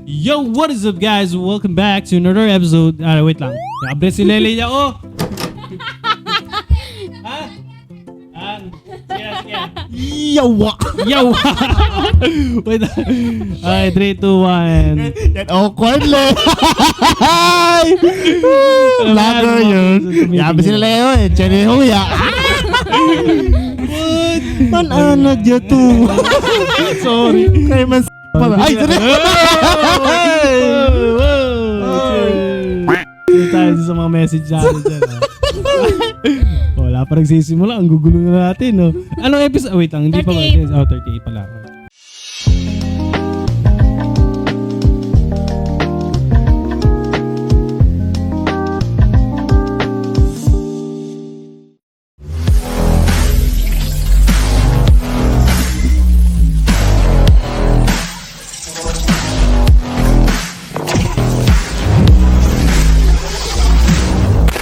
Yo, what is up guys? Welcome back to another episode. Wait lang. Abre si Lele niya, oh! Ha? Sige. Yawa! Yo! Wait lang. Okay, 3, 2, 1. Yan awkward le. Lager yun. Yabi sila Leo eh. Chene huya. Man ana dyan to. Sorry. Kaya man ay, sorry. Dito tayo sa mga message natin dyan. Wala pa nagsisimula. Ang gugulo na natin, no? Anong episode? Wait lang, hindi pa ba? 38 pala.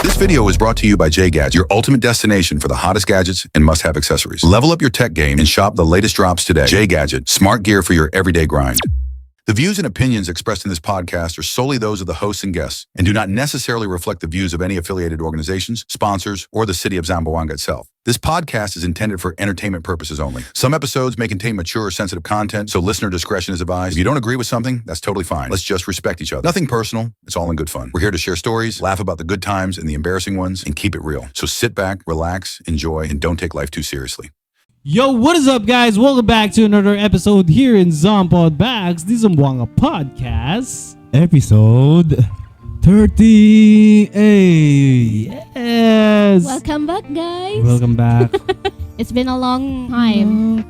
This video is brought to you by JGadget, your ultimate destination for the hottest gadgets and must-have accessories. Level up your tech game and shop the latest drops today. JGadget, smart gear for your everyday grind. The views and opinions expressed in this podcast are solely those of the hosts and guests and do not necessarily reflect the views of any affiliated organizations, sponsors, or the city of Zamboanga itself. This podcast is intended for entertainment purposes only. Some episodes may contain mature or sensitive content, so listener discretion is advised. If you don't agree with something, that's totally fine. Let's just respect each other. Nothing personal. It's all in good fun. We're here to share stories, laugh about the good times and the embarrassing ones, and keep it real. So sit back, relax, enjoy, and don't take life too seriously. Yo, what is up guys? Welcome back to another episode here in Zompod Bags, the Zamboanga Podcast. Episode 38. Yes! Welcome back, guys. Welcome back. It's been a long time.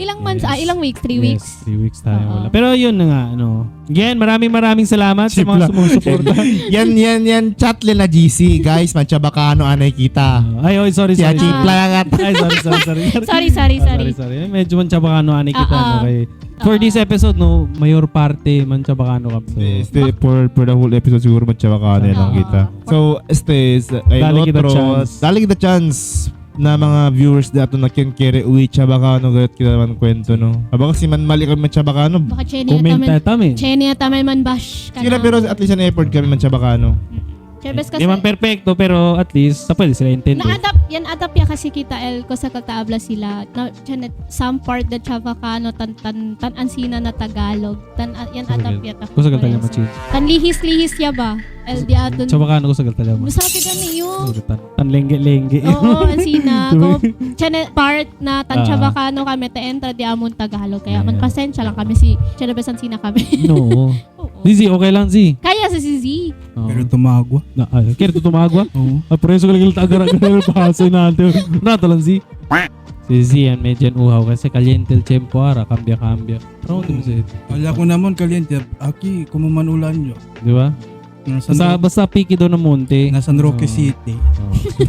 Ilang months? Yes. Ilang weeks? 3 weeks? Yes, 3 weeks tayo Oo. wala. Pero yun na nga, ano. Again, maraming salamat sa mga sumusuporta. Yan chat na GC guys. Manchabacano anay kita. Ay, sorry. Siya chipla nga. Ay, sorry. Sorry. Medyo manchabacano ani kita. Oo. Okay. For this episode, no, mayor parte manchabacano kap. So, For the whole episode siguro manchabacano lang Oo. kita. So, Dali kita chance. Dali kita chance na mga viewers dato na kinkere uwi Chabacano gayot kita man kwento no. Aba kasi man mali kami man Chabacano. Baka comment tayo tamin. Chenia tamen man bash ka Sige na na. pero at least an effort kami man Chabacano. Chebes kasi Di man perfecto, pero at least pwede sila intindi. na-adapt ya kasi kita el ko sa kataabla sila. Na Janet, some part the Chavacano tan ansina na Tagalog. Yan adapt ya ta. Kung sa galtaga machin. Tan lihis ya ba? El di aton. Chabacano ko sa galtaga mo. Sabi ka niyo. Tan lengge. Oo, ansina. Ko Janet part na tan Ah. Chavacano kami ta entra di amon Tagalog. Kaya Yeah. man pasensya lang kami si Janet ansina kami. No. Oo. Zizi, okay lang, Zi. Kaya sa si Z. Pero tumagwa. Kaya ito tumagwa? Oo. Preso ka lang agar-agar pahasoy natin. Nato lang, Zi. Si Z yan, medyo uhaw kasi kaliente el tiempo ara, kambya. Pero mo sa ito. Wala ko naman kaliente. Aki, kumumanulan nyo. Di ba? Basta piki doon ng monte. Nasa Roque Oo. City.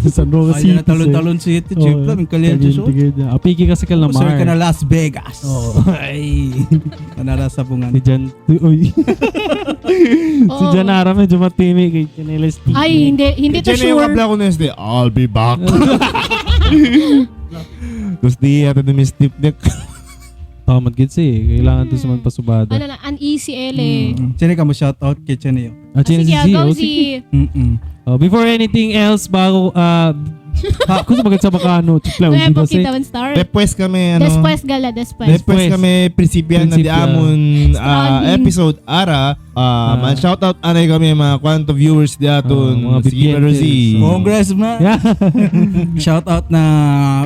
San Roque Kaya City. na talon-talon City. Chip lang, kaliente so. Piki kasi ka lamar. Sir ka na Las Vegas. Oo. Ay. Kanara sa bungan. Si Jan. Uy. Si Janara medyo matimi kay Chanelis. Ay, hindi to Diyan yung sure. abla ko na este. I'll be back. Tapos di ata na may stiff neck. Tamad gid si. Kailangan to sa man pasubada. Ano lang, uneasy ele. Sino ka mo shoutout kay Cheneo? Chin Sige, si go Z. Z. Before anything else, bago, kung sa maganda sa Bacano, chikla, hindi Nuevo kasi. kita man start. Después kami ano. Después gala, después. Después kami prinsipyan na di Prinsipya. amon Starting. episode ara. Man shoutout anay kami mga kwanto viewers di aton. Mga Sige pero BTNs. si. Congressman. Yeah. Shoutout na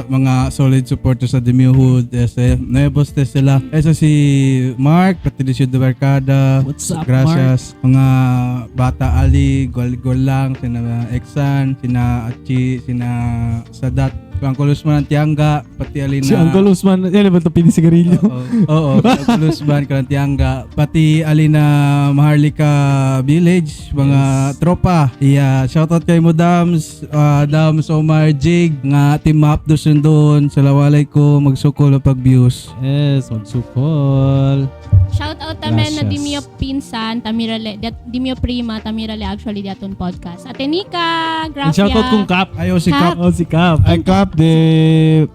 mga solid supporters sa Demio Hood. Nuevos sila. Esa si Mark, Patricio de Barcada. What's up, Gracias. Mga Bata Ali, Gol lang, sina Exan, sina Achi, sina Sadat, Uncle Usman ng Tiangga, pati Alina. Si Uncle Usman, yan ba ito pinisigarilyo? Oo, Uncle Usman ng Tiangga, pati Alina Maharlika Village, mga tropa. Shoutout kay mo Dams, Dams Omar Jig, nga team map doon doon. Salamalaikum, magsukol ang pag-views. Yes, magsukol. Shout out tamen na Gracias. Dimio Pinsan, Tamirale, Dimio Prima, Tamirale actually daton podcast. Atenika, And Grafia. shoutout kung Cap. Ayaw si Kap. Oh, si Cap. Ay Kap, Cap, de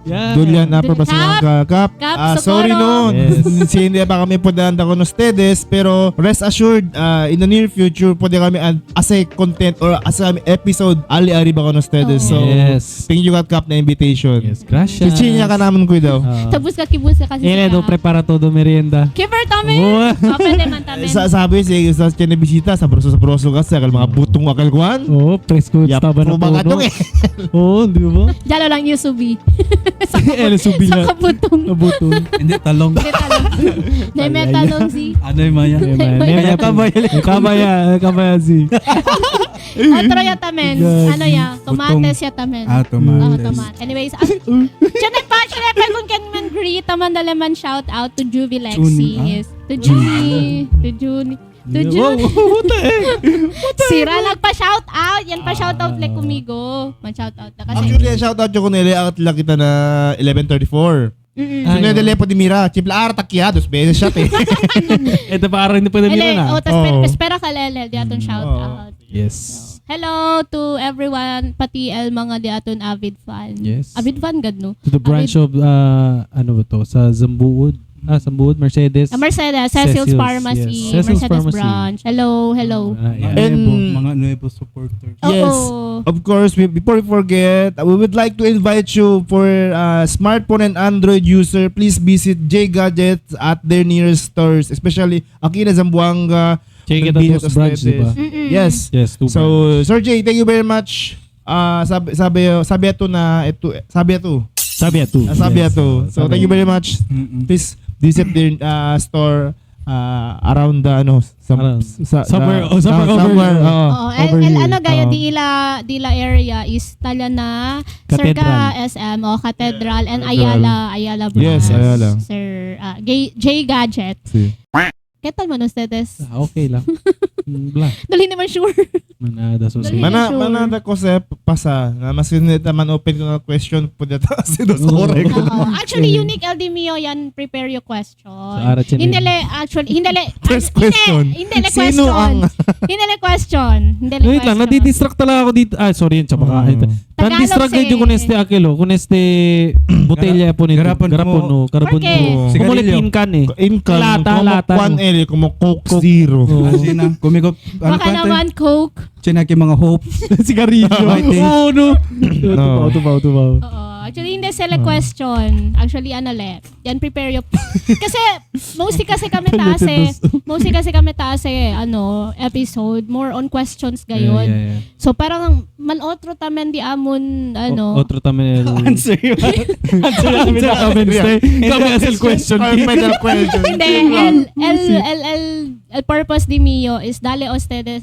Yeah. Dulian Upper Pasamangka. Cap, Cap, sorry Socorro. no. Yes. Hindi pa kami podanda ko no stedes, pero rest assured, in the near future, pwede kami as a content or as a episode, ali-ari ba ko no stedes. So, Yes. thank you Cap na invitation. Yes, gracias. Chichinya ka naman ko daw. Tapos ka kibus ka kasi Ele, do prepara todo merienda. Kiber tamin. Oh. Pwede man tamin. Sabi sa kinabisita, sa broso kasi, akal mga butong akal kuhan. Oh, presko Yap, taba na pumagatong todo. Oh, di ba? Dalo lang Yusubi. Ele subi Sa na. kabutong. Nabutong. Hindi, talong. May talong si. Ano yung maya? Kaya kabaya si. Otro ya tamen. Yes. Ano ya? Tomates ya tamen. Tomates. Tomates. Anyways, Janet pa, kung can man greet, taman dalaman shout out to Juvie Lexi. Juni, ah? Yes. To Juni. To Juni. To Juni. Sira nagpa-shout out. Yan pa shout out like kumigo. Man-shout out na kasi. Actually, shoutout yung kunili, akit lang kita na 11:34. Sinadali po di Mira, chipla takya, 2 beses siya te. Ito parang hindi pa Ele, na. tas Oo. espera ka lele, di aton shout Oo. out. Yes. Hello to everyone, pati el mga di aton avid fan. Yes. Avid fan gad no? To the branch of, ano ba to? Sa Zambuud. Zambuud, Mercedes. Mercedes, Cecil's Cecil's, Pharmacy, yes. Cecil's Mercedes Pharmacy. branch. Hello. Yeah. Mga nuevo supporters. Yes. Oo. Of course, before we forget, we would like to invite you for smartphone and Android user, please visit J Gadgets at their nearest stores, especially Aquina, Zamboanga. Check it Convenience out, branch, di ba? Yes. Yes, two So, Sir Jay, thank you very much. Sabi ito. So, thank you very much. Please visit their store around the Somewhere over. Oo, over el here. ano gayo Oo. dila area is Talana, Cathedral. Circa SM o Cathedral and Cathedral. Ayala branch. Yes, Ayala. Sir J Gadget. Si. Ketal man ustedes. Okay lang. Blah. Dali naman sure. Manada so Dali. Mana Sure. mana ko sa pasa na mas naman open ko na question po dito si dos korek. Oo. Actually, unique LD Mio yan, prepare your question. Ara Chin. Hindi First question. Hindi Sino question. ang- Hindi question. Wait lang, nadidistract talaga ako dito. Sorry yun, tsaka Oo. Nadidistract Tagalog yun kung este akilo, kung este botelya po nito. Garapon Garapon mo. no, garapon Porque? mo. Sigarilyo. Kumulitin kan eh. Income Lata. kwan ele como Coke Zero. Oo. Kasi na, kumigop. Ano Baka kante? naman Coke. Chinaki mga hope. Sigarilyo. Fighting. Oo, no. No. Tubaw. Oo. Actually, hindi sila question. Actually, ano le. Yan, prepare your... Kasi, mostly kasi kami taas episode. More on questions gayon. Yeah. So, parang man-otro tamen di amon, Otro también el... Answer yun. Answer kami na kami. Kami as el question. Final question. Hindi, el purpose di Mio is dale de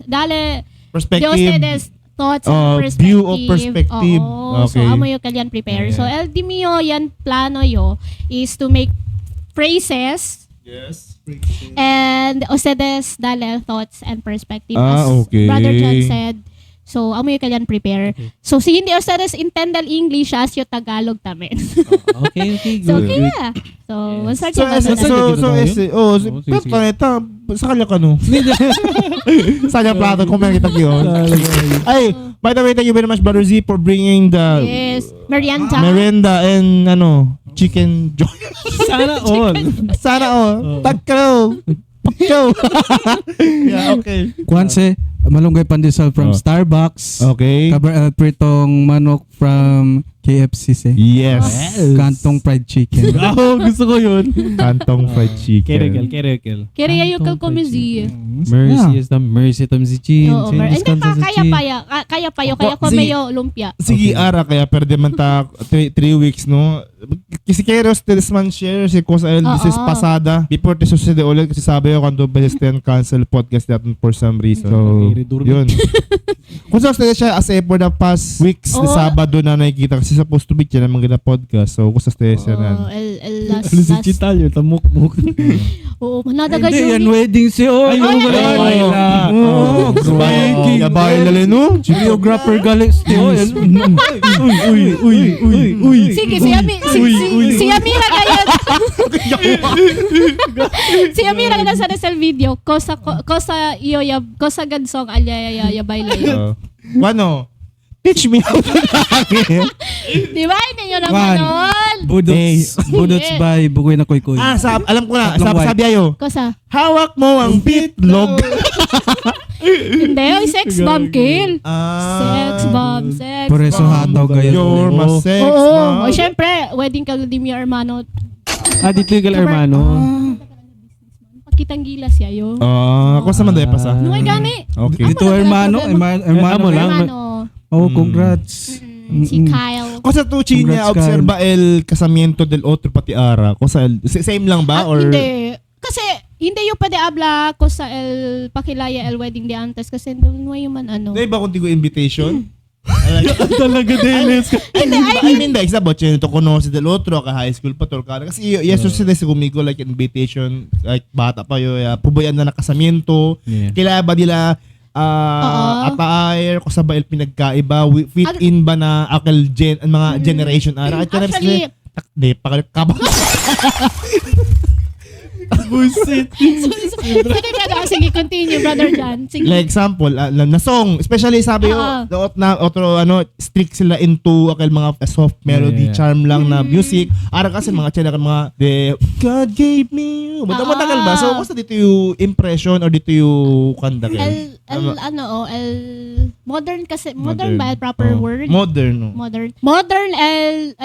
Perspective. ustedes thoughts and perspective. View of perspective. Oo. So, Okay. amo yung kalyan prepare. Yeah. So, el di Mio, yan plano yo is to make phrases Yes. and ustedes dale thoughts and perspective. Ah, As okay. Brother John said, so, amo yung kalyan prepare. So, si hindi ustedes intend el English as yung Tagalog tamen. Okay, So, good. okay na. So, we'll start So, yung sige, pero sige. kanita, sa kanya ka no? Sa kanya plato, kung may kita yun. Ay, by the way, thank you very much, Brother Z, for bringing the Yes. Merienda. merienda and chicken joy. Sana all. Sana Tagkaw. Pakyaw. Yeah, okay. Kwanse, malunggay pandesal from Oh. Starbucks. Okay. Pritong manok from KFC. Yes. Kantong fried chicken. Gusto ko yun. Kantong fried chicken. Kerekel. Kaya yung kalkomizi. Mercy is the mercy tam si Chin. Oo, hindi pa, kaya ko mayo lumpia. Sige, ara, kaya pwede man ta 3 weeks, no? Kasi Keros, this man share si Kosa El, this is Oo. pasada. Before te sucede ulit, kasi sabi ko kung beses ten cancel podcast natin for some reason. So, yun. Kung sa siya, as for the past weeks, Oo. na Sabado na nakikita, kasi supposed to be siya na mga podcast. So, kung sa siya na. El last. Ano si Chital yun? Tamuk-muk. Oo, manadaga Hindi, yan yung... wedding si Ay, Ay, wala. ay, Oo. Speaking Yabay na rin, no? Videographer galing still. Uy. Sige, si Amira kaya... Si Amira kaya sa Rizal video, kosa gansong alya yabay layo. Ano? Teach me how to langit. Di ba? Hindi nyo naman One. nun. Budots by Bugoy na Koy-Koy. Alam ko na. Tatlong white. Sabi ayo. Kosa. Hawak mo ang bitlog. Hindi, oy, sex bomb kill. Sex bomb, sex Por eso bomb. hataw kayo. You're my sex Oo. bomb. O, syempre, wedding ka di mi hermano. Dito yung hermano. Pakitang gilas yayo. Ako sa manday pa sa. Nungay gani. Okay. Dito hermano, Amo lang. Hermano. Oh, congrats. Si Kyle. Ko sa tuchi niya, Congrats, Kyle. observa el casamiento del otro pati ara. Ko sa same lang ba? Or Hindi. Kasi, hindi yung pwede habla ko sa el pakilaya el wedding de antes kasi doon yung man ano. Di ba kung tigo invitation? Talaga din. I mean, like, sa botche nito conoce del otro, ka high school pa tol ka. Kasi yes, sucede sa kumigo like invitation, like bata pa yo, pubuyan na nakasamiento. Yeah. Kailan ba nila Oo. attire ko sa ba el pinagkaiba, fit in ba na akal ang mga generation ara? At Actually, di pa ka ba? Bullshit. sige ka sige, continue, brother John. Sige. Like example, na song, especially sabi yo, na otro strict sila into akal mga soft melody, Yeah. charm lang na music. Ara kasi mga chela kan mga God gave me you. Matagal ba? So basta dito yung impression or dito yung kanta kayo. Modern kasi, modern ba el proper word? Modern. No? Modern el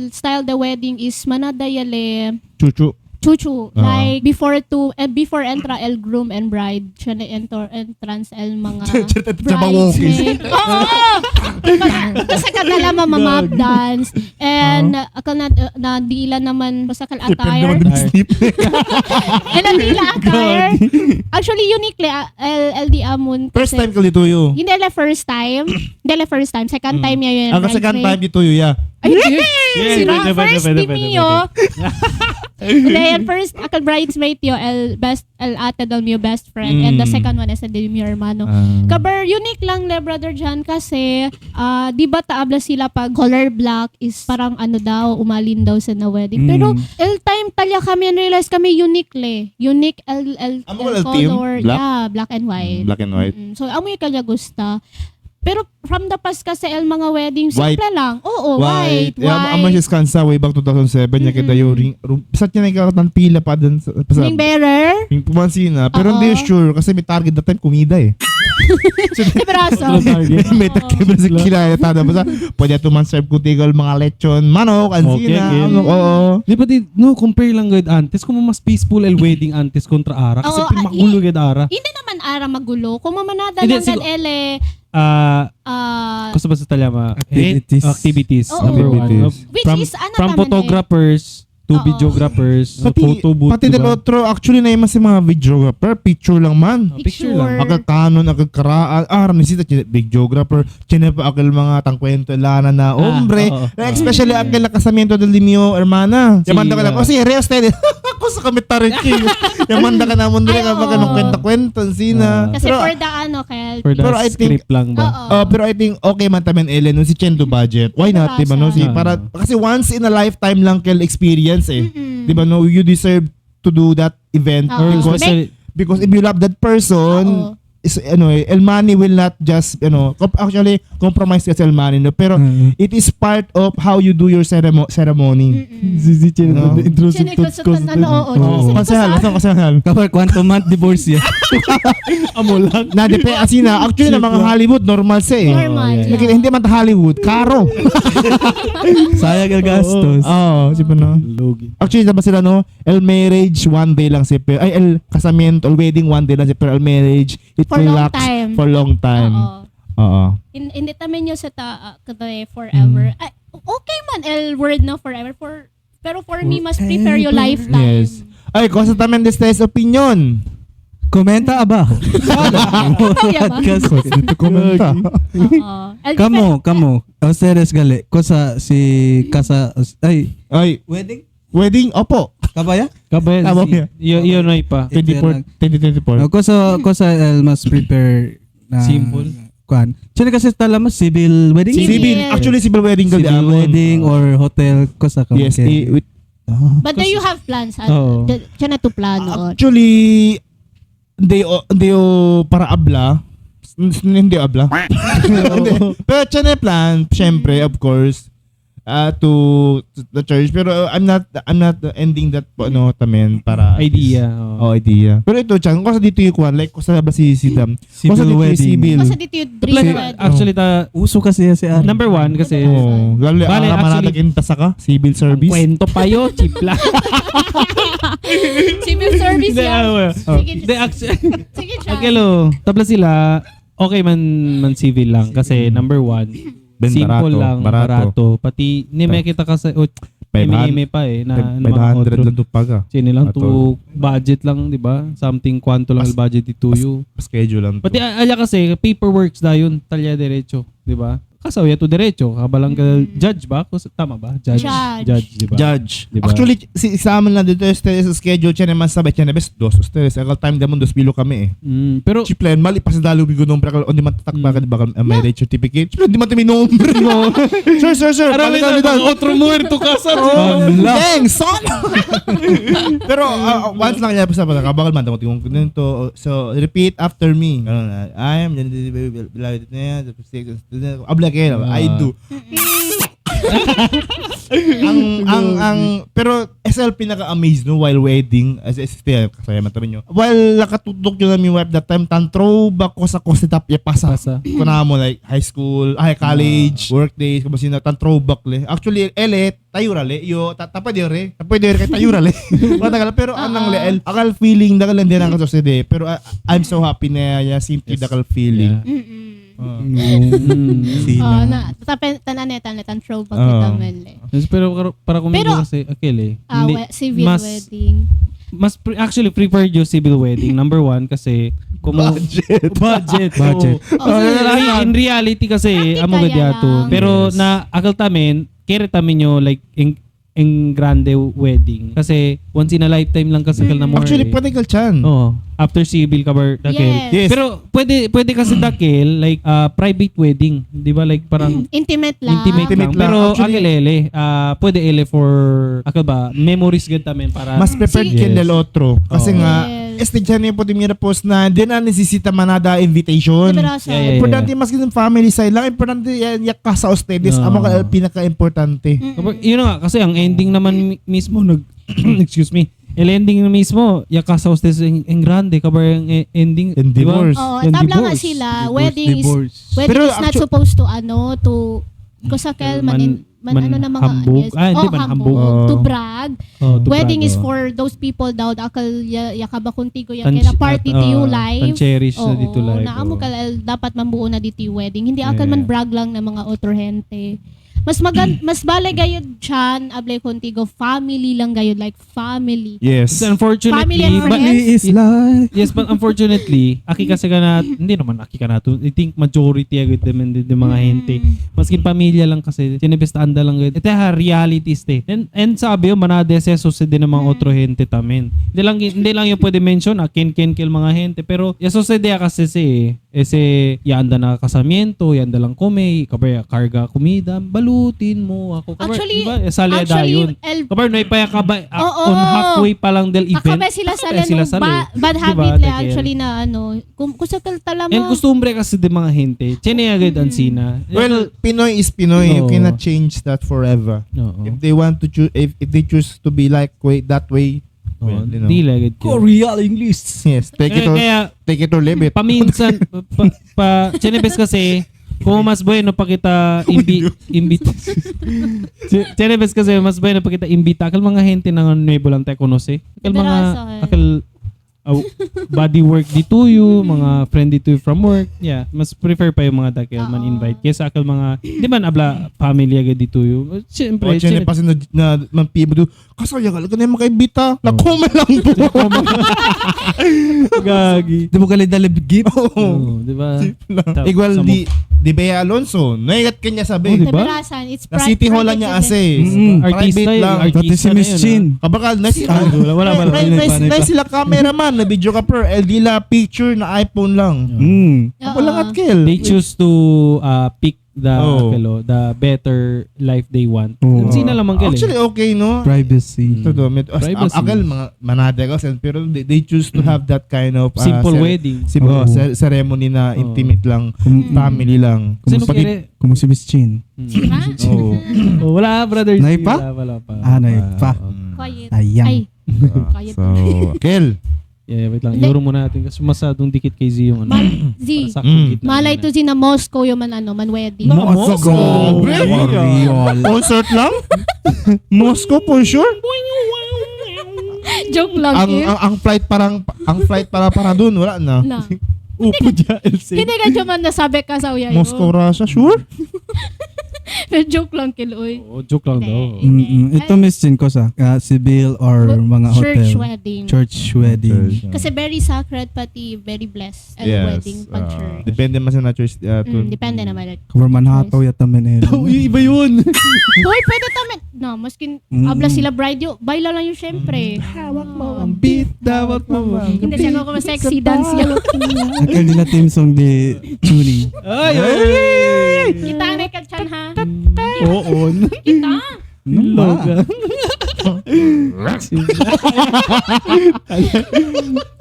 style the wedding is manadayale Chuchu. chuchu. Like before entra el groom and bride, siya na entrance el mga bridesmaid. Oo! Kasi kadala mamamap dance and akal na dila naman basta kal attire. And ang dila attire. Actually uniquely LD Amun. First time ka dito yun. Hindi la first time. Hindi la first time. Second time niya yun. Ang second time dito yun, yeah. Ay, Yeah, sira. pwede, First pwede, di pwede, mio. Then first, akal bridesmaid yo, el ate daw mio best friend. And the second one is el mio hermano. Kabar, unique lang le, Brother John, kasi di ba taabla sila pag color black is parang ano daw, umalin daw sa na wedding. Pero el time talya kami and realize kami unique le. Unique el Amo el team? color. Black? Yeah, black and white. Black and white. So, amoy kalya gusta. Pero from the past kasi el mga wedding, White. simple lang. Oo, white. Amo siya kansa way back 2007 niya kita yung ring. Bisat niya nagkakatan pila pa dun sa Ring bearer. yung pumansina. Pero Oo. hindi sure kasi may target that time kumida eh. Braso. May takip na sa kilaya tada basta pwede tuman serve ko tigal mga lechon manok ansina. Okay, Oo. Di ba compare lang gud antes kung mas peaceful el wedding antes kontra ara kasi Oo, magulo gud ara. Hindi naman ara magulo. Kung mamanada Hindi, lang ele, Gusto ba sa talama? Activities. Activities. Oo. Number one. Activities. Which From, is ano from naman photographers to Oo. videographers, Pati, photo booth. pati del otro, actually na yung mas mga videographer, picture lang man. Picture lang. Agad kanon, agad karaan. Ramnisita, videographer. Chine pa akal mga tangkwento lana na ombre. oo. Especially akal na kasamiento del Limio, hermana. Si, Yamanda ka lang. O si Reo Steady. Ako sa kamitarin king. Yamanda ka na mundo Ay, ka oo. baka nung kwenta-kwento. Sina. Kasi Pero, for the ano, kaya... For the Pero I think- script lang ba? Oo. pero I think okay man tamen Ellen no si Chendo budget. Why not, Diba, di ba no? Si sa- para kasi once in a lifetime lang kel experience eh. Mm-mm. Di ba no? You deserve to do that event Oo. because Especially, because if you love that person, Oo. is El Mani will not just actually compromise kasi El Mani no, pero it is part of how you do your ceremony. si No. Sino ko sa ano, oo. Kasal, kasal. Kapag quantum month divorce yan. amo lang. Na depende asina actually na mga Hollywood normal sa eh. Normal. yeah. Hindi man Hollywood, karo. Sayang ang gastos. Si no. Logi. Actually, diba sila, no? El marriage, one day lang si pero el casamiento, el wedding, one day lang si pero el marriage, it For long relax time. for long time. Oo. Oo. Hindi tamen nyo sa forever. Ay, okay man, el word no forever. Pero for me, must prepare your lifetime. Yes. Ay, kung sa tamen destes opinion. Komenta aba. Kaya ba? Dito komenta. Oo. Kamo. Ustedes gali. Kosa si Kasa ay Ay, wedding? wedding, opo. Kabaya? Kabay, Tama yan. yun ay pa. 2024. Kosa el mas prepare na Simple. Kuan. Sino kasi tala mas civil wedding? Civil. Actually, civil wedding ka Civil wedding or hotel kosa ka. Yes, with But do you have plans? Oo. Siya na to plano. actually, they para abla, Hindi abla. Hindi. Pero channel plan, syempre, of course, to the church. Pero I'm not ending that tamen para Idea. idea. Pero ito, Chan, kung sa dito yung kwan, like, kung sa ba si Dam, kung sa dito yung wedding. civil. Kasi dito yung dream Like, wedding. actually, Uso kasi si Ari. number one, kasi, Oh, lalo, Bale, actually- manatagin tasa ka, civil service. kwento pa yun, cheap lang. Civil service Hindi, yan. Sige, Hindi, actually, sige, Chan. Akelo, tabla sila, okay man civil lang. Kasi number one, Ben, simple barato, lang, barato. Pati, hindi may kita kasi, 500 pa na 500 lang to paga. Sino lang Ato. to budget lang, di ba? Something kwanto lang Pas- ang budget dito yung. Schedule lang to. Pati ala kasi paperworks na yun, talya derecho, di ba? Kasaw to derecho, kabalang ka judge ba? Tama ba? Judge, di ba? Judge. Diba? Actually, sa amin lang dito, sa schedule, siya naman sabay, siya na best, dos, ustedes. Akal time damon, dos bilo kami eh. Pero, Chiplen, mali pa sa dalo bigo nombre, on di man tatakba ka, di ba, may rate certificate. Chiplen, di man timi nombre mo. Sir, arami balikan na, nito. otro muerto ka sa Dang, son! Pero once lang niya sa kabakal man, tingong nito. So, repeat after me. I am, I do. Pero SL pinaka-amaze no while wedding as still kasaya man tabi nyo. While nakatutok yun namin wife that time tan throwback ko sa kositap ya pasa. Kuna mo like high school, college, work days, kung sino tan throwback le. Actually tayo rale yo tapay dire kay tayo rale. Pero anang le akal feeling dakal hindi nang kasoside pero I'm so happy na ya simply dakal feeling. na tanan throwback kita mele. Pero para kung Pero- kasi akele. Civil mas, wedding. actually preferred yung civil wedding. Number one kasi kung budget. In reality kasi amo Practical gadiato. yan lang. Pero na akal tamen kere tamen nyo like in grande wedding kasi once in a lifetime lang kasi kal na more. Actually pwede kal chan. Oh, after civil cover dakil. Yes. Yes. Pero pwede kasi dakil like private wedding, 'di ba? Like parang Intimate lang. intimate lang. lang. Pero Actually- akilele, pwede ele for akal ba memories gud tamen para Mas prepared Sige. kin del otro. Kasi Oo. nga, dyan yung puti mira post na di na necesita manada invitation. Liberasa. Yeah. Importante mas kinang family side lang. Importante yan ka sa ustedes. Oo. Amo ka pinaka-importante. Kapag- yun na nga kasi ang ending naman mismo excuse me. El ending na mismo, yaka sa hostess en grande kabar ang ending, And di ba? divorce. Oo, Yung tabla nga divorce. sila. Wedding Pero is not actu- supposed to kusakel man ano na mga hambog. yes. Hindi man hambog. To brag. Oh, to Wedding brag, is oh. for those people daw akal yakaba kuntigo Tan- kaya party to you tan live. cherish na dito live. Naamo oh. kal dapat mambuo na dito yung wedding. Hindi akal Yeah. man brag lang ng mga otorhente. Mas bale gayud chan ablay kuntigo family lang gayud like family. Yes. So, unfortunately, Family and but- friends? is life. yes, but unfortunately, aki kasi ka na, hindi naman aki ka na to. I think majority agad din mga hente. Maskin pamilya lang kasi, sinibestanda lang agad. Ito reality ste. And sabi yun, manade sa society ng mga otro hente tamen. Hindi lang yung pwede mention, ken mga hente. Pero, yung society kasi yanda na kasamiento, yanda lang kume, kabaya karga kumida, balutin mo ako. Kabar, Actually, diba? Salya yun. Kabar, no ipaya ka ba Oo. on halfway pa lang del event. Akabe sila sa Akabe sila sa bad Diba, habit le Dagel? actually na kung sa talama. And costumbre kasi di mga hente. Chene agad ang sina. Well, Pinoy is Pinoy. You Oo. cannot change that forever. Oo. If they want to choose, if they choose to be that way, well, you know. Di agad yun. Korean English. Yes, take it or leave it. Paminsan, Chenebes kasi, kung mas bueno pa kita imbita. Chenebes kasi, mas bueno pa kita imbita. Akal mga hente ng nuevo lang tayo kunose. Akal mga, akal body work dito you, mga friend dito you from work. Yeah, mas prefer pa yung mga dakil man invite. Kesa akal mga, di man abla family agad dito you. Siyempre, O, chene pa na mampibo do. Kasaya ka lang na makaibita. Nakoma lang po. gagi. Di mo kalid na libgip. Oo, di ba? Igual di Bea Alonso. Naigat kanya sabi. Oh, diba? It's Na City Hall lang niya ase. Artista Private yun. lang. Pati si Miss Chin. Kabakal, nice Wala. nice sila cameraman na video ka per LD la picture na iPhone lang. Mm. Ako lang at kill. They choose to pick the better life they want. Oo. Sino naman gali? Actually, okay, no? Privacy. Todo, Privacy. akal, mga manada kasi, pero they choose to have that kind of Simple wedding. Simple Oo. ceremony na intimate lang, Kung- family lang. Sino Pag- kaya? Kung si Miss Chin. Oo. Oh, wala, brother. Nay pa? Wala pa. Nay pa. Quiet. Sayang. Ay, quiet. So, Kel. Yeah, wait lang. Hindi. Iuro muna natin kasi masadong dikit kay Z yung ano. Z. Para saktong gitna Malay na. to na Moscow yung man wedding. Moscow. Real. Concert lang? Moscow for sure? Joke lang, Ang, Kim. ang flight para doon, wala na. Na. Upo dyan, LC. Hindi ka dyan man nasabi ka sa uyayo. Moscow, Russia, sure? Joke lang, Kiloy. Oh, joke lang daw. Ito Miss Chin ko sa civil or mga hotel. Church wedding. Church wedding. Kasi very sacred pati very blessed ang wedding pag church. Depende man sa church. Depende naman. Kabarman hataw yata men eh. Uy, iba yun. Hoy, pwede tamen. No, maskin abla sila bride yo. Baila lang yun syempre. Hawak mo. Ang beat dapat mo. Hindi siya ko sexy dance yan. Akal nila team song di tuning. Ay, ay, Kita na ka chan ha. Oo. Kita. Loga.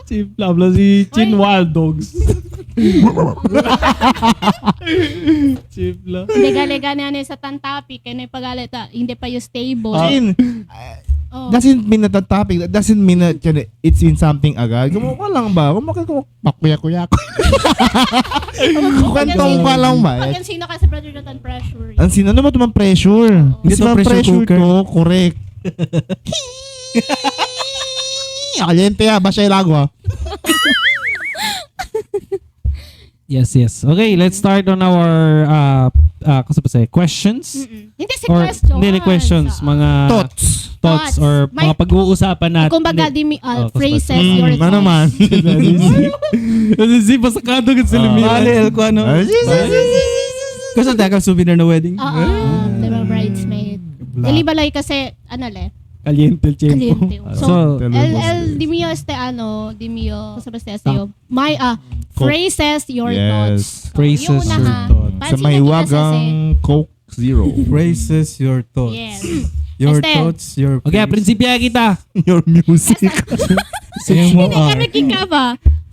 Si Pablo, si Chin Oy. Wild Dogs. Chipla. Hindi galega na yan sa tantapi. Kaya na yung pagalita. Hindi pa yung stable. Chin, Oh. doesn't mean that the topic, that doesn't mean that it's in something agad. Kumukha lang ba? Pakuya-kuya ko. Kwentong ka lang ba? Pag yan sino ka sa Brother Nathan Pressure. Ang sino naman naman pressure? Hindi Hindi to naman pressure pressure cooker. to, correct. Kaliente ya, ba siya ilagwa? Yes. Okay, let's start on our questions. Hindi si Or questions. hindi questions, mga Thoughts. thoughts or May- mga pag-uusapan natin. Kumbaga, Hindi. phrases kasi- your Ano naman? Kasi si pasakado ka sa limira. Mali ko ano. Kasi tayo souvenir na wedding. Diba, bridesmaid. Dalibalay kasi, ano le? Caliente el tiempo. Caliente. So, Di mio sa basta sa'yo. My, phrases your thoughts. So, Phrases yung una, your ha. thoughts. Sa Pansin may na kita wagang Coke Zero. Phrases your thoughts. Yes. Your Este. thoughts, your okay, face. prinsipya kita. Your music. Same mo. Hindi ka rin ka ba?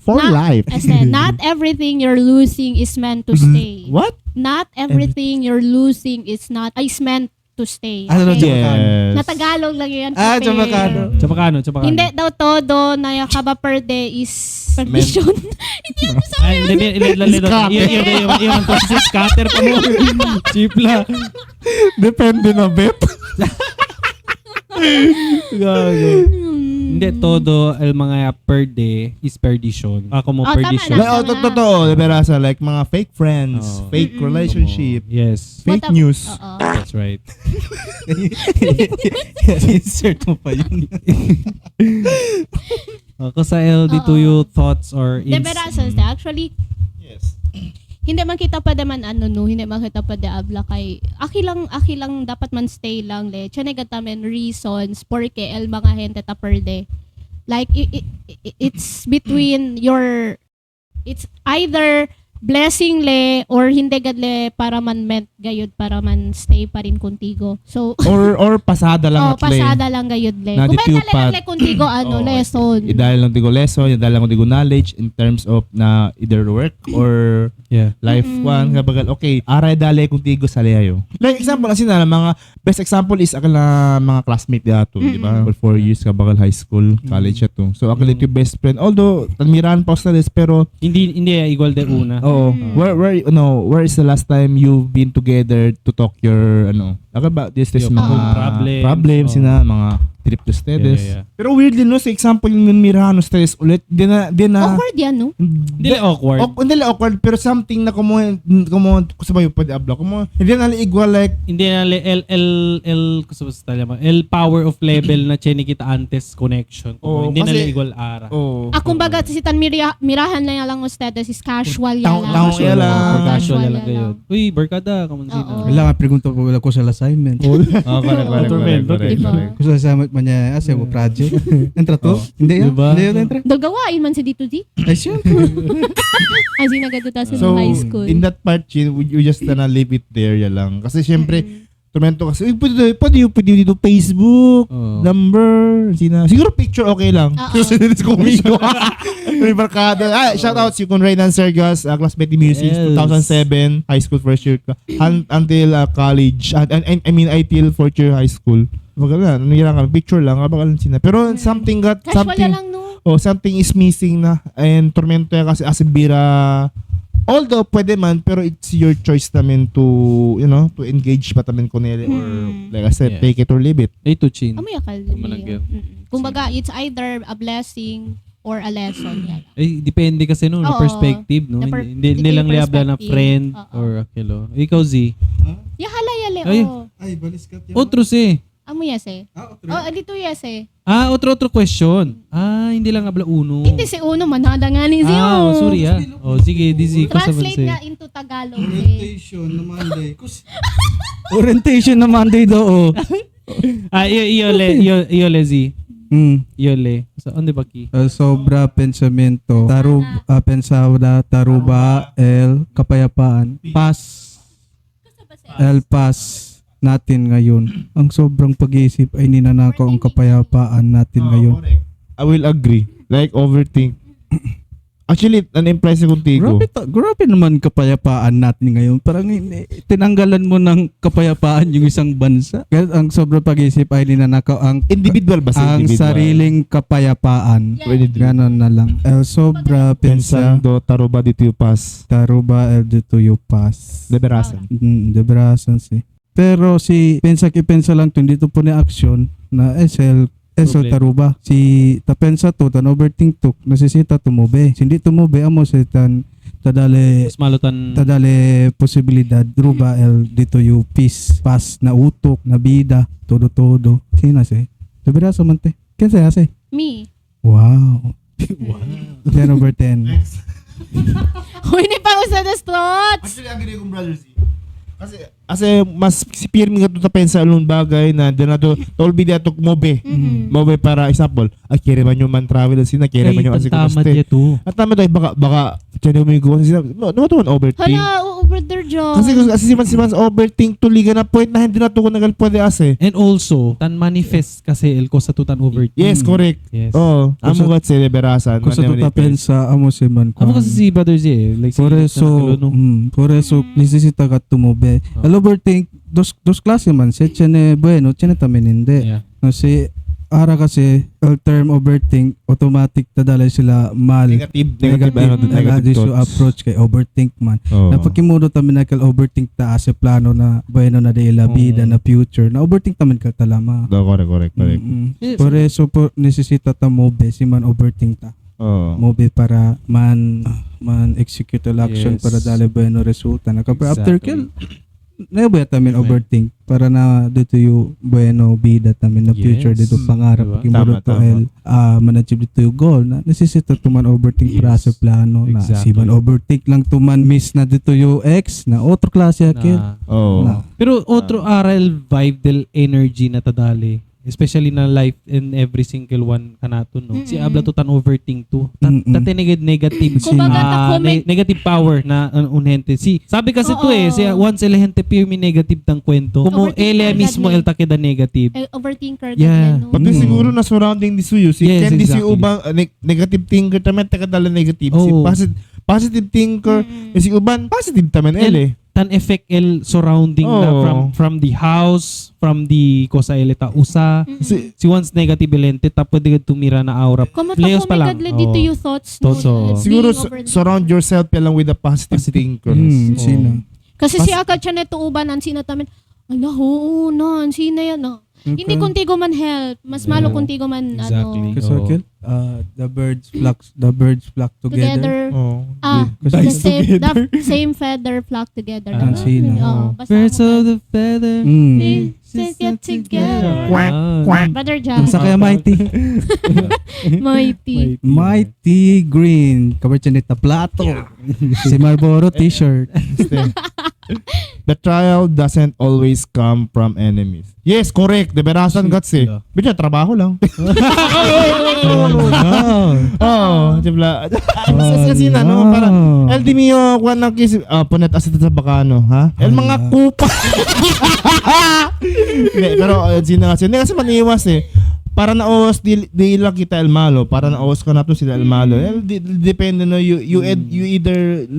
For Not- life. Not everything you're losing is meant to stay. What? Not everything you're losing is meant to stay. Ano Okay? Yes. Na Tagalog lang yan. Ah, prepare. Chabacano. Chapakano. Hindi daw todo na yung kaba per day is perdition. Hindi ako sa Ay, yung to si scatter pa mo. Chipla. Depende na, bet. Gago. Hindi, todo el mga per day is perdition. Ako mo Oh, tama perdition. na. Totoo. Berasa, like mga fake friends, Oh. fake relationship, Yes. fake What news. Oo. That's right. Insert mo pa yun. Ako sa LD2 yung thoughts or De verasas, actually, Yes. hindi man kita pa daman hindi man kita pa abla kay aki lang dapat man stay lang le. Tiyan gatamen reasons porque el mga gente ta per day. Like it's between it's either blessing le or hindi gad le para man meant gayud para man stay pa rin contigo. So Or pasada lang at pasada lang gayud le. Na Kung di lang tupad. le contigo lesson. Idahil lang tigo lesson, idahil lang tigo knowledge in terms of na either work or Yeah. life one. Kabagal, okay, aray dali kung tigo sa leayo. Like example, kasi na mga best example is akal na mga classmate dato, di ba? For 4 years kabagal high school, college ato. So akal ito yung best friend. Although, tanmiran pa sa list, pero Hindi igual de una. oo, where is the last time you've been together to talk your akal ba this Yung mga problems. problems Oo. na mga trip to studies. Yeah. Pero weirdly no, sa example yung Mirano stress ulit, di na Awkward yan, no? Hindi awkward. Hindi lang awkward, pero something na kumo sa bayo pwede abla. Hindi na equal like Hindi na el power of level na cheni kita antes connection. Oo, Hindi na kasi- igual ara. Akong baga si tan mirahan lang lang ustedes is casual Taong- yan taong yan lang. Oo, Casual na lang yan kayo. Uy, barkada, kaman Oo. sino. Kailangan pregunta po wala ko sa assignment. correct. Diba? Ko sa assignment, man niya asa mo project. Entra to? Hindi yan? Diba? Hindi yun entra? Dagawain man si dito di. Ay, syempre. As in, nagatuta sa So, high school. in that part, Chin, you just gonna leave it there ya lang. Kasi syempre, Tormento kasi, uy, pwede dito Facebook, Oo. number, siguro picture okay lang. Oo. Kasi sinits ko umigo. May barkada. Shout out si Conraynan Sergas, classmate ni Music, Yes. 2007, high school first year ka. Until college, I mean, until fourth year high school. Maganda, nangyayang ka, picture lang, kabakalan sina. Pero something Casual something, lang, no? something is missing na. And Tormento yan kasi Asibira, although pwede man, pero it's your choice namin to, to engage pa namin kunili or like I said, Yeah. take it or leave it. Ay, to chin. Amoy akal. Managyan. Kumbaga, it's either a blessing or a lesson. Yan. Ay, depende kasi no, na Oo. perspective, no? Na Hindi dito yung lang liabla na perspective. friend Oo. or akilo. Ikaw, Z. Yahala yale, Ay. oh. Ay, balis ka. Otro, si. Amo yes eh. Oh, dito yes eh. Otro question. Hindi lang abla uno. Hindi si Uno, manada nga ni Zio. Sorry sige, Dizzy. Translate nga into Tagalog eh. Orientation na Monday. Orientation na Monday daw. Iole, Z. Iole. So, ano ba ki? Sobra pensamento. Pensada, taruba, kapayapaan. Pass natin ngayon. Ang sobrang pag-iisip ay ninanakaw ang kapayapaan natin ngayon. I will agree. Like overthink. Actually, an-impress ko tigo. Grabe naman kapayapaan natin ngayon. Parang tinanggalan mo ng kapayapaan yung isang bansa. Kaya ang sobrang pag-iisip ay ninanakaw ang Individual ba sa ang individual? sariling kapayapaan. Ganon na lang. Sobra Pensando, taruba dito yung pass. taruba el de tuyo pas. Liberasan. Deberasan si. Pero si pensa lang to, hindi to po ni action na eso Problem. taruba. Si tapensa to, tan overthink to, nasisita tumube. Hindi tumube, amo si tan tadale Mas malutan. posibilidad ruba el dito yung peace pas na utok na bida todo sina si deberasan man te kinsa si Me. wow 10 over 10. Hoy, ni pa usa the slots. Actually, agree kong brother Z. Kasi mas si pirmi nga to pensa alun bagay na doon na to tolbi na to mobe. Mobe para example, kere man yung man travel sina, kere man yung asi tamad kumaste. to. At tama tayo baka tiyan mo yung guwan sila. No to overthink. Hala, over there, John. Kasi si man overthink to liga na point na hindi na to ko nagal pwede ase. And also, tan manifest kasi el ko sa tutan overthink. Yes, correct. Yes. Oh, amo ba sa liberasan? Kung sa tuta pensa amo si man Amo kasi si Brother Z eh. Like, por eso necesita ka tumube. Al overthink dos klase man si tiene bueno tiene también hindi. Yeah. Kasi ara kasi el term overthink automatic tadalay sila mal Negative so thoughts. approach kay overthink man. Oh. Napakimodo tamin na kal overthink ta ase plano na bueno na de la vida na future na overthink tamin kal talama. Correct. Por eso necesita ta mobe si man overthink ta. Oh. Mobe para man execute al action Yes. para dale bueno resulta na kapag after Exactly. kill nabuya tamin overthink para na dito yung bueno bida tamin na future Yes. dito pangarap Diba? kimudo to Tama. el manachieve dito yung goal na necesita tuman overthink para sa plano na si Exactly. man overthink lang tuman miss na dito yung ex na otro klase akil Oh. na Pero otro aral vibe del energy na tadali. Especially na life in every single one kanato no. Si abla tutan overthink to. Tate negative Kumbaga, ta-comment. negative power na unhente. Sabi kasi to Oo. si once el gente pirmi negative tang kwento. Como Overthinker ele mismo gadli. el takeda negative. Overthinker Yeah. ganyan, no? Pati siguro na surrounding di suyo. Si Yes, Candy si exactly. ubang negative thinker tamen takadala negative. Si Oh. positive thinker si uban positive tamen ele. Tan effect el surrounding na Oo. from the house, from the kosa eleta usa. Si once negative elente ta pwede ka tumira na aura. Kung Playos pa lang. matakomikadla dito Oo. yung thoughts, Thoughts, oo. Siguro being over- surround yourself pa lang with a positive thinker. sino Kasi si akal siya neto uban, ang sinatamin, ala, oo, na, ang sina yan, no. Hindi kuntigo man help, mas malo kuntigo man, Exactly. kasi Oo. akil the birds flock together. together. Oh. The Dice same feather flock together. Ah, sino? Oo, basta Birds mo of the feather. Let's get together. Ah. Brother John. Sa kaya mighty Mighty. Mighty Green. Kabarchanit na plato. Si Marlboro t-shirt. Betrayal doesn't always come from enemies. Yes, correct. Deberasan guts eh. Bitya, trabaho lang. Dibla. Kasi na, no? Parang, el di mio, kwan na kis, punet asit sa bakano, ha? El mga kupa. Hindi, pero, hindi kasi maniwas eh. Para naowas di lang kita el malo, para naowas ka na to sila el malo. Depende no, you either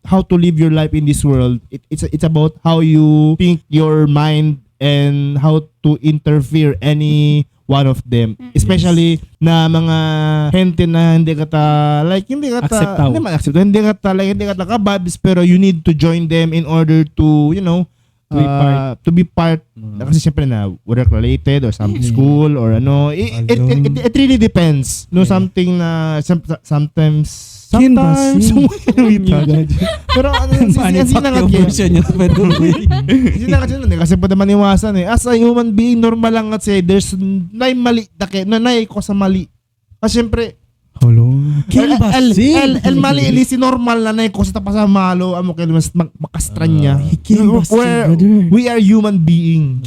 how to live your life in this world. It's about how you think your mind and how to interfere any one of them. Especially na mga gente na hindi ka hindi ka hindi ka kababs, pero you need to join them in order to, to be part kasi syempre na work related or some school or ano it really depends something na sometimes pero kasi pa naman iwasan eh as a human being normal lang at say there's nay mali nay ko sa mali kasi syempre el mali si normal na nay ko sa tapasa malo amo kay mas makastran niya we are human being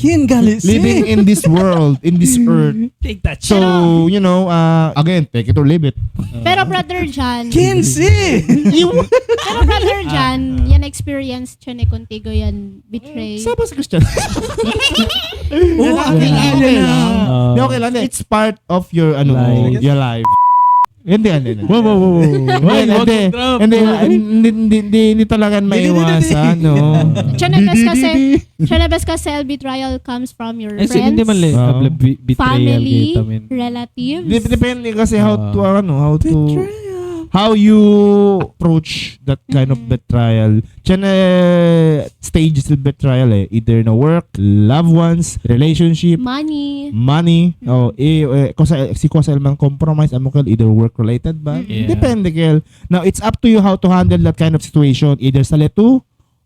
living in this world in this earth. Take that shit. So again, take it or leave it. Pero brother Jan, yan experience siya ni Contigo yan betray. Saba sa Christian. Okay lang. It's part of your your life. Hindi. Wow. Hindi talaga maiwasan, no. Chanebes kasi betrayal comes from your friends, Hindi man betrayal family, kita men. relatives. Depende kasi how you approach that kind of betrayal. Stages of betrayal eh. Either na work, loved ones, relationship, Money. si Kosel man compromise amo kel either work related ba? Yeah. Depende kel. Now it's up to you how to handle that kind of situation. Either sale to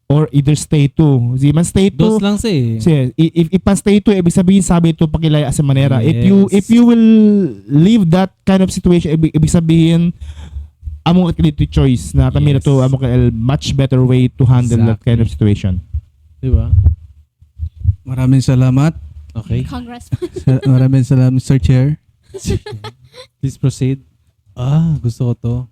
or either stay to. Si man stay to. Dos lang si. If pa stay to, ibig sabihin sabi ito pakilaya sa manera. Yes. If you will leave that kind of situation, ibig sabihin among ito choice na kami na to among much better way to handle that kind of situation. Diba? Maraming salamat. Okay. Congress. Maraming salamat, Sir Chair. Please proceed. Gusto ko to.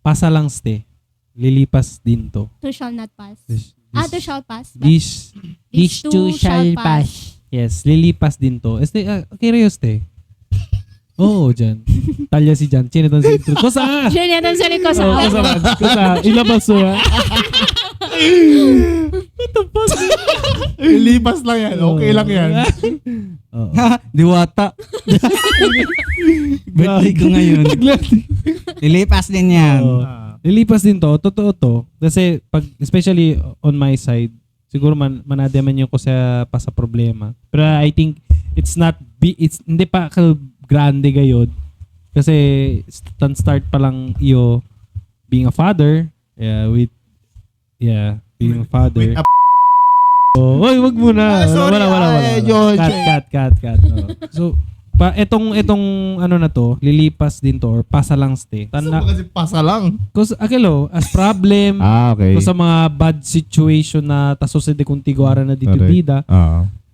Pasa lang ste. Lilipas din to. To shall not pass. To shall pass. This too shall pass. Yes, lilipas din to. Curious te. Oo, dyan. Talya si Jan. Chinetan sa intro. Kosa! Chinetan sa ko sa Kosa. Ilabas mo ya. Lipas lang yan. Okay lang yan. Diwata. Birthday ko ngayon. Ilipas din yan. Lilipas din to. Totoo to. Kasi especially on my side, siguro manademan yung ko sa problema. Pero I think it's hindi pa grande gayod kasi start pa lang iyo being a father being a father. Oy, wag muna. Sorry, Wala. Cut. So etong na to, lilipas din to or pasa lang ste. Kasi pasa lang. Cause as problem Okay. sa mga bad situation na tasosede kung tiguara na dito bida.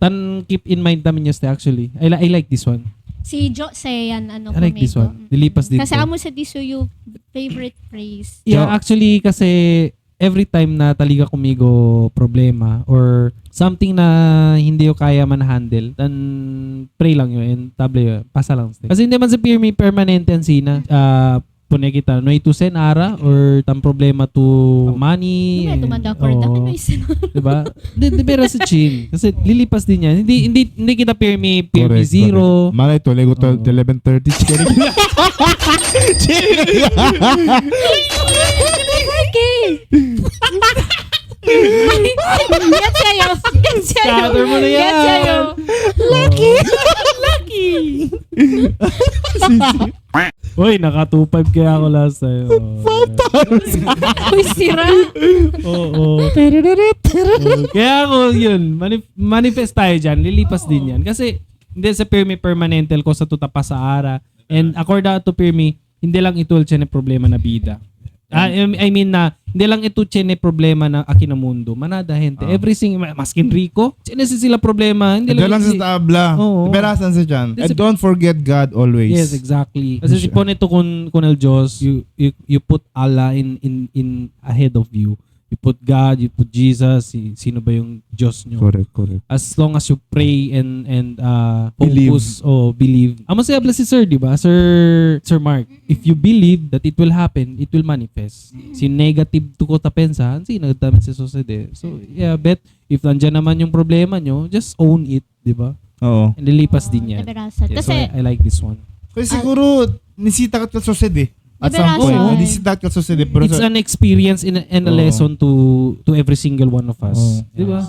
Tan keep in mind namin yung ste actually. I like this one. Si yan I like this one. Lilipas din kasi to. amo sa diso yung favorite phrase. Yeah, actually kasi every time na taliga kumigo problema or something na hindi ko kaya man-handle, then pray lang yun and table yun. Pasa lang. Kasi hindi man sa permanente ang sina. Pune kita no ito sen ara or tam problema to money. Hindi tumanda for dapat may diba? Di pero sa chin. Kasi lilipas din yan. Hindi kita PRME zero. Malay to, Lego to 11:30. Get sa'yo. Scatter mo na yan. Get sa'yo. Lucky. Uy, naka 2.5 kaya ako last time. Uy, sira. Oo. Kaya ako yun, manifest tayo dyan, lilipas din yan. Kasi hindi sa permanental ko sa tutapa sa ara. And according to Pirmi, hindi lang itul siya ng problema na bida. I mean na hindi lang ito chene problema na akin na mundo. Manada gente. Everything maskin Rico, chene sila problema. Hindi Ito lang sa hindi- tabla. Oo. Iberasan sa dyan. Kasi- And don't forget God always. Yes, exactly. Kasi si ito kun el Diyos, you put Allah in ahead of you. You put God, you put Jesus, sino ba yung Diyos nyo? Correct. As long as you pray and Believe. focus o believe. Amo sa abla si Sir, di ba? Sir Mark, if you believe that it will happen, it will manifest. Si negative to ko ta pensa, si nagdamit sa society. So, yeah, bet if nandiyan naman yung problema nyo, just own it, di ba? Oo. And lilipas din yan. Liberasan. Yeah, so Kasi, I like this one. Kasi siguro, nisita ka sa society. At some Liberasan. point, nisita ka sa society. Pero It's an experience and a Oo. lesson to every single one of us. Oo. Di ba?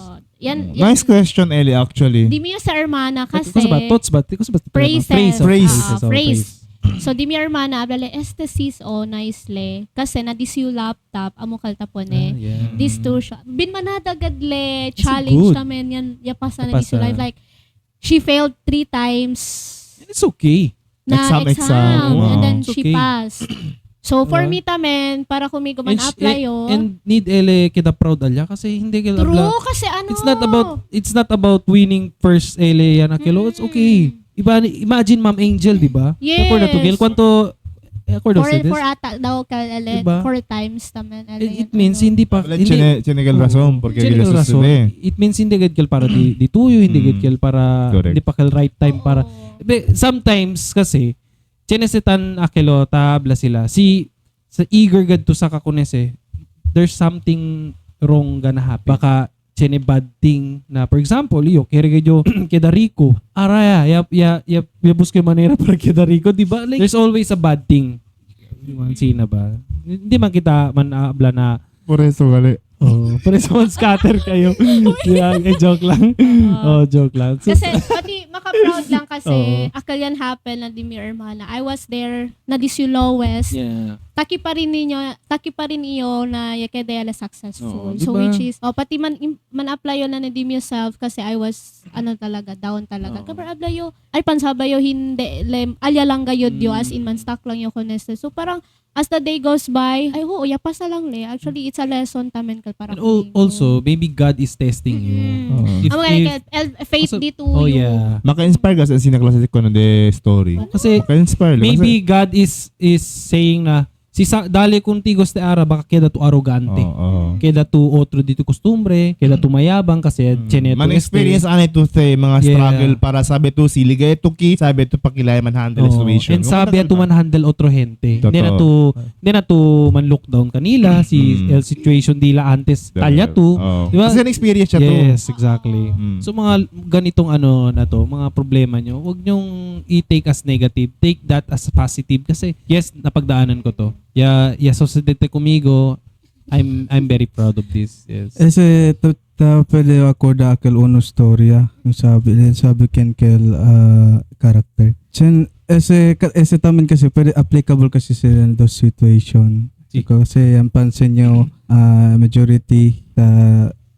yan, Nice question, Ellie, actually. Di mo yung sa hermana kasi, Kasi ba? Thoughts ba? Kasi ba? Praises. Praise. Praise. So, di mi hermana, ablale, este sis o nicely. Kasi na this yung laptop, amukal tapone. Yeah. This two siya. Bin manadagadle, That's challenge good. namin yan, yapasa na Yapasa. this life. Like, she failed 3 times And it's okay. na Exam. exam. Wow. And then It's she okay. passed. So, for Diba? me tamen, para kumigo man And apply oh. and need ele kita proud alya kasi hindi kita True, kasi ano. It's not about winning first ele yan akilo. It's okay. Imagine Ma'am Angel, di ba? Yes. Ako na to gil kwanto ako For ata daw ka, ele, Diba? 4 times tamen. ele, it means hindi pa Wala hindi chinegal rason. Porque General gila rason. susunod It means hindi gad kel para di tuyo, hindi gad kel para Correct. hindi pa kel right time para. Sometimes kasi chinesetan akelo tabla sila. Sa eager gad to sa kakunese. There's something wrong gonna happen. Baka chene bad thing na for example, iyo kere gadyo keda Rico. Araya ya busque manera para keda Rico, di ba? Like, there's always a bad thing. Di man sina ba? Hindi man kita man abla na Por eso, gali. oh, pero sa scatter kayo. Yeah, joke lang. Oh, joke lang. So, Kasi, pati maka-proud lang kasi, Oo. akal yan happen na di mi hermana. I was there, na di si lowest. yeah. Taki pa rin iyo na yakedela successful. Oo, So, diba? which is, pati man-apply yun na na di mi yourself kasi I was, down talaga. Oo. Kapag apply yo, ay pansabayo, hindi, alya lang gayod yo, as in man stuck lang yo koneste. So, parang, as the day goes by, ay yapasa lang le. Actually, it's a lesson tamen ka para And also, maybe God is testing you. If- faith also- dito oh, you. yeah. Maka-inspire ka sa sinaklase ko na the story. Kasi Maka-inspire lang. maybe God is saying na dali kung tigos te ara baka keda tu arrogante. Oo. Keda tu otro dito kostumbre, keda tu mayabang kasi cheneto Man experience anay to say mga Yeah. struggle para sabi to siligay to ki, sabi to pakilay man handle the situation. And sabi at man handle otro gente. Hindi na to man look down kanila si situation dila antes talya to. Di ba? Kasi experience siya to. Yes, exactly. Mm. So mga ganitong na to, mga problema nyo, huwag nyong i-take as negative. Take that as positive kasi yes, napagdaanan ko to. Societe kumigo, I'm very proud of this. Yes. Ese pwede ako da akal uno storya yung sabi ken kel character. Sen ese tamen kasi pwede applicable kasi sa those situation. Kasi ang pansin nyo majority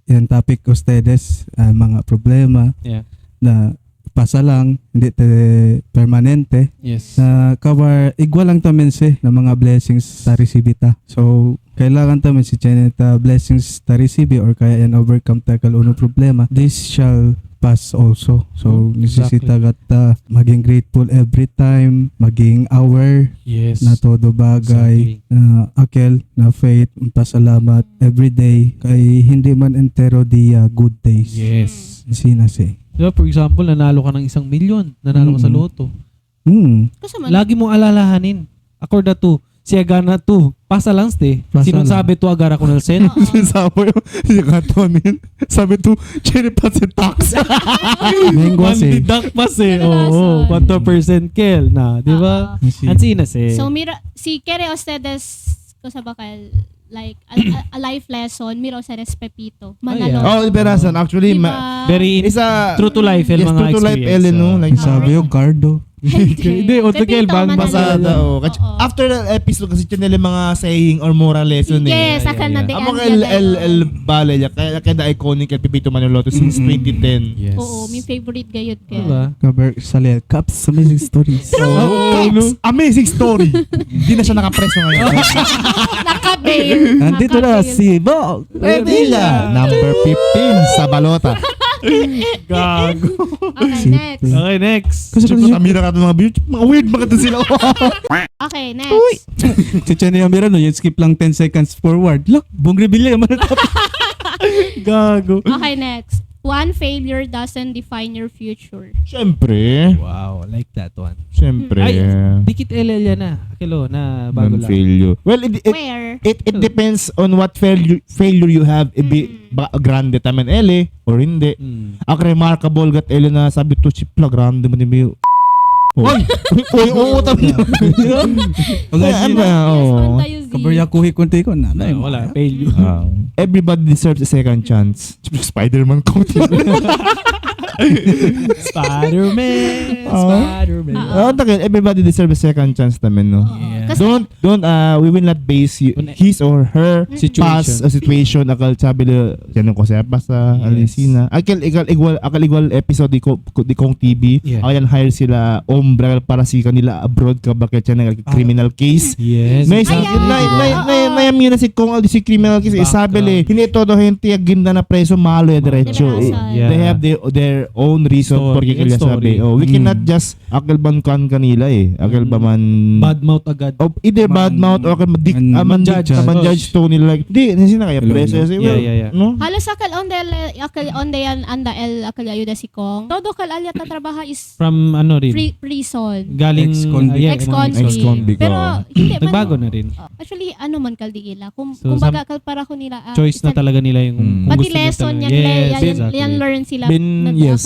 yung topic ustedes mga problema Yeah. na pasa lang, hindi permanente. Yes. Na cover igwa lang tamen na mga blessings ta resibita. So kailangan tamen si Cheneta blessings ta resibi or kaya yan overcome ta kaluno problema. This shall pass also. So necessita gata maging grateful every time, maging aware Yes. na todo bagay, na akel na faith, pasalamat every day kay hindi man entero dia good days. Yes. Sinase. Diba, for example, nanalo ka ng 1 million. Nanalo ka sa loto. Kasi man, Lagi mo alalahanin. Akorda to. Siya na to. Pasa lang ste. Pasa Sinong lang. sabi to agara ko ng sen? Sabi to, cherry pa si tax. Mengwa se. Mandidak pa se. Rason. Oo. Quanto percent kel na. Di ba? Ansi na se. so si Kere Ostedes, ko sa bakal, like, a life lesson, miro sa Pepito. Manalo. yeah. Oh, iberasan. Actually, Diba? Very isa true to life, yes, mga true to life, experience. Ellen, no? Like, Sabi yung Gardo. Hindi, Otokel, Pepito, bang Manalo. Pasada, oh. Oo. After that episode, kasi channel yung mga saying or moral lesson eh. Yes, akan na de Ang mga el bale, kaya the iconic at Pepito Manaloto since 2010. Yes. Oo, may favorite gayot ka. Diba? Cover Salel Cups Amazing Stories. Cops! Amazing story! Hindi na siya nakapreso ngayon. Naka-bail. Nandito na si Bo. Revilla! Number 15 sa balota. Gago. Okay, next. Okay, next. Siyempre, tamira ka itong mga beard. Mga weird mga ito sila. Okay, next. Si Chene Amira no, yung skip lang 10 seconds forward. Look, Bong Revilla yung manatap. Gago. Okay, next. One failure doesn't define your future. Siyempre. Wow, like that one. Siyempre. Ay, dikit LL yan na. Akilo, na bago lang. Non-failure. Well, Where? it depends on what failure you have. Ba grande taman ele or hindi. Ang remarkable gat ele na sabi to si pla grande man yung Oy! Oy, oo tabi. Kabarya kuhi kunti ko na. Wala, failure. Everybody deserves a second chance. Spider-Man ko. Spider-Man. Oh. Spider-Man. Everybody deserves a second chance naman, no? Yeah. Kasi- Don't we will not base his or her Situation. past situation akal sabi le yan ko sa basta alisina akal igual episode di kong TV Yeah. ayan hire sila ombra para si kanila abroad ka bakit yan criminal case. Yes. May Ayan. may na si Kong Aldi si criminal case isabi le hindi todo hindi ginda na preso malo ya diretso. Yeah. They have their own reason Story. porque kaya Story. sabi we cannot just akal ban kan kanila akal ba man Bad mouth agad. either bad mouth or Man-judge. man-judge to nila like di na kaya preso kasi Yeah. no Halos akal on the yan anda el akal ayuda si Kong. Todo kal alya ta trabaha is From ano rin. prison. Galing Ex-convict. yeah, Ex-convict. Ex-convict, Pero hindi man. Nagbago na rin. Actually, ano man kaldi ila. So, Kumbaga kal para ko nila. Choice na talaga nila yung kung Pati gusto nila lesson talaga. yan. Yes, exactly. Yan learn sila. Yes.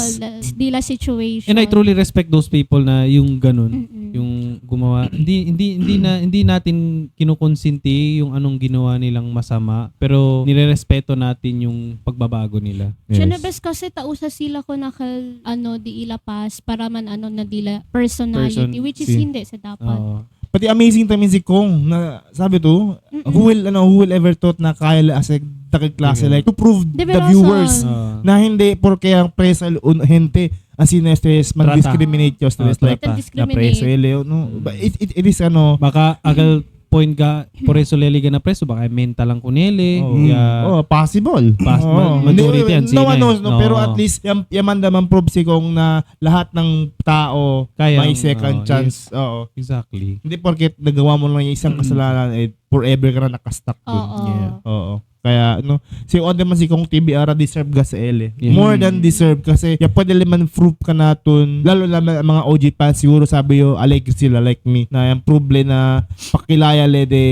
Dila situation. And I truly respect those people na yung ganun, Mm-mm. yung gumawa. Hindi natin kinukonsinti yung anong ginawa nilang masama, pero nirerespeto natin yung pagbabago nila. Chinabes kasi tausa sila ko nakal di ila pass para man na dila personality which is hindi sa dapat. Oo. pati amazing time si Kong na sabi to who will ever thought na kaya as a klase like to prove the Diverson. viewers Oo. na hindi porque ang presa gente as in stress mag-discriminate yung stress like Trata. na preso ele no but it is Baka agal point ka, por eso leliga na preso, baka mental lang kunele. possible. Majority yan, No one sino knows, eh. no? Oo. Pero at least, yaman naman prove si Kong na lahat ng tao Kaya, may second chance. Oo. Exactly. Hindi porket nagawa mo lang yung isang kasalanan, forever ka na nakastuck dun. Oo. Yeah. Oo. Kaya, si on naman si Kong TBR deserve ka sa L. Yeah. More than deserve kasi pwede naman prove ka natun. Lalo na mga OG fans siguro sabi yo alike sila like me na yung problem na pakilaya le de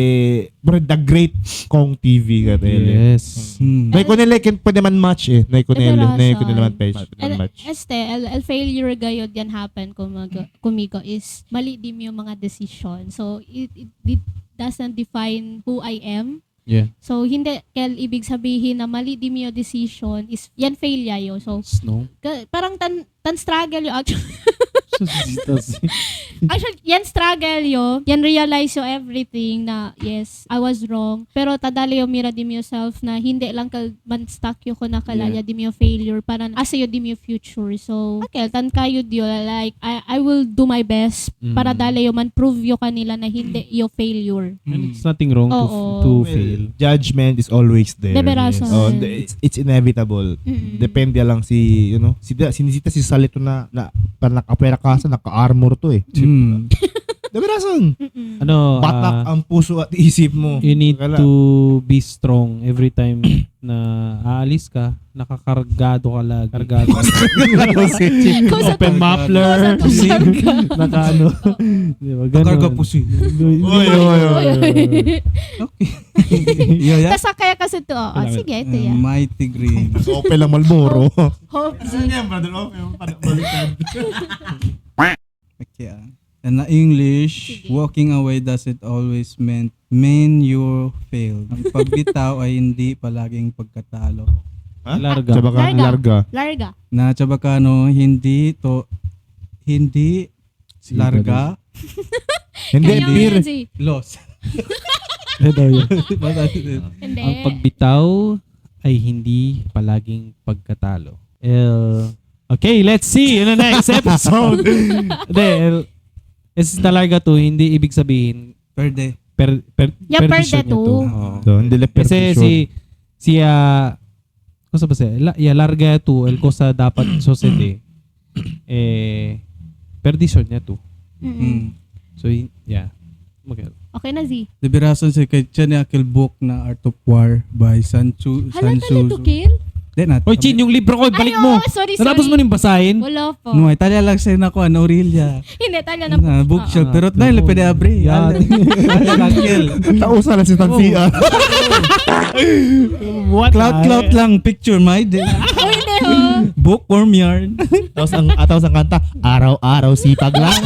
the great Kong TV ka L. Yes. Nay ko nila pwede man match nay ko nila man page match. El failure gayod yan happen kumigo is mali din yung mga decision. So it doesn't define who I am. Yeah. So hindi kel ibig sabihin na mali din yung decision is yan failure yo. So Snow. parang tan struggle yo actually. Actually, yan struggle yo. Yan realize yo everything na yes, I was wrong. Pero tadali yo mira dim yourself na hindi lang ka man stuck yo ko nakalaya dim yo failure para asa yo dim yo future. So, okay, tan kayo dio like I will do my best para dali yo man prove yo kanila na hindi yo failure. And it's nothing wrong Oo. to fail. Judgment is always there. Deberason. It's inevitable. Depende lang si sinisita si Salito na para nakapera kasa naka-armor to Deberason. Ano, Batak ang puso at isip mo. you need Kala. to be strong every time na aalis ka, nakakargado ka lagi. Kargado. Open muffler. Naka ano. Di ba? Ganun. Karga pusi. Yeah. Tapos kaya kasi to, sige, ito yan. Mighty Green. Open lang Malboro. Hope Okay. And na English, Sige. walking away doesn't always mean you failed. Ang pagbitaw ay hindi palaging pagkatalo. Larga. Tsaba ka, larga. Larga. Na Chabacano, hindi Larga. Hindi, Kaya beer. yun, Z. Loss. Ano daw yun? Hindi. Ang pagbitaw ay hindi palaging pagkatalo. Okay, let's see in the next episode. It's talaga to, hindi ibig sabihin Perde. Yeah, perdition perde niya to. Oo. So, hindi lang Kasi perdition. cosa ba siya? Larga to, el cosa dapat society. Perdition niya to. Mm. So, yeah. Okay. Okay na, Z. Liberason si kay Chen Akil book na Art of War by Sanchu. Hala, tali to kill? Then at. Oy, Chin, yung libro ko, balik Ay, mo. oo, sorry. Natapos mo rin basahin? Wala pa. No, Italia lang siya na ko ano Aurelia. Hindi, tala na. Na bookshelf pero Ah, dahil pwede abri. Yan. Akil. Tausa lang si Tansia. What? Cloud lang picture my day. Oh, hindi ho. Bookworm yarn. Tapos ang kanta, araw-araw sipag lang.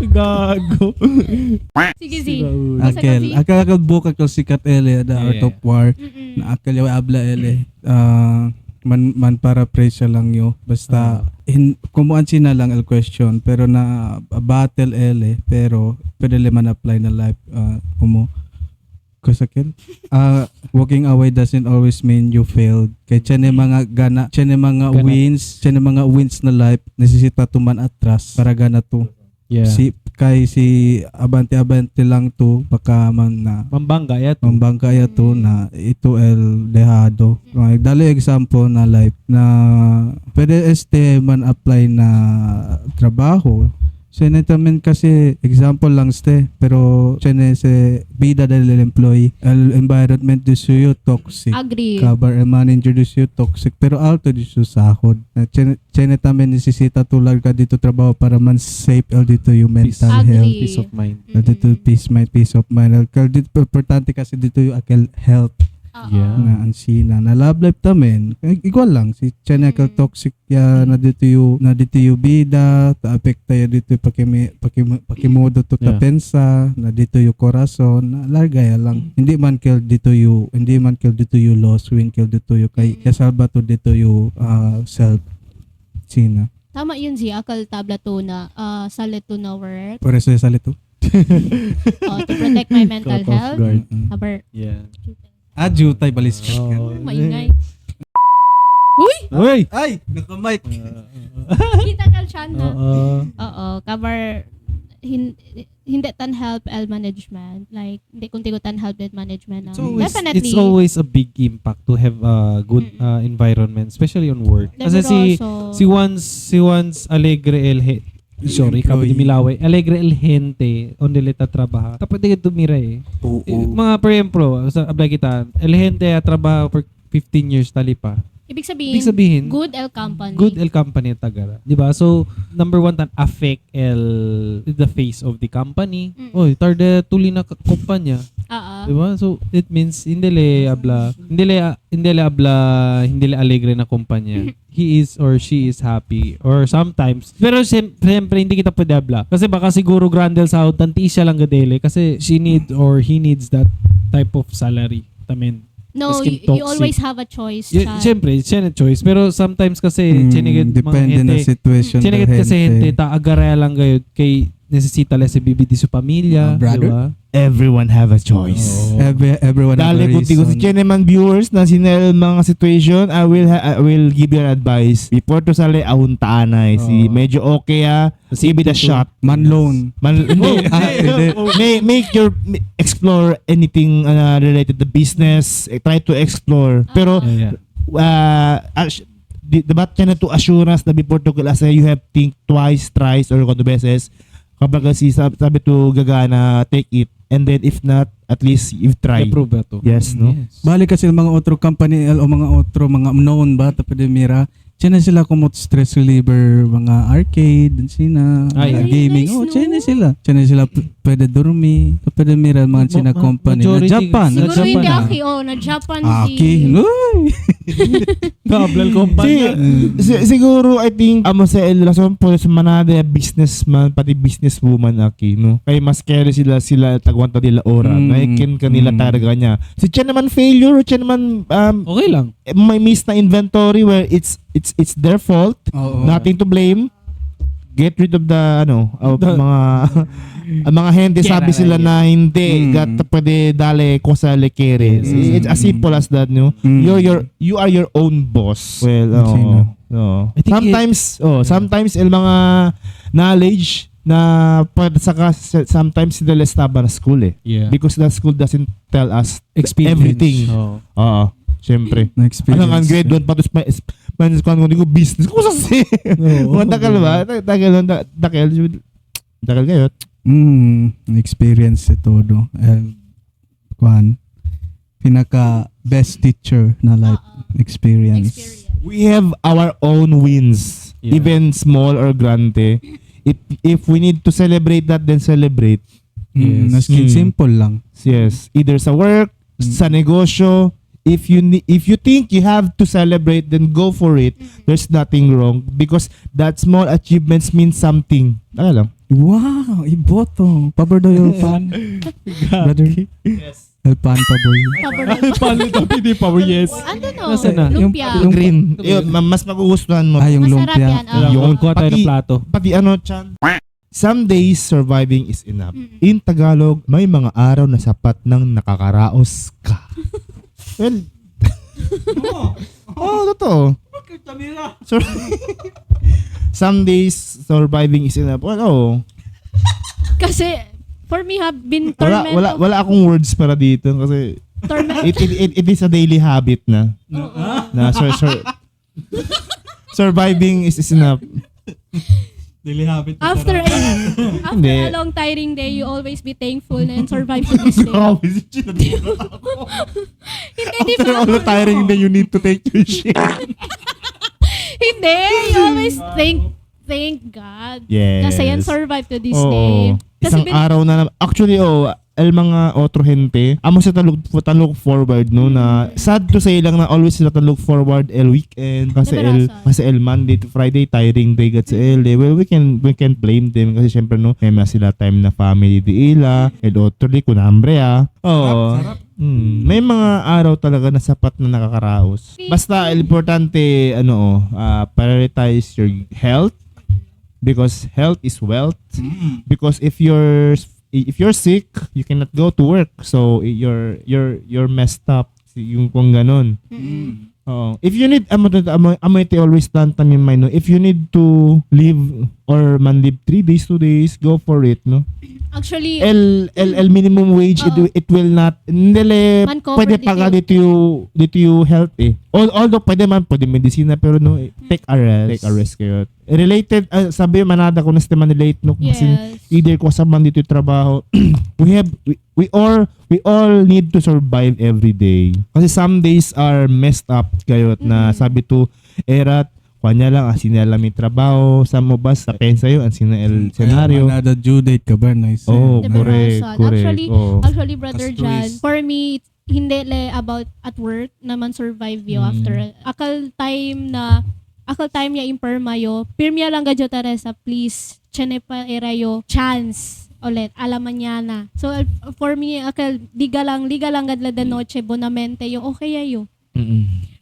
Gago. Sige, Z. Akil book akil sikat ele the Art of War. Na akil yung abla ele. Man para presya lang yo. Basta kumuan sina lang el question pero na battle ele pero pwede man apply na life kumo. Kusakil. Walking away doesn't always mean you failed. Kaya tiyan mga gana, tiyan mga wins na life nesesita tuman atras para gana to. Yeah. Si abante lang to baka man na Mambangga, ya to. mambangka ya to na ito el dehado. Dali example na life na pwede man apply na trabaho. Senetamen kasi example lang pero se bida del employee el environment do suyo toxic. Agree. Cover and manager do suyo toxic pero alto do suyo sahod. Senetamen nesesita tulag ka dito trabaho para man safe el dito yung mental Agree. health. Peace of mind. Dito peace of mind. Kaya dito importante kasi dito yung akil health Oo. Yeah. na ansina na love life tamen igual lang si Chanekal toxic ya na dito yung bida ta apekta ya dito pakimodo to ta Yeah. pensa na dito yung corazon na larga ya lang hindi man kill dito yung loss win kill dito yung kay salba to dito yung self sina Tama yun, Z. Akal tabla to na salit to na work por eso sa lito to protect my mental Caught off health. guard. Haber, Yeah. adju tay balis Oh. maingay. Uy! Uy! ay naka-mic Kita kal siya na. Oo, cover hindi tan help el management. Like, hindi kunti ko tan help el management. Definitely. It's always a big impact to have a good environment, especially on work. Kasi si once alegre sorry, kapag milaway. Alegre el gente onde leta trabaha. Kapag di tumira mga pre-empro, sa ablay kita, el gente trabaha for 15 years talipa. Ibig Ibig sabihin, sabihin, good el company. good el company tagara. Di ba? So, number one tan affect the face of the company. Oy, tarde tuli na kumpanya. Oo. Di ba? So, it means hindi le alegre na kumpanya. He is or she is happy. Or sometimes. Pero siyempre, hindi kita pwede abla. Kasi baka siguro grandel sa tanti siya lang gadele. Kasi she need or he needs that type of salary. Tamen. No, Maskin you toxic. always have a choice. Siyempre, siya na choice. Pero sometimes kasi, chinigit mga depende na hente. situation Chinigit kasi hente, taagara lang kayo kay nesesita lang si bibidi sa pamilya. Brother? Diba? Everyone have a choice. everyone have a Dali kung tigo si reason. Cheneman viewers na sinel mga situation, I will give you an advice. Before to sali ahuntaan na si medyo okay give it a shot. Man loan. Make your explore anything related to business. Try to explore. Pero Yeah. dapat ka na to assurance na before to klase you have think twice, thrice or kung beses. Kapag kasi sabi to gagana, take it. And then if not, at least you've tried. Approve ba to? Yes, no? Balik kasi mga otro company o mga known ba tapos mira. Diyan na sila kumot stress reliever, mga arcade, dan sina, Ay, mga ay. gaming. Nice, Oh, no? diyan na sila. Diyan na sila pwede dormi. Pwede mira mga sina company. Na majority- Japan. Sa Siguro Japan hindi na. Aki, na Japan Aki. Uy! Kablal kumpanya. Siguro, I think, sa el rason po sa manade businessman, pati businesswoman aki, no? Kaya mas carry sila tagwanta nila ora. Naikin kanila talaga niya. Si Chen naman failure, Chen naman Okay lang. may miss na inventory where it's their fault. Oo. Nothing to blame. get rid of the mga ang mga hindi sabi sila na hindi gat pwede dale ko sa lekere. It's as simple as that, no. You are your own boss. Well, no. I think Sometimes el mga knowledge na saka sometimes sila estaba na school Yeah. because the school doesn't tell us Experience. everything. Oo. Syempre. Na experience. Alang ang grade 1 patos kung ko business ko sa si. Mga takal ba? Takal kayo. Experience ito do. And pinaka best teacher na life experience. We have our own wins, even small or grande. If we need to celebrate that, then celebrate. Naskin simple lang. Yes, either sa work, sa negosyo. If you think you have to celebrate, then go for it. There's nothing wrong because that small achievements mean something. Ano lang? Wow, iboto. Pabor daw yung pan. Brother. Yes. El pan pabor. Paano ito? Hindi pa, yes. Ano no? Nasaan na? Lumpia. Yung Green. Mas magugustuhan mo. Yung Masarap lumpia. yan. Oo. Yung kuha tayo ng plato. Pati Chan? Some days surviving is enough. In Tagalog, may mga araw na sapat nang nakakaraos ka. Well, totoo. Some days surviving is enough. Well, Kasi, for me, have been tormented. wala akong words para dito kasi it is a daily habit na. Na surviving is enough. Daily habit. After Hindi. a long tiring day, you always be thankful and survive to this day. Hindi, di After ba? all the tiring day, you need to take your shit. Hindi, you always thank God. Yes. Kasi yan survive to this Oo. day. Kasi Isang araw na naman. Actually, el mga otro gente, amo sa talog forward, no, na sad to say lang na always sila talog forward el weekend kasi el Monday to Friday tiring day gat sa el. Well, we can blame them kasi syempre no, may mga sila time na family di ila, el otro di kun hambre may mga araw talaga na sapat na nakakaraos. Basta importante prioritize your health because health is wealth. Because if you're sick, you cannot go to work. So you're messed up. Yung kung ganun. If you need amoy always tantan in mind, no? If you need to leave or man leave 3 days, 2 days, go for it, no? actually, El minimum wage it will not Man cover pwede dito paga yung- dito yung health although pwede medicina pero no take a rest kayo related sabi manada ko na sa relate no kasi yes. either ko sa man dito yung trabaho we all need to survive every day kasi some days are messed up kayo na sabi to erat kanya lang asin na lang may trabaho sa mo bas sa pensa yun asin na el senaryo. Manada due date ka ba? Nice. Oh, Diba, correct. Actually, Brother As John, tourist. for me, hindi le about at work naman survive yo after. Akal time ya imperma yo. Pirmia lang gadyo Teresa, please. Chene pa era yo chance ulit alaman niya na. So for me akal liga lang gadla de noche bonamente yo okay ayo.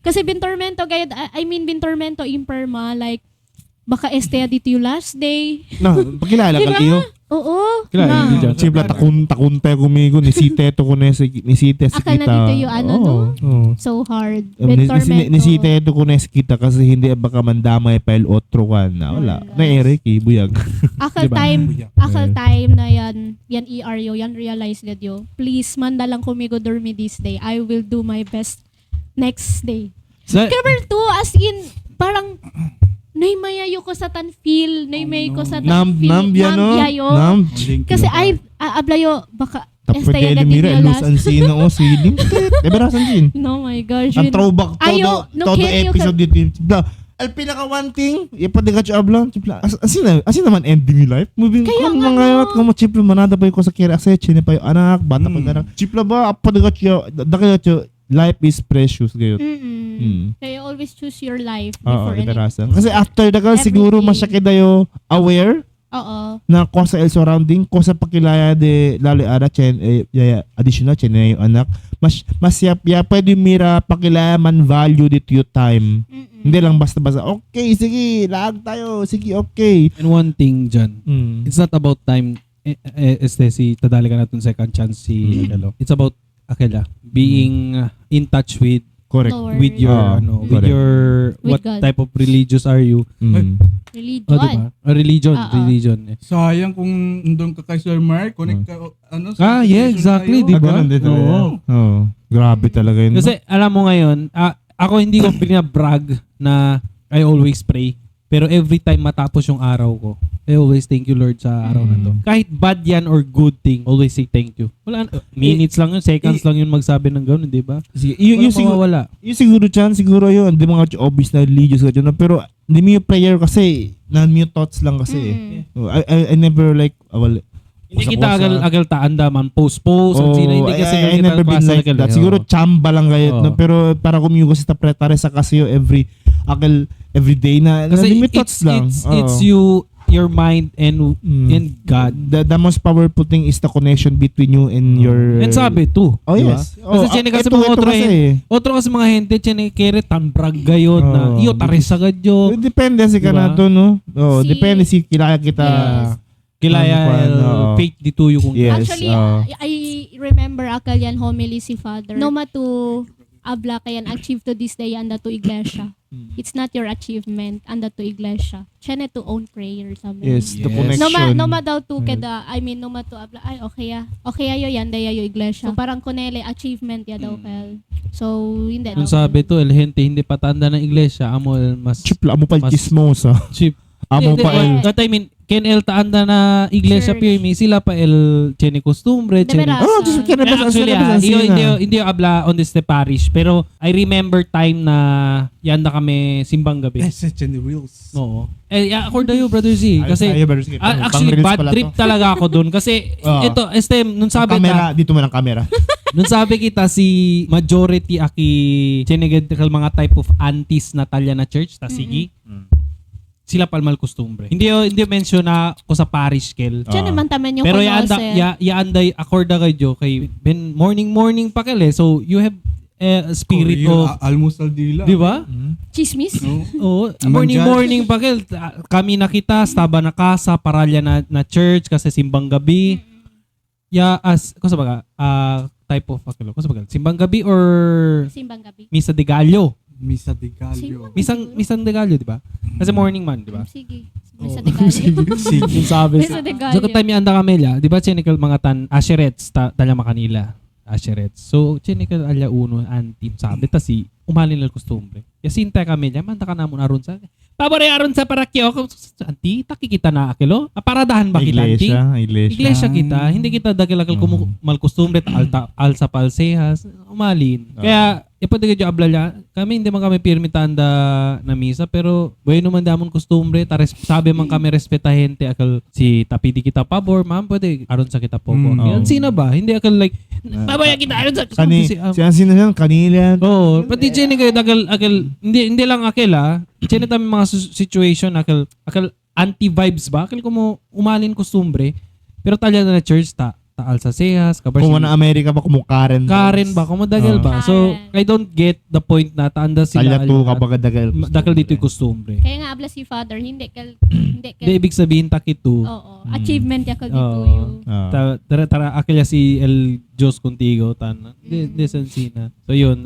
Kasi bintormento gayad bintormento imperma like baka estea dito yung last day. No, pakilala Diba? ka iyo. Oo. Kilala na. niyo dyan. Sibla takunte kumigo ni site to ko ni site si Akala kita. na dito yung ano, no? Oo. So hard. Ni Bintormento. site to ko ni kita kasi hindi baka mandamay pa el otro kan na wala. Oh my Na Eric buyag. Akal Diba? time na yan ERyo, yan realize gad yo. Please, manda lang kumigo dormi this day. I will do my best next day. Number 2, as in, parang, naimayayo ko sa tanfil, naimay ko sa tanfil. Nambya no. Nambiyayo. Kasi ablayo, baka, Tapos estaya pwede gad mira dito elus last. ang sino o siling. Eberasan din. No my gosh. Ang throwback Ayo, no todo can you episode dito. Sibla. Al pinaka one thing, ipadika siya ablan, sibla. Asin naman ending life. Moving Kaya kung nga, mga no. yot kung chiplo manada pa ko sa kira kasi chine pa yung anak, bata pa anak. Chipla ba apadika siya, dakaya siya life is precious gayot. Kaya always choose your life Oo, before anything. itarasan. Kasi after dagal Everything. siguro masyaki dayo aware Oo. Na ko sa el surrounding, ko sa pakilaya de lalo ara chen additional chen na yung anak. Mas ya pwede mira pakilaya man value dito yung time. Mm-mm. Hindi lang basta-basta, okay, sige, lag tayo, sige, okay. And one thing dyan, it's not about time, si tadali ka natin second chance si Akelo. It's about Akela being in touch with Correct. Lord. with your with correct. your With what God. type of religious are you? Religion. Diba? Religion. Eh. Sayang kung nandun ka kay Sir Mark, connect ka, Yeah, exactly, di di ba? Ganun din talaga. Oo. Oo. Grabe talaga yun. Kasi alam mo ngayon, ako hindi ko brag na I always pray. Pero every time matapos yung araw ko, I always thank you Lord sa araw na to. Kahit bad yan or good thing, always say thank you. Wala, minutes lang yun, seconds lang yun magsabi ng gano'n, di ba? sige, Yung siguro, wala. yung siguro yun, di mga obvious na religious ka dyan, pero hindi mo yung prayer kasi, na-mute thoughts lang kasi. Mm. I never like, Hindi kita agal taanda man, post. Hindi kasi I never been like that. Siguro chamba lang kayo. Oo. No? Pero para kumiyugo sa tapretare sa kasi every day na Kasi limit thoughts lang. it's Oo. your mind and God. The most powerful thing is the connection between you and your... And sabi to. Oh, di ba? yes. Kasi chine kasi mga otro kasi mga hente chine kere tanbrag gayod na iyo taris agad yo. Depende si ka Diba? na to, no? Oh, Si- depende si kilaya kita. Yes. Kilaya Oo. faith dito yung Yes. Actually, I remember akal yan homily si Father. No matu abla kayan achieve to this day anda to iglesia. It's not your achievement anda to iglesia. Chene to own prayer sa Yes, the Yes. connection. No ma daw to keda, I mean no ma to abla ay okay ya. Okay ayo yan daya yo iglesia. So parang kunele achievement ya daw kel. So hindi Yung daw. sabi to el hente hindi patanda ng iglesia amo el mas Chip, amo pa Mas- chismosa. cheap. Amo pa el... What I mean, ken el taanda na iglesia Church. PME sila pa el chene costumbre, De chene. veras. Oh, just kaya Actually, hindi abla on this parish, pero I remember time na yan na kami simbang gabi. Message and the wheels. Oo. Ako dayo, Brother Z. Kasi, actually, Pang-reels bad pala trip to. talaga ako dun. Kasi, Oo. ito, Estem, nung sabi Camera, dito mo ng camera. nung sabi kita si majority aki chineged mga type of aunties na talya na church, ta sige. Sila palmal kostumbre. Hindi mention na ko sa parish kel. Chene man taman yung Pero kunose. yaanday accorda kayo kay ben morning pa kel so you have a spirit of Almusal dila. di ba? Chismis. Oo. Naman dyan. Morning pa kel kami nakita staba na casa paralya na church kasi simbang gabi. Ko sa baga type of ko sa baga simbang gabi or Simbang gabi. misa de gallo. Misa de Gallo. Misang de gallo, di ba? Kasi morning man, di ba? Sige. Misa de Gallo. Yung sabi Misa de Gallo. so katay mi anda kamelya, di ba chinikal mga asherets talya makanila. Asherets. So chinikal alya uno antim sabi ta si umalin lang kostumbre. Ya sinta kamelya manda ka namon aron sa pabore aron sa parakyo ko anti takikita na akelo. Paradahan ba kita anti? Iglesia kita, hindi kita dagalagal mal kostumbre alsa palsehas umalin. Kaya ipadigay yung abla kami hindi man kami pirmi tanda na misa pero bueno man damon kostumbre sabi man kami respetahente akal si tapidi kita pabor ma'am pwede aron sa kita po. Yan sina ba? Hindi akal like babaya kita aron sa Si Ansina yan, kanila. Oo, pati chene kayo akal hindi lang akela chene tami mga situation akal anti-vibes ba? Akal ko mo umalin kostumbre pero talya na church taal sa sehas, Kung na Amerika pa kumukaren. Karen ba? Kumadagal ba? So, I don't get the point na taanda sila. Talya to kapag dagal. Dakal dito yung kostumbre. Kaya nga abla si Father, hindi Hindi, ibig sabihin takito. Oo. Achievement yakal dito Oo. yung Tara, akila si El Diyos contigo. Hindi sensina. So, yun.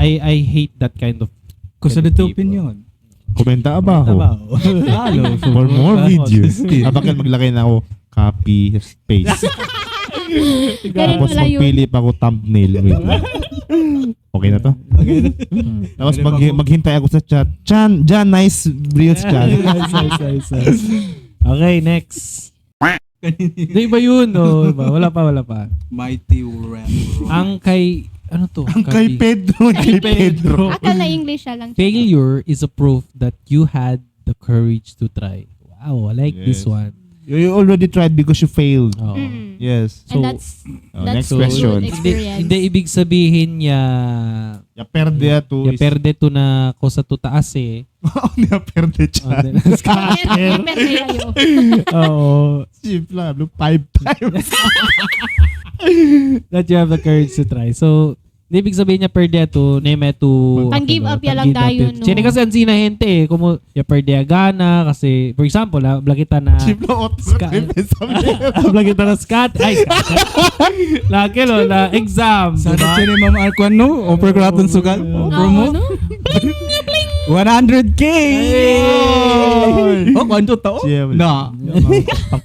I hate that kind of Kusa dito opinion. Komenta abaho. Halo. For more videos. Bakal maglagay na ako copy, space. Ganun Tapos pala yun. magpili pa ako thumbnail. Wait lang. Okay na to? Tapos maghintay ako sa chat. Jan, nice reels chat. Okay, next. Di ba yun? No? Wala pa. Mighty Ram. Ang kay, ano to? Ang kay Pedro. Akal na English siya lang. Failure is a proof that you had the courage to try. Wow, I like this Yes. one. You already tried because you failed. Oo. Yes. And So, next good question. experience. Hindi ibig sabihin niya Ya perde to. ya perde to na ko sa tutaas eh. Ya perde siya. Pero kayo. Oo. Simple lang. 5 times. That you have the courage to try. So, hindi ibig sabihin niya perde to, name to... Pang give up ya lang dayon, no? Sino kasi ang sinahente eh. Kung ya perde gana kasi, for example, blakita na... Simple auto. Habla kita na scat. Ay, scat. Laki lo, na exam. Sa Diba? ni Ma'am Arquan, no? Offer ko natin sugal. Promo. no? 100K! Oh, kwanto tao? Na.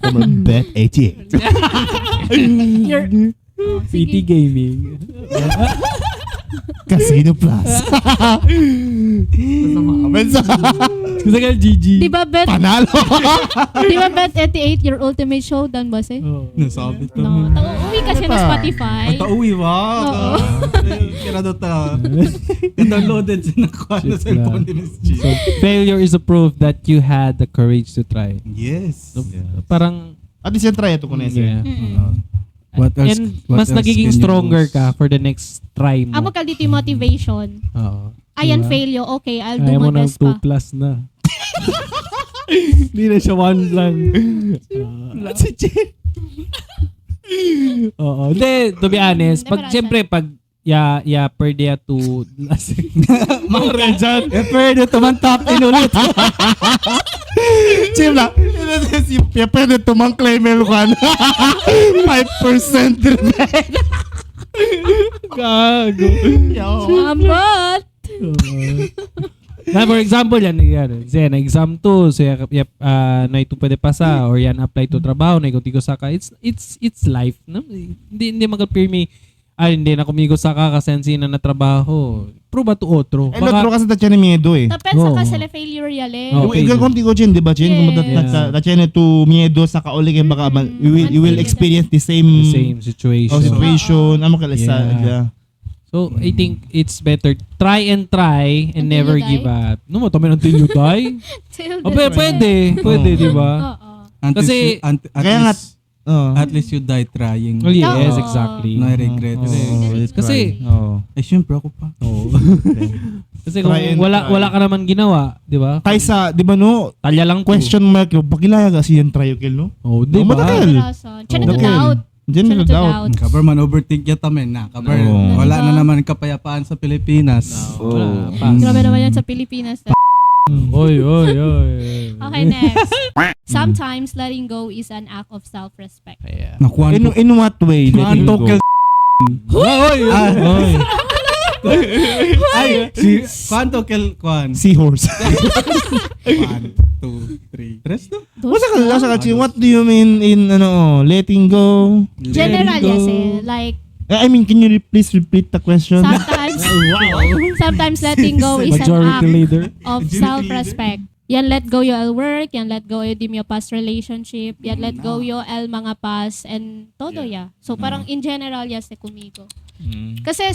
Pang bet 88. You're, PT Gaming. Casino Plus. Mensa. Kasi ka GG. di ba bet, Panalo. di ba bet 88 your ultimate showdown ba eh? Oh. Nasabi to. No, uwi kasi na Spotify. Ang tauwi ba? Oo. Kira do ta. Downloaded sa nakuha na Shit cellphone lang. ni Miss G. So, failure is a proof that you had the courage to try. Yes. So, parang, At least yan try ito kung nasa. yeah. What else- And what mas else nagiging can you stronger lose? ka for the next try mo. Amo ka dito yung motivation. Oo. Ayan, Diba? failure. Okay, I'll do Kaya mo my ng best 2 pa. plus na. Hindi na siya 1 lang. Si Jen. Oo. Hindi, to be honest, pag, Never siyempre, pag ya per day to Mga Rejan. Eh, pwede tumantap inulit. Chim lang. Ya pwede tumang claimel ko 5% rebate. gago. Ambot! Na for example yan na exam 2 so na ito pwede pasa or yan apply to trabaho na ikaw tigo saka it's life no hindi magka-pirmi hindi na kumigo saka kasi ang sina na trabaho proba to otro Eh, lotro kasi ta Chen miedo eh. Tapensa Oo. ka sila failure yale. Oo. Ikaw kung tigo Chen, di ba Chen? Kung Yes. ta Chen to miedo sa kauli kay baka you will experience the same situation situation. Amo ka sa Yeah. So I think it's better try and Until never you give die? up no mo tama until you die Till oh, the pwede di ba Oo. Kasi- Kaya nga at least you die trying. oh yes Oo. exactly No regret. Kasi- Eh, syempre ako pa. Oo. Kasi kung Try and wala try. wala ka naman ginawa, 'di ba? Kaysa, di ba no, Talya lang to. question mark yung pakilaya kasi yan trial no? Oh, 'di ba? matagal. Channel to Okay. doubt. Diyan Channel na to doubt. doubt. Kabar man overthink yata men na. Kabar Oo. wala na naman kapayapaan sa Pilipinas. Wala pa. Grabe naman yan sa Pilipinas. Oy. Okay, next. Sometimes letting go is an act of self-respect. Yeah. Nakuha In what way? letting Kwanto go? kel Oy. Ay, si kwanto kel kwan. Seahorse. 1 2 3. Tres no? What's ka, what do you mean in letting go? General yes like I mean, can you please repeat the question? sometimes letting go is an Majority act leader. of self-respect. Yan let go yo el work, yan let go yo dim yo past relationship, yan let go yo el mga past and todo ya. So parang in general yes kumigo. Kasi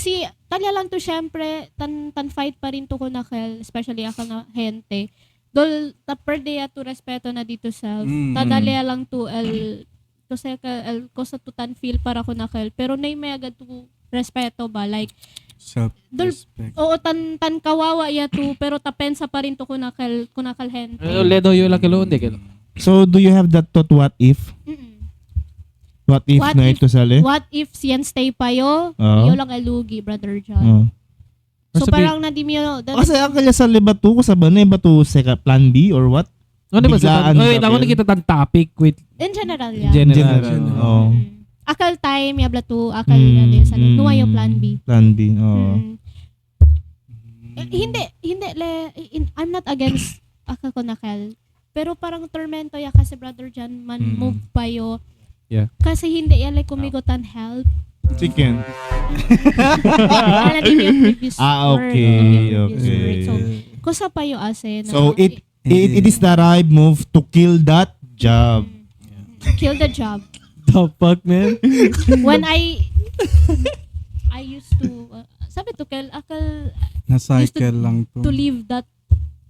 talya lang to syempre tan fight pa rin to ko na kel, especially ako na gente. Dol ta per day to respeto na dito self. Tadalya lang to el to sa el ko sa tutan feel para ko na kel, pero nay may agad to respeto ba like Self-respect. oo tan kawawa ya to pero tapensa pa rin to kunakal gente. Ledo yo la kelo hindi kelo. So, do you have that thought, what if? Mm-mm. What if What na if- ito sali? What if siyan stay pa yo? Oo. Yo lang alugi, Brother John. Oh. So Sabi- parang nadim yo Kasi ang kanya sa libatu ko sa banay ba to plan B or what? Ano ba sa? Biglaan Wait, ka, ako Kel. nakita tan topic with in general ya. general. Oh. Akal time yabla to akal sa nuwa yo plan B. Plan B. Oh. Hindi I'm not against akal ko nakal. Pero parang tormento ya kasi Brother John man move pa yo. Yeah. Kasi hindi yan like kumigotan help. Chicken. Wala din yung previous word, Okay. yung previous Okay. word. So, kusa pa yung ase na So, it is the right move to kill that job. kill the job. The fuck, man? When I used to sabi to kill akal Na cycle lang to. to leave that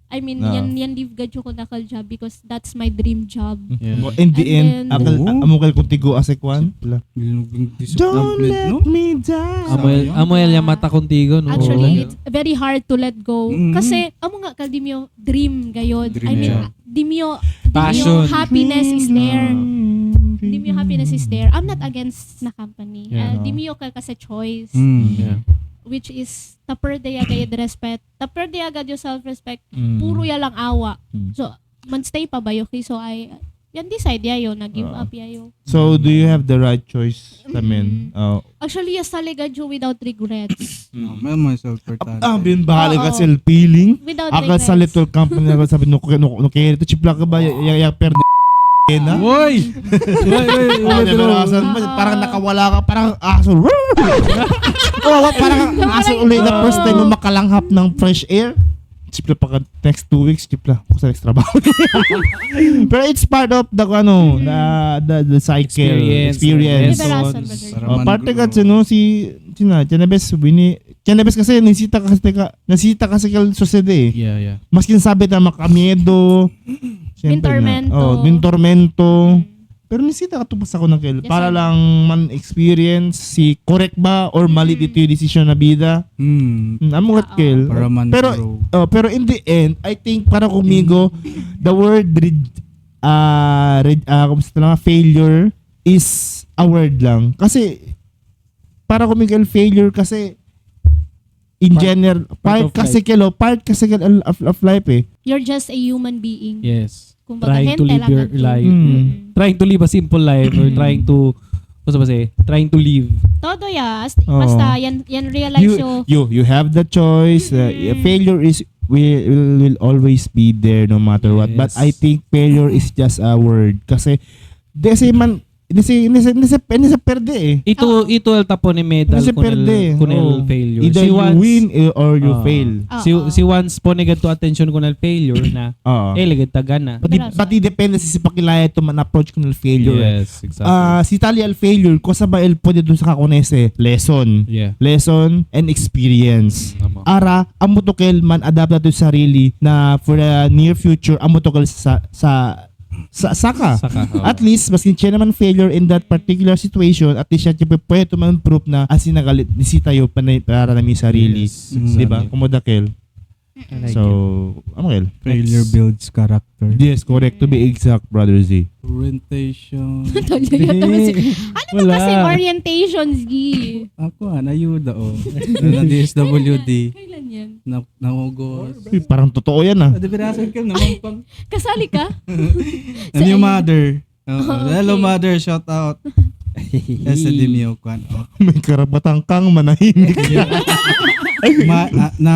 I mean, Ah. yan leave gadyo ko nakal job because that's my dream job. Yeah. In the And end, then- amukal kung tigo asekwan. Don't let me down. Amoy yung mata contigo, no? Actually, it's very hard to let go. Mhm. Kasi, amo nga, kal di mo dream gayod. Dream, I mean, yeah. di mo Passion. happiness is there. Di mo Mm. happiness is there. I'm not against na company. Yeah. Di mo ka kasi choice. Yeah. Which is, tapper day agad respect. Tapper day agad yung self-respect. Mm. Puro ya lang awa. Mm. So, man-stay pa ba yun? So, yan decide yayo, na-give up yayo. So, do you have the right choice? I mean, Actually, yes, talaga jo without regrets. May myself importante. bin bahali ka Oo. self-feeling. Without Aga regrets. sa little company ako sabi, no kaya ito, chipla ka ba? Ya per na? Woy! Parang nakawala ka, parang aso. Oo, parang aso ulit na first time mo makalanghap ng fresh air. Chipla pa ka next 2 weeks, chipla ako sa extra trabaho. Pero it's part of the the cycle, experience. Liberasan ba, sir? Para Parte man-grow. kasi no si Chenebes kasi nasita kasi kal society eh. Yeah. Maskin sabi na makamiedo. Siyempre na. Bintormento. Bintormento. Pero nisita ka tupas ako ng kail. Yes, Para sir. lang man experience si correct ba or mali dito yung decision na bida. Amo kat kail. Para man Pero grow. pero in the end, I think para kumigo the word kumusta lang, failure is a word lang. Kasi para kumigo failure kasi in general part of part kasi of life eh. You're just a human being. Yes. Kumbaga, Trying to hente live lang your ang life. Mm. Trying to live a simple life or trying to, trying to live. Todo ya. Oo. Basta yan realize yo. You have the choice. Failure is will always be there no matter what. But Yes. I think failure is just a word kasi Nisa perde eh. Ito el tapo ni medal Nisa perde. kun el Oo. failure. Either Si you once, win or you Oo. fail. si once po negad to attention kun el failure na Oo. legad tagana. Pati depende sa pakilaya to man approach kun el failure. Yes, exactly. Si tali al failure ko sa ba el pwede dun sa kakonese lesson. Yeah. Lesson and experience. Tama. Ara, ang mutukel man adapt na to sa sarili na for the near future ang mutukel saka. Saka. At least, maskin siya naman failure in that particular situation, at least siya pwede tuman proof na as nagalit nisita yo para na mi sarili. Yes, Di ba? exactly. Kumodakel. I like So, it. amokel. Failure builds character. Yes, correct. To be exact, Brother Z. Orientation. Ano ba Wala. kasi orientations, Gi? Ako nayuda na DSWD. Kailan yan? Naugos. Uy, parang totoo yan ah. Adibirasan ka naman pang. Kasali ka? And yung mother. Hello Okay. mother, shout out. Sa Demio Kwan. May karapatang kang manahimik. Na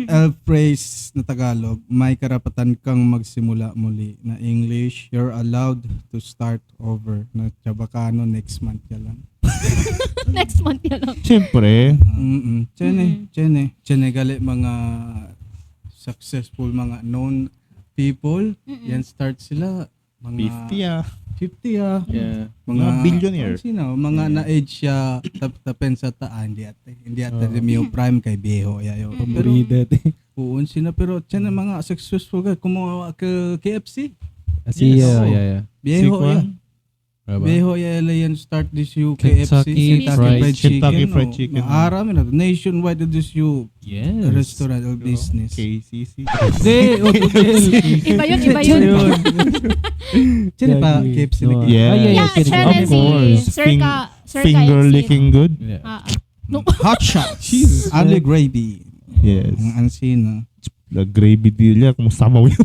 elf phrase na Tagalog, may karapatan kang magsimula muli. Na English, you're allowed to start over. Na Chabacano, next month ya lang. Next month yan lang. Siyempre. Chene gali mga successful, mga known people. Yan start sila. Mga 50 ah. 50 ah. Yeah. Mga billionaire. Sino? Mga na-age siya, tapen sa hindi ate Demio Prime kay Viejo. Yayo. Pero, uun sila, pero siya na mga successful ka, kumuha ka KFC. Asi, Yes. yeah. Viejo Sikwa? yan. Viejo yan start this you KFC. Kentucky Fried Chicken. Kentucky Fried Chicken. Arami na. Nationwide this you Yes. restaurant or business. KCC. Hindi, Iba yun. Sino pa KFC na Yeah. Yeah, yeah, siya of na si course. Circa Finger FC. licking good. Yeah. No. Hot shots. Only gravy. Yes. Ang ansina. The gravy deal kung sabaw yung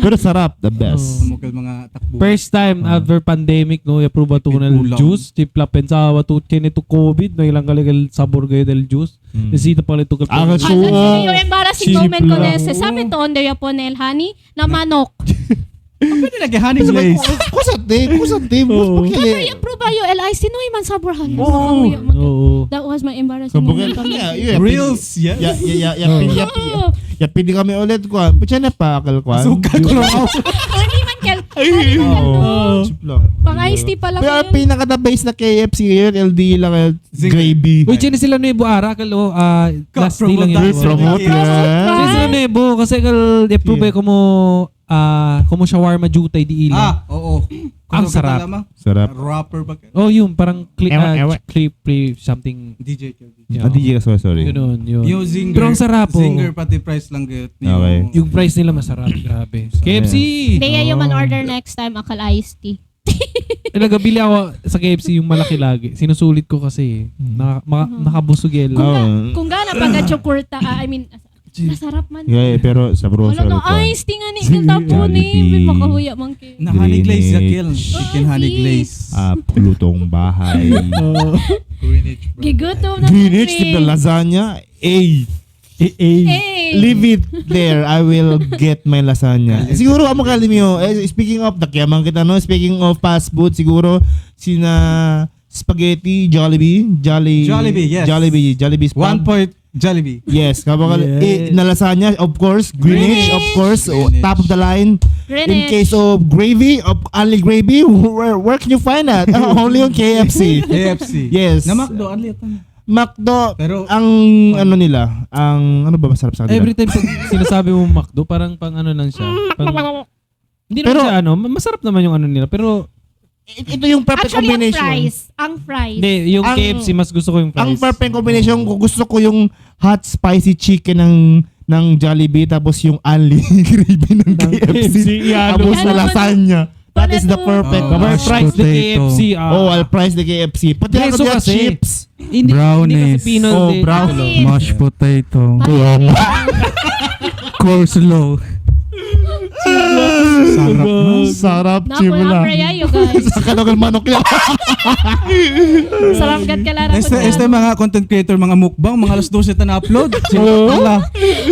pero sarap, the best. Sumukal mga takbo. First time after pandemic no approve to Ulam. ng juice tipla pensawa to kene to covid no ilang kaligal sabor gayo del juice nesita pala to Ah, kapag so- Ano yun yung embarrassing Cheap moment ko lang. nese. Sabi to, onde ya po nel honey, na manok. Pwede lagi honey glaze. Kusante. Oo. Pero i-approve ba yung LI? Sino yung man sabor honey? Oo. That was my embarrassing moment. Reels, yes. Ya pili kami ulit ko. Pwede na pa akal ko. Suka ko lang. Hindi man kel Cheap lang. Pang iced tea pa lang Pero yun. pinaka-the base na KFC yun, LD lang, gravy. Uy, chine sila Nuevo Arakal, last day lang yun. Promote yan. Chine sila Nuevo, kasi approve ko mo, como shawarma jutay di ila. Oo. Ang sarap. Sarap. Rapper ba? Oh, yung parang Ewan. clip something. DJ. Yeah. DJ ka, sorry. Yun, yun. Yung Zinger. Pero ang sarap, oh. Zinger pati price lang gayot. Okay. Yung price nila masarap, grabe. KFC! Hindi yung man-order next time, akal iced tea. Nagabili ako sa KFC yung malaki lagi. Sinusulit ko kasi. Nakabusog yun. Kung gana pagka chokurta, masarap man. Yeah, pero sa bro, Wala na iced tea nga ni Kilta po ni. Jollibee. Makahuya man kayo. Na honey glaze ya kill. Greenwich. Chicken honey glaze. Lutong bahay. Gigutom na Greenwich, kami. the lasagna. Hey! Leave it there. I will get my lasagna. Siguro, ang makalimyo, speaking of, nakiyaman kita, no? Speaking of fast food, siguro, sina spaghetti, Jollibee, Jollibee, yes. Jollibee spag. 1 point Jollibee. Yes, kapag Yes. na lasagna, of course, Greenwich, of course, Greenwich. top of the line. In Greenwich. case of gravy, only gravy, where can you find that? Only on KFC. KFC. Yes. Na McDo, ano yun? McDo, Pero- ang ano nila, ang ano ba masarap sa kanila? Every time pag sinasabi mo McDo, parang pang ano lang siya. Hindi naman Pero- siya masarap naman yung ano nila. Pero Ito yung perfect Actually, combination. ang fries. hindi, yung Ang- KFC mas gusto ko yung fries. Ang perfect combination, gusto ko yung hot spicy chicken ng Jollibee tapos yung only gravy ng KFC. Tapos Yan na naman. lasagna. That is the perfect. Oh, Kapag mashed fries the potato. KFC. Oh, I'll price the KFC. Pati ako Preso diyan kasi. chips. Hindi Brownies. kasi Pinoy. Oh, din. brownies. Mashed potato. Coleslaw. Sarap na. Sarap, Naku, chimula. naprayayo guys. Sa kanogal manok yan. Sarap gat kalara ko Este dyan. mga content creator, mga mukbang, mga alas 12 na upload. Ala.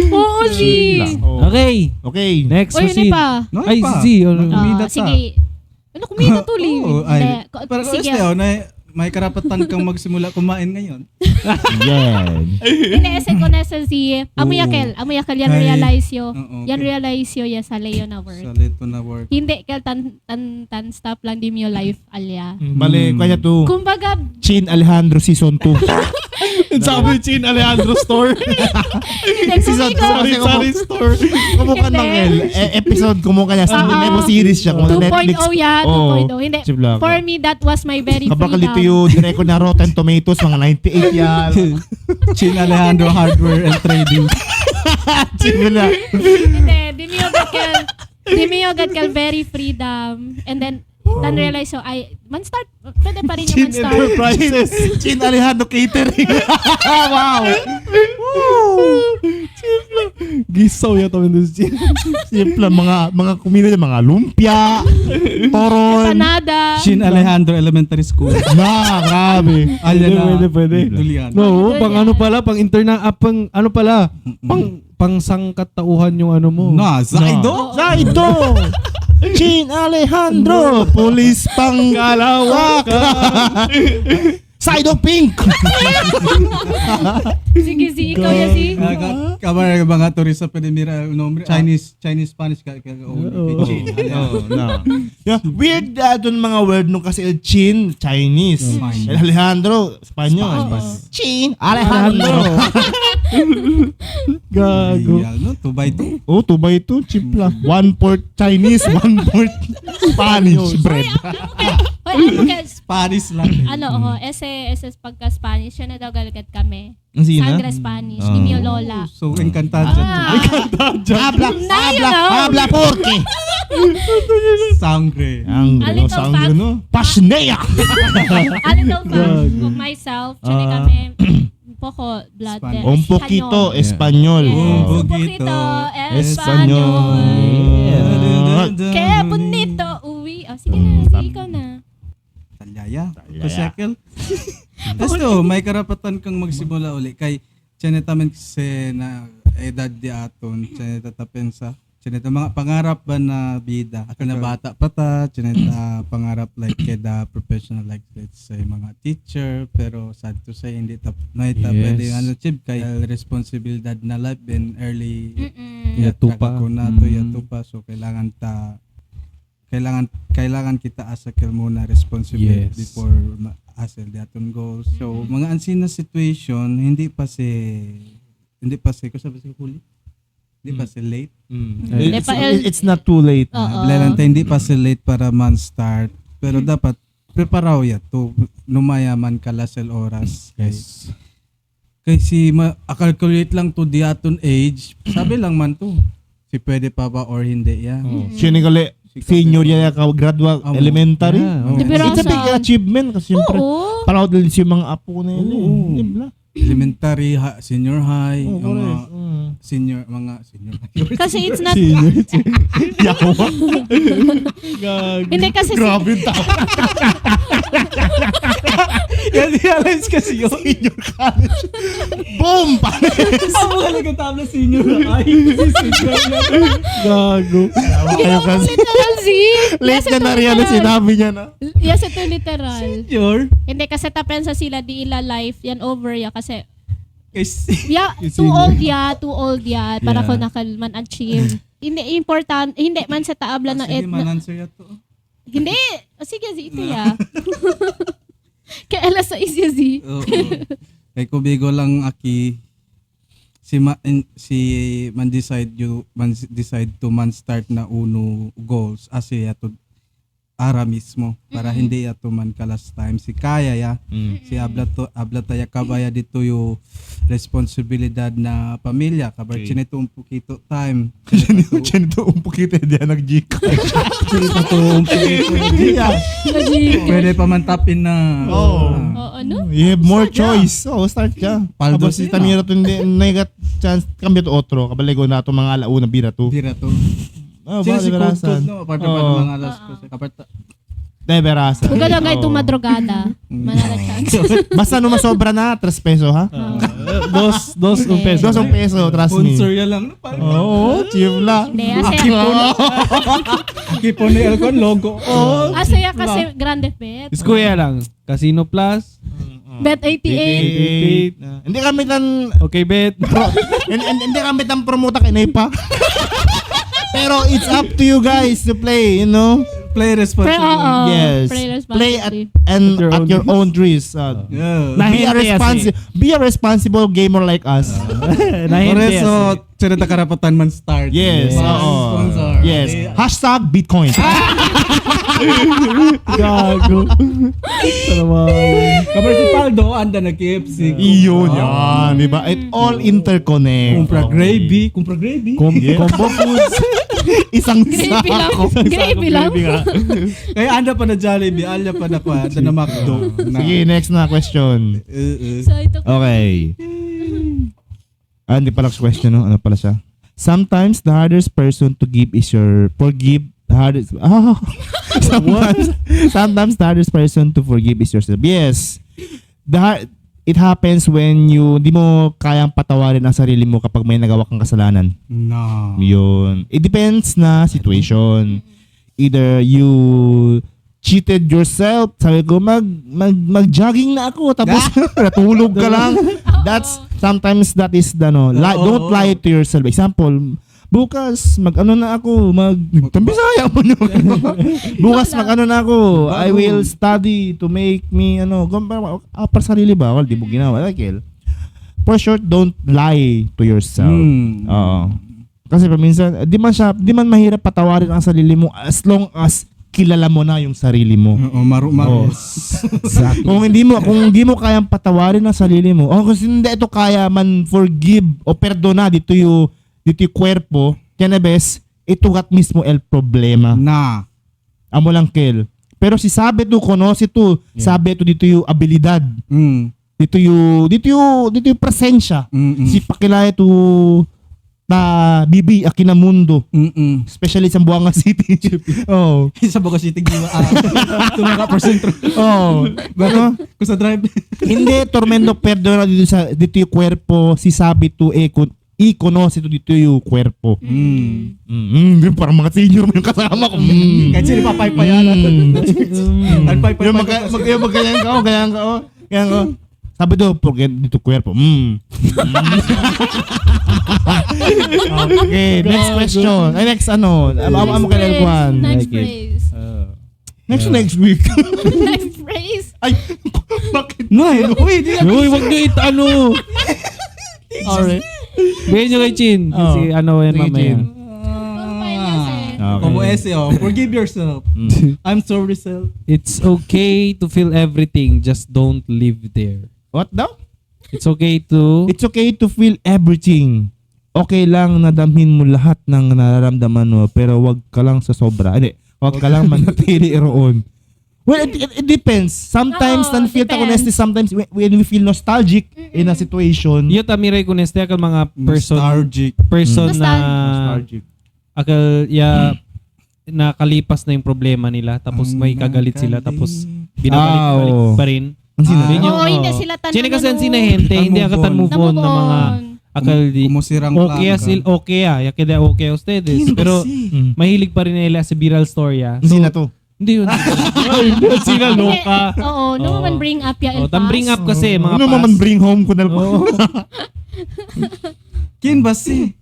Oo, si. Okay. Okay. Next Uy, proceed. yun pa. No, Ay, pa. si. Kumita ta. Sige. Ano, kumita tuli. Oo, ay. Hindi. Pero Sige. este, may karapatan kang magsimula kumain ngayon. Yan. Ine-essay ko na sa si Amuyakel. Amuyakel, yan Ay. realize yo. Oo, Yan okay. realize yo ya sa Leo na work. Sa late na work. Hindi, kel tan stop lang di mo life alya. Bale, kanya to. Kumbaga, Chin Alejandro Season 2. Sabi Chin Alejandro Store. hindi, kung Season ikaw, Store. Kumuha ng episode, kumuha niya. May series siya. Kumuha 2.0 Netflix. yan, Oo. 2.0. Hindi, Chip lang. for me, that was my very Kapag freedom. kalito yung record na Rotten Tomatoes, mga 98 yan. Chin Alejandro Hardware and Trading. Chimula. Hindi, di mi agad kal very freedom. And then, tan realize so, man-start, pwede pa rin yung Chin man-start. Enterprises. Chin Alejandro Catering. Wow. Gisaw yata mo doon si Chin. Simple. Mga kumino niya, mga lumpia, toron. Panada. Chin Alejandro Elementary School. Grabe. Alya na. Pwede. Dulian. No, Ano pang yan? ano pala, pang interna, pang ano pala, pang sangkatauhan yung ano mo. Na, Zaido? Zaido. Chin Alejandro. Police Pangkalawak. Side of Pink. Sige, ikaw yan si. Kabar mga turista pwede mira nombre Chinese Spanish ka Chin. Yeah, weird dun mga word nung kasi El Chin, Chinese. Spanish. El Alejandro, Spanyol. Chin Alejandro. Gago. No, 2x2. Oh, 2x2, cheap lang. 1/4 Chinese, 1/4 Spanish bread. Hoy, ano ka? Spanish lang. Ano, ese pagka-Spanish, siya na daw galagat kami. Ang sina? Sangre Spanish, ni mio lola. So, encantado. Habla porque. Sangre. Ang A little sangre fact. no. Pasnea. A little fact of myself, siya na kami. Poco, blood Spanish. Un poquito Espanyol. Yes, Un un poquito poquito Espanyol. Espanyol. Kaya bonito, uwi. Oh, sige na, sige ikaw na. Talyaya. Pasyakil. Esto, may karapatan kang magsimula uli. Kay Chinetaman kasi na edad di aton. Chineta tapensa. Chineta mga pangarap ba na bida? Ako na bata pa ta. Chineta pangarap like keda professional like let's say mga teacher. Pero sad to say hindi Yes. pwede ano chib kay responsibilidad na life in early Mm-mm. Yatupa. ko na to yatupa. So kailangan ta kailangan kita asakil muna responsibility Yes. before asel daton goals. So mga unseen na situation hindi pa si ko sabi si huli. Hindi pa si late. It's not too late. Oo. Lalanta hindi pa si late para man start. Pero dapat preparaw ya to numayaman kala sel oras. Kay si calculate lang to diaton age. Sabi lang man to. Si pwede pa ba or hindi yan. Sinikali, senior yan ka graduate elementary. Yeah, oo. It's a big achievement kasi siyempre Oo. proud din si mga apo na yun. Oo. Di ba? Elementary, senior high, Oo, yung mga correct. senior high. Kasi it's not, Yawa. hindi kasi Grabe tao. Yan realize kasi yun. Senior college. Boom! Panis! Ang mga nagkatama senior high. Senior Gago. Kayo kasi. literal Z. Late ka na rin na sinabi niya na. Yes, ito literal. Senior. Hindi kasi tapen sa sila di ila life yan over ya kasi Kasi too old ya para ko nakalman achieve. Hindi important, hindi man sa taabla ng hindi man answer yato. Hindi. O sige, Z, ito ya. Kaya alas sa isya, Z. Oo. Kay kubigo lang aki si man decide to man start na uno goals asi yato ara mismo para hindi yato man ka last time si kaya ya si ablato ya kabaya dito yung responsibilidad na pamilya kabar chinito un poquito time Chinito un poquito hindi nag-Gcash. chinito to un poquito pwede pa man tapin na Oo. Oo, ano? You have more choice. Oh, start ka. Paldo Tapos si sila. Tamira to hindi naigat chance kambyo to otro. Kabaligo na to mga alauna bira to. dira to Oh, sino si berasan. Kudkod no parte pa ng mga alas ko sa kaparta Berasan. Kung gano'n kayo Oo. madrugada, manala chance. Basta no masobra na 3 peso ha. Dos un peso. 2 peso, trust me. sponsor ya lang no parang Oo, cheap lang. Hindi, asaya. kipo ni Elcon logo Asaya kasi grande bet. Kuya lang. Casino Plus. Bet 88. Hindi kami tan Okay, bet. hindi kami tan promote kay pa. Pero it's up to you guys to play, you know. play responsibly Yes. Play at your own risk. yeah Be a responsible gamer like us. Nahindi. Oreso, cerita karapatan man start. Yes. Oo. Sponsor. Yes. Hashtag Bitcoin. Gago. Kabar si Paldo, anda na KFC. Iyon yan, di ba? It all interconnect. Kumpra gravy. Kumpra gravy. Combo foods. Isang Gravy lang. sako. Gravy lang. Kaya anda pa na Jollibee, anda pa na kwa, anda na McDo. Sige, next na question. So ito Okay. Hindi pala question, no? Ano pala siya? Sometimes the hardest person to give is your forgive. Sometimes the hardest person to forgive is yourself. Yes. It happens when di mo kayang patawarin ang sarili mo kapag may nagawa kang kasalanan. No. Yun. It depends na situation. Either you cheated yourself. Sabi ko, mag-jogging na ako. Tapos, natulog ka lang. Sometimes that is don't lie to yourself. Example, bukas, mag-ano na ako, tambisaya mo nyo. Bukas, mag-ano na ako. I will study to make me, para sarili ba? Well, di mo ginawa. Like, for short, don't lie to yourself. Oo. Kasi paminsan, di man mahirap patawarin ang sarili mo as long as kilala mo na yung sarili mo. Oo, Exactly. Kung hindi mo kayang patawarin ang sarili mo, kasi hindi ito kaya man forgive o perdona dito yung kwerpo, kanabes, ito kat mismo el problema. Na. Amo lang kel. Pero si sabi to konosi to, sabi to dito yung abilidad. Dito yung presensya. Si pakilaya to bibi akinamundo. Especially sa Buanga City. Oh. Sa Boca City giwa. Tumaka percent. Oh. Ano? Kung sa drive. Hindi tormento perdona dito yung kwerpo, si sabi to ikonosi to dito yung kwerpo. Parang mga senior mo yung kasama ko. Kahit sino papaypayan. Magkayang ka. Sabi daw, forget dito kuwerpo. Okay, next question. Ay, next ano? Amo ka phrase. Juan. Next Like it. phrase. Next week. Next phrase. Ay, bakit? No, uy, di Uy, wag nyo ano. Alright. Bigyan nyo kay Chin. Kasi ano yan Sige, mamaya. Chin. Kumpay kasi. Como ese, forgive yourself. I'm sorry, self. It's okay to feel everything. Just don't live there. What daw? It's okay to... It's okay to feel everything. Okay lang na damhin mo lahat ng nararamdaman mo, pero wag ka lang sa sobra. Hindi, wag ka lang manatili roon. Well, it depends. Sometimes Oo, feel ta depends. honesty, sometimes when we feel nostalgic in a situation. Iyo tamiray ko neste akal mga Nostalgic. person na Nostalgic. akal nakalipas na yung problema nila tapos may kagalit sila tapos binabalik oo. pa rin. Ang sino? Yun yung- Oo, hindi sila tanong. Sino kasi ang sinahente, hindi Move akatan on. move on ng mga akal di Kumusirang okay okay ya kaya okay ustedes pero Mm. mahilig pa rin nila sa viral story Ang sino to? Hindi yun. Ay, hindi sila loka. Oo, no Oo. man bring up ya Oh, bring up kasi mga Ano man bring home ko na Oo. Kin basi.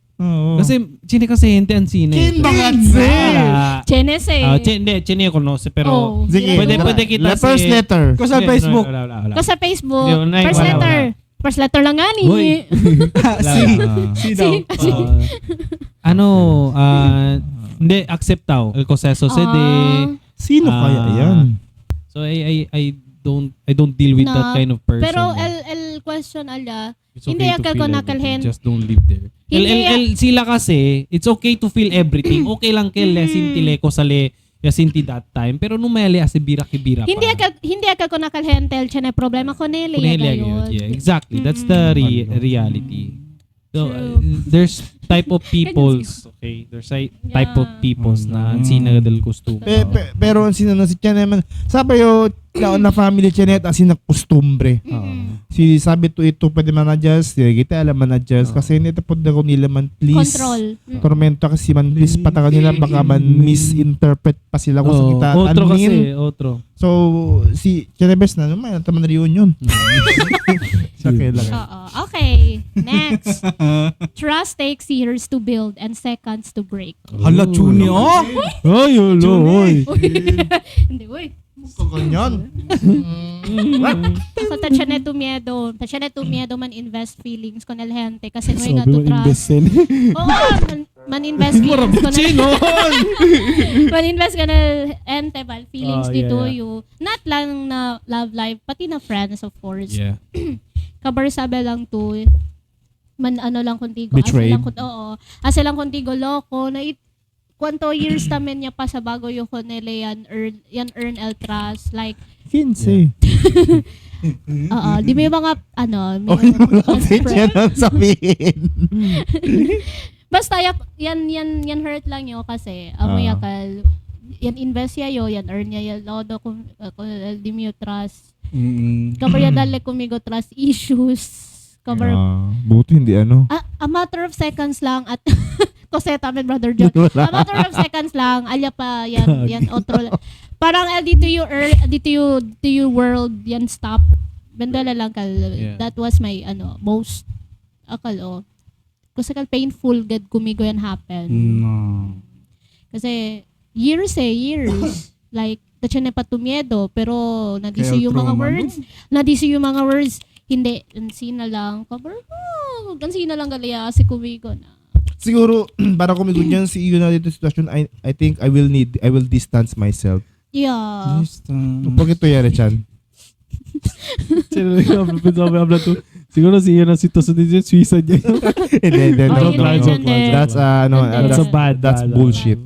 Kasi chine kasi hente ang sine. Kin bagat se. Wala. Chenes eh. Hindi, chine ko no pero Oh, Sige. Pwede kita First si- letter. Ko sa Hindi, Facebook. wala. Ko sa Facebook. Hindi, wala, First wala, letter. First letter lang nga ni. Uy. Si daw. Hindi accept daw. El proseso se de. Sino kaya Ah, yan? So I don't deal with that No, kind of person. Pero el question ala, It's hindi okay to akal feel ko everything, nakalhen. just don't live there. Hindi- Sila kasi, it's okay to feel everything. Okay lang kay lesinti ko sa le yasinti that time. Pero numele asi bira-kibira pa. Hindi akal ko nakalhentel siya na problema ko nila Kunele yun. yun. Yeah, exactly. That's the reality. So, True. there's type of peoples, okay? There's type of peoples na sina del gusto. Pero ang sino na si Tiyan naman, sabi yo, na family Tiyanet as in nagkustumbre. Si sabi to ito pwede man adjust, kita alam man adjust kasi nito po na ko nila man please. Control. Tormento kasi man please pataka nila baka man misinterpret pa sila kung sa kita Otro kasi, admin. otro. So si Tiyanebes na naman taman reunion. Sakay lang. Oo. Okay. Next. Trust takes years to build and seconds to break. Hala, Chuni, oh! Ay, ulo, oy. Hindi, uy. Kaganyan. Ako ta siya na tumiedo. Ta siya na tumiedo man invest feelings ko nel gente kasi no nga to trust. Oo, man invest feelings ko na. Man invest ka na ente bal feelings Oh, dito yeah. you. Not lang na love life, pati na friends of course. Yeah. Kabar sabi lang to man ano lang kuntigo Betrayed. asa lang kuntigo loko na kwanto years tamen niya pa sa bago yung nila yan earn el trust like 15. di may mga ano may Okay mo lang friend. yan ang sabihin. Basta yan hurt lang yo kasi amo yakal yan invest yo yan earn niya yan lodo kung di mo trust kabar ya dali kumigo trust issues kabar Buti hindi ano. a matter of seconds lang at Coseta med brother John. A matter of seconds lang alya pa yan otro. Parang dito you world yan stop. Bendala lang kal that was my most akal kasi kal painful gad kumigo yan happen. Kasi years like tatya na patumiedo pero nadisi Kaya yung mga trauma, words. Nadisi yung mga words. Hindi, ansina lang. Cover ko. Ansina lang galaya si kumigo na. Siguro para kumigo dyan si iyo na dito sitwasyon I think I will distance myself. Yeah. Pag ito yari chan. Siguro siya na sitwasyon din suicide niya. Hindi. Oh, yun din. That's that's bullshit.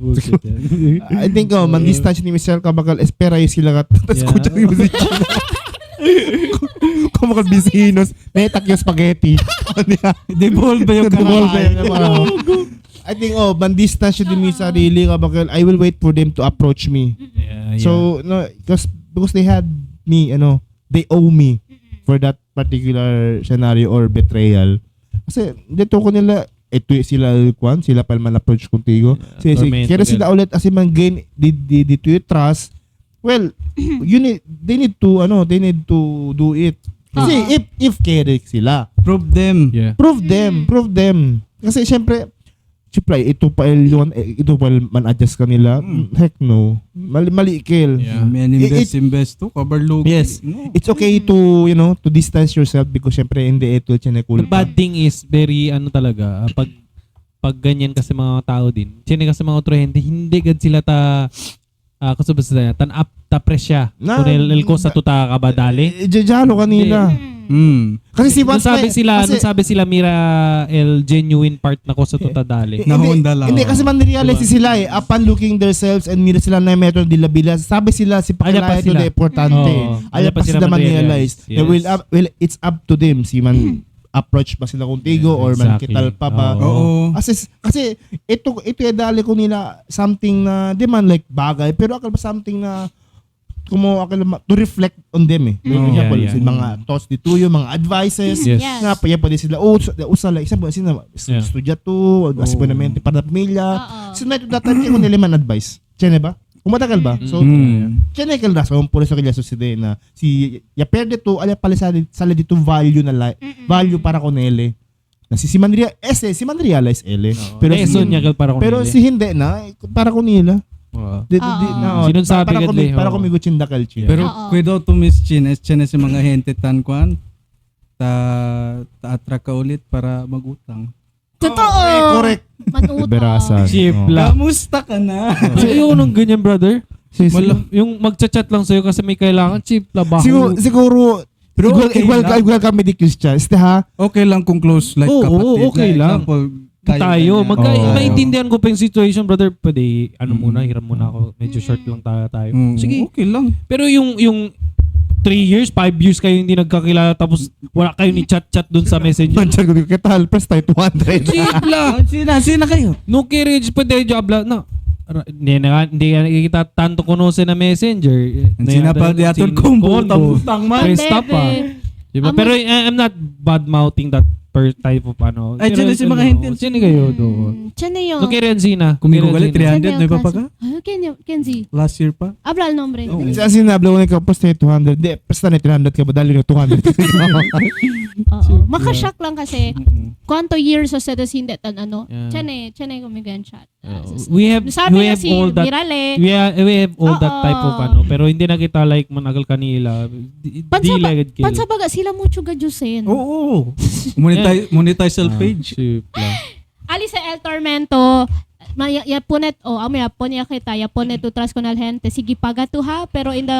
I think man distance ni Michelle kabakal espera yung sila kat tas ko dyan yung music. Kung makal bisinos netak yung spaghetti. Devolve ba yung I think man distance yung din sa sarili kabakal I will wait for them to approach me. So no because they had me they owe me for that particular scenario or betrayal. Kasi dito ko nila ito sila pa man approach contigo. Kaya sila ulit as man gain dito yung trust. Well, they need to do it. Kasi if carry sila, Prove them. Yeah. prove them. Kasi syempre, ito pa man-adjust kanila. Heck no. Mali kill. Yeah. Man, invest to, cover logo. Yes. No. It's okay to, to distance yourself because syempre hindi ito The chinekul. bad thing is, very talaga, pag ganyan kasi mga tao din, sino kasi mga otro hindi gad sila kusubas na, tan-up, presya. Na- Kung el ko sa tuta kabadali. Jajalo kanila. Kasi si Nung Watch sabi sila Mira el genuine part na ko sa tuta dali. Nahunda lang. Hindi kasi man-realize sila upon looking themselves and mira sila na metro de la bila. Sabi sila si Aya pa Pakilaya ito sila. na importante. Oo. Aya pa sila man-realize. Yes. Well, it's up to them. Si man approach ba sila contigo or man Exactly. kital pa ba. Oo. Kasi ito dali ko nila something na di man like bagay pero akal ba something na to reflect on them eh. Oh, Example, yeah. mga thoughts dito yung mga advices. Yes. Yes. Nga pa din sila usala example sino Yeah. estudya to asibonamente para pamilya. Oo. Sino ito datan ko nila man advice. Tiyan ba? Kung matagal ba? So tiyan kay rason por eso kaya suside na si ya perde to ala pala sa dito value na value para ko nele. Na si Manria si Manrealize ele. Pero Lesson niya para kung pero si hindi na para ko nila. Oo. para Sinunsabi ka din, para oo. ko chinda culture. Pero Oo. cuidado to Miss Chin, si mga hente tan kwan, ta-attract ka ulit para magutang. Totoo. Correct. Matuto. Berasan. Cheap Oo. lang. Kamusta ka na? So, ayoko nung ganyan, brother. Wala. Yung magchat-chat lang sa'yo kasi may kailangan, cheap labaho. Siguro Pero okay lang. igual kami di Christians, ha? Okay lang kung close like Oo, kapatid. okay Na lang. Example, tayo. ganyan. Maintindihan ko pa yung situation, brother. Pwede, muna, hiram muna ako. Medyo short lang tayo. Sige. Okay lang. Pero yung 3 years, 5 years kayo hindi nagkakilala tapos wala kayo ni chat-chat dun sa messenger. Manchar ko di kita halpas tayo 200. Cheap lang. Sina kayo? No carriage pwede job lang. No. Hindi kita tanto konose na messenger. Sina pa di atol combo. Tambutang man. Press stop pa. Diba? Pero I'm not bad-mouthing that per type of Ay, Pero, dyan si mga hinti. Sino kayo doon? Tiyan na yun. No kaya sina. Kumigo galit 300 na iba pa ka? Kenzie. Last year pa? Habla el nombre. Kasi sinabla ko na ikaw, pas tayo 200. Di, pas tayo 300 ka ba? Dali na 200. Oo. Makashock lang kasi. Quanto years o sa hindi tan ano. Yeah. Tiyan na gumigan chat. We have Sabi na si all that. Mirale. We have all that Oo. type of pero hindi na kita like managal kanila. Di Pansabaga sila mucho gadyusin. Oo. Monetize self-page. Ali sa El Tormento, yaponet kita yaponet utras ko na gente sige paga to ha pero in the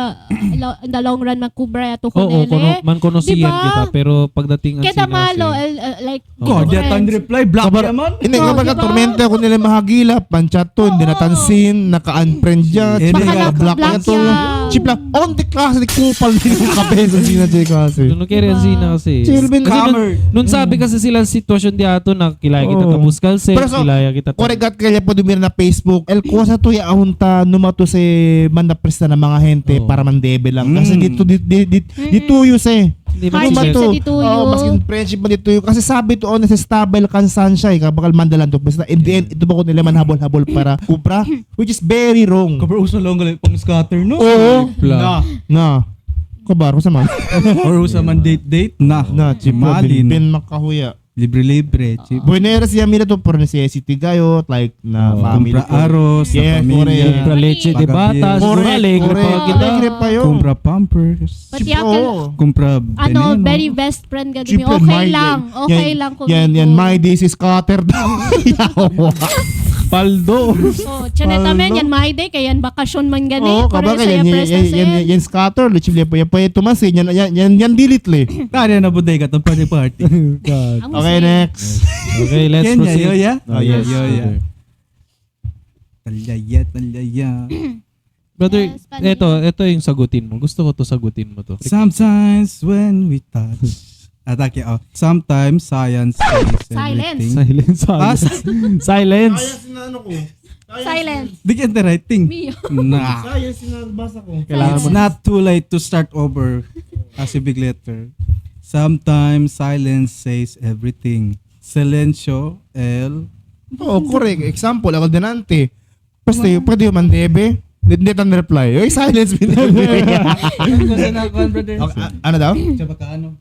long run magkubra to ko Oo, nele. man konosiyan Diba? kita pero pagdating ang Kita sina malo kasi- like God, friends. yata reply. Black naman. Hindi, Oo, kapag diba? tormente ako nila mahagila, panchat to, hindi natansin, naka-unfriend dyan, Eh, baka baka naka-block naka-block na to. yan. Chip lang, on the class, di kupal din yung kape sa sinadya kasi. Doon kaya ang sina kasi. Chill, Ben. Kasi Hammer. nun sabi kasi sila sa sitwasyon di ato na kilaya kita Oo. tabuskal se, Pero so, kilaya kita Koregat kaya po dumir na Facebook, el kusa to ya ahunta numato si mandapresta ng mga hente Oo. para mandebe lang. Kasi dito yus eh. Hindi Hardship ba sa dituyo. Oh, maskin friendship man dito kasi sabi to on sa stable kansan siya bakal mandalan to basta in the end ito ba ko nila man habol-habol para kupra which is very wrong. Cover uso lang galit pang scatter, no? Oo. Pla. Na. Kabar ko sa man. Or usa man date na. Na chip Malin. bin makahuya. Libre-libre. Chip. Buenera siya mira to por necessity gayo like na family. Kumpra aros sa Yes, pamilya. correct. Kumpra leche de bata, siguro alegre pa kita. Alegre pa yun. Kumpra pampers. Pati Chip, akal, oo. Kumpra veneno. very best friend ka Chip din. yun, Okay my lang. day. Okay lang kung Yan, my days is cutter daw. Paldo. Oh, tiyan tamen yan my day kaya yan bakasyon man gani. Oo, Pare kabaka sa yan, presta sa yan scatter, lichip liya po, yan tumas eh, yan delete le. Kaya na buday ka itong party. Okay, next. Okay, let's Kenya, proceed. yoya. Oh, yes. Yoya. Talyaya. Brother, Yes, Spanish. ito yung sagutin mo. Gusto ko to sagutin mo to. Sometimes when we touch. Atake, sometimes science says everything. Silence. Silence. Sinano ko. Silence. Di get the right thing. Mio. Nah. Kaya sinabasa ko. Kailangan It's mo. not too late to start over as a big letter. Sometimes silence says everything. Silencio, el. Oo, correct. Example, ako dinante. Pwede yung mandebe. Hindi tan reply. Oy, silence me. Kasi na kuan brother. Ano daw?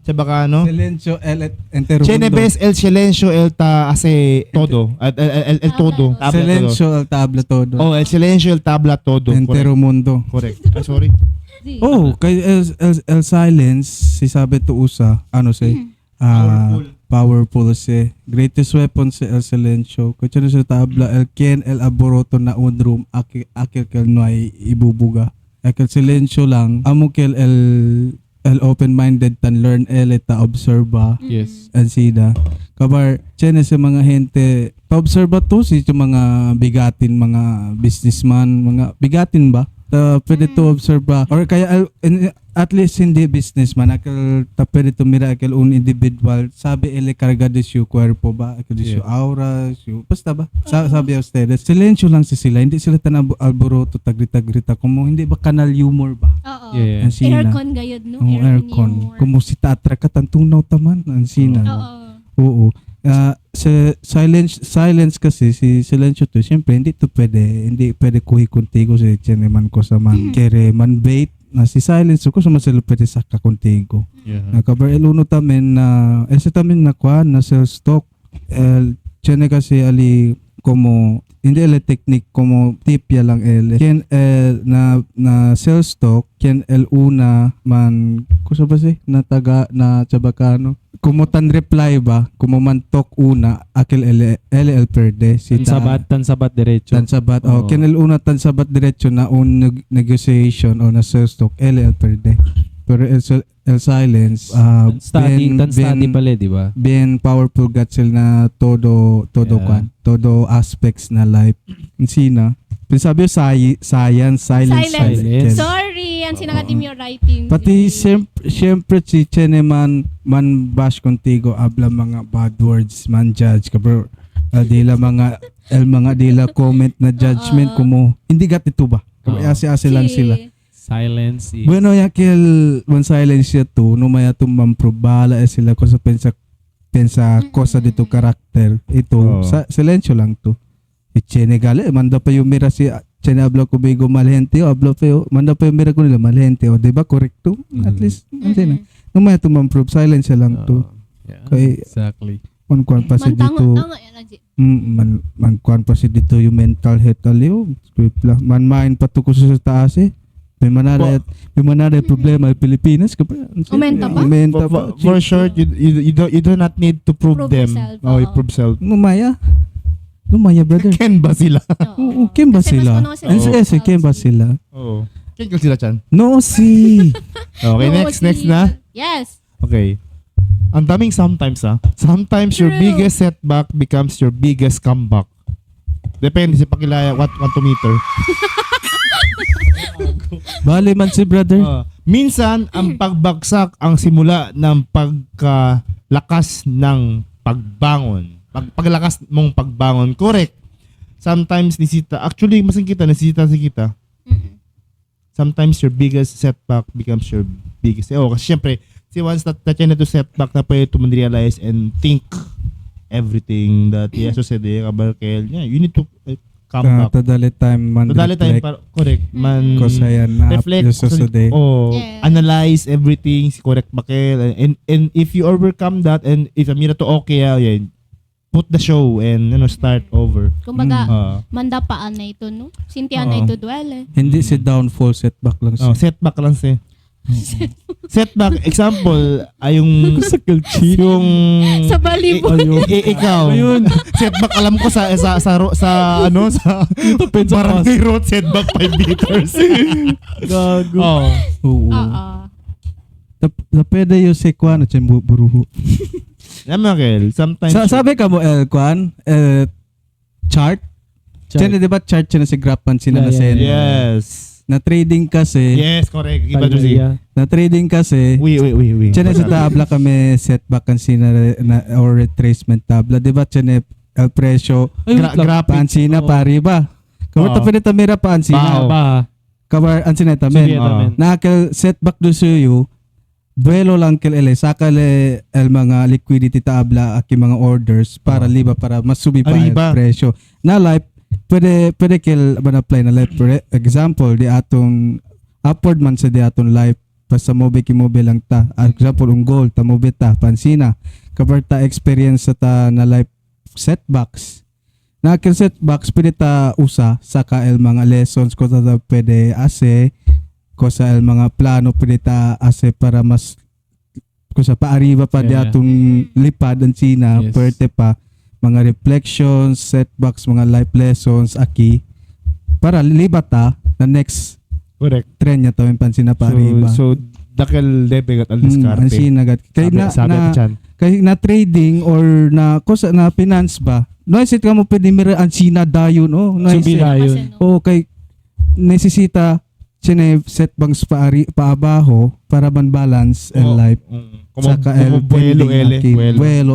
Chabacano. Silencio el entero. Chenebes el silencio el ta hace todo. El todo. Tabla todo. Silencio el tabla todo. Oh, el silencio el tabla todo. Entero mundo. Correct. Ay, sorry. Oh, kay el silence si sabi to usa ano say powerful si greatest weapon si el silencio kaya sa tabla el quien el aboroto na unrum akil kel no ay ibubuga el silencio lang amo kel el open minded tan learn ta observa Yes. ansida kabar chene sa mga gente pa-obserba to si mga bigatin mga businessman mga bigatin ba pwede to observe ba or kaya at least hindi businessman akal pwede to mira akal un individual sabi ele cargado su cuerpo ba akal su aura su basta ba sabi ustedes silencio lang si sila hindi sila tan alboroto tagrita-grita como hindi ba kanal humor ba Oo. Yeah. Ansina. Aircon gayud, no? Aircon como si tatra ka tan tunaw taman ansina Oo. oo. Silence kasi si silencio to siyempre hindi pwede kuhi contigo si Cheneman ko sa man kere man bait na si silence ko sa maselo pwede saka contigo nakabar eluno tamen na ese tamen na kuan na sell stock el chene kasi ali como hindi ele technique como tip ya lang ele ken na sell stock ken el una man kusa ba si na taga na Chabacano como tan reply ba como man talk una akil el perde si Tan sabat diretso. tan sabat oh ken el una tan sabat diretso na un negotiation o na sell stock el perde pero el silence Tan study pala, di ba? bien powerful gatsel na todo Yeah. todo aspects na life insina sabi science Silence. Sorry, yan sinakatim yung writing. pati siyempre si Cheneman man bash contigo abla mga bad words man judge ka bro dila mga dila comment na judgment kumo hindi gat ito ba asi lang sila Silence is... bueno yakil one silence siya to no maya tumamprobala sila ko sa pensa cosa dito karakter ito silencio lang to Chene gale manda pa yung mira si Chene habla ko bigo malhente o habla pa yung manda pa yung mira ko nila malhente o diba correcto at least na no may tumamprove silence lang to kay Exactly. man kuan pa si dito Tanga yan, Angie. man kuan pa si dito yung mental health aliyo script lang man main pa to ko sa taas may manada problema sa Pilipinas kapag Umenta pa? umenta pa For short, you do not need to prove Prove them. yourself, Oh, you oo. prove self. Lumaya brother Ken ba sila? oo ken ba Kasi mas sila kuno sila. yes ken ba sila Oo. Ken ka sila, Chan. no si Okay, Oo, next na. Yes. Okay. Ang daming sometimes Sometimes your True. biggest setback becomes your biggest comeback. Depende sa pakilaya what to meter. bali man si brother Minsan, ang pagbagsak ang simula ng pagkalakas ng pagbangon. Paglakas mong pagbangon. Correct. Sometimes actually, masingkita, nasisita. Sometimes your biggest setback becomes your biggest. Kasi syempre, once that you na to setback na pwede to realize and think everything that yes, said Kabarkel, you need to come back. tadali time man Tadali tayo para correct man kosayan na reflect susude Yes. analyze everything si correct bakel and if you overcome that and if amira to okay yan put the show and start over. Kumbaga, manda paan na ito, no? Sintihan na ito duele. hindi si downfall setback lang siya Setback lang siya. Setback example ay yung yung Sa volleyball. ikaw setback alam ko sa barangay road setback 5 meters. Gago. oo Oo. pwede yung si Kwan at yung buruho Namakil, sometimes sabi ka mo Kwan chart Chene, di ba chart siya na si Grappan sila na sen yes. na trading kasi Yes, correct. Iba to si. na trading kasi Oui. Chene sa tabla kami setback kan sina na or retracement tabla di ba chene el presyo Ay, wait lang. paan sina pari ba kabar Oo. tapos mira paan sina Ba. kabar an sina tamen Sige, tamen. na kel setback do suyo buelo lang kel ele sakale el mga liquidity tabla aki mga orders para liba para masubi pa el Arriba. presyo na life pwede kill ban apply na life. For example, di atong upward man sa di atong life basta mo movie lang ta. Example, ang goal ta mo ta pansina. Kapag ta experience sa ta na life setbacks. Na kill setbacks pwede ta usa sa kael mga lessons ko ta pwede ase ko sa el mga plano pwede ta ase para mas ko sa paariba pa di atong lipad ang Sina, Yes. pwede pa mga reflections, setbacks, mga life lessons aki para libat ta na next Correct. trend niya tawin pansin na paariba. So, dakil lebegat al diskarte. ang sinagat kay Sabi dyan. kay na trading or na kosa na finance ba no isit ka mo pwede mira ang Sina dayon no Subi na yun. Kasi, no? o kay nesesita sine setbacks paabaho para man balance and life saka el buelo, buelo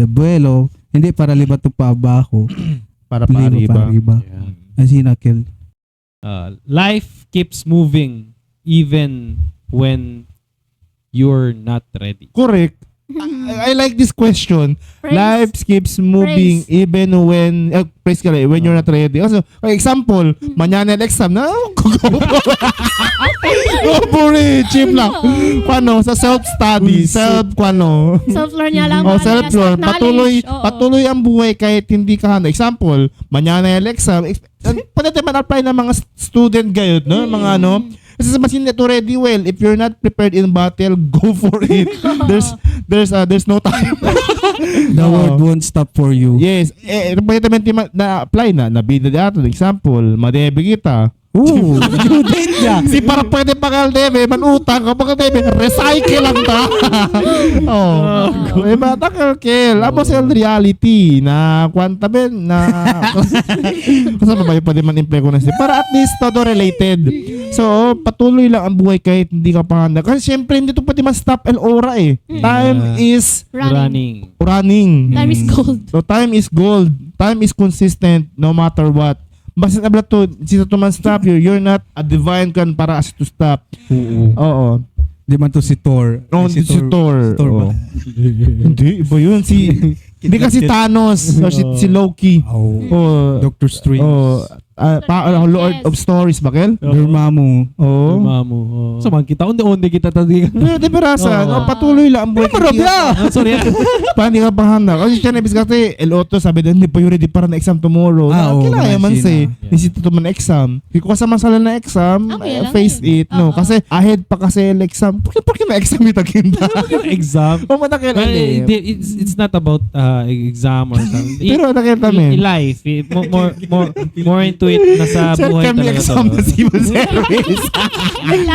buelo hindi para libat to paabaho para libat paariba. paariba ang sinakil Life keeps moving even when you're not ready. Correct. I like this question. Praise. Life keeps moving Praise. even when praise ka when you're not ready. Also, for example, manana exam na go for it. Cheap lang. Kwano sa self-study, Self-learn niya lang. Oh, ano, self-learn. knowledge. Oo. Patuloy ang buhay kahit hindi ka handa. Example, manana exam. Pwede man apply ng mga student gayud, no? Mga ano. Kasi sa machine to ready well. If you're not prepared in battle, go for it. There's no time. the world won't stop for you Yes. Pwede naman na apply na. Nabida di ato. Example, madebe kita. ooh you did ya Si para pwede pakal debe, manutang ka pakal debe, recycle lang ta. Diba? Takal kill. Amo sa reality na kwanta ben na kasama ba yung pwede man imply ko na siya. Para at least todo related. So, patuloy lang ang buhay kahit hindi ka pa handa. Kasi syempre hindi to pwede ma-stop el ora eh. Time is Running. running. Time is gold. So time is gold. Time is consistent no matter what. Basta abla to, sino to man stop you, you're not a divine kan para as to stop. Oo. di man to si Thor No, Ay, si Thor. Thor ba? Oo. Hindi, iba yun. Hindi kasi Thanos. Or si Loki. Oh, Doctor Strange Lord of Stories, bakil? Dormammu Oo. Mamo. So man kita onde kita tadi. Pero di perasa, Oo. patuloy lang ang buhay. Sorry. Pa hindi ka pahanda. Kasi siya nabis kasi, el Otto sabi din, hindi pa yun ready para na exam tomorrow. Oo, Kinaya man Sina. say, nisito to man exam. Hindi ko kasama sala na exam, Okay lang face yun. it, no? Oo. Kasi ahead pa kasi el exam. Porque na exam itaginda. Exam. O matakil Well, ali. it's not about exam or something. Pero nakil In namin. life, more into it nasa Sir, buhay kami talaga. exam na to. civil service.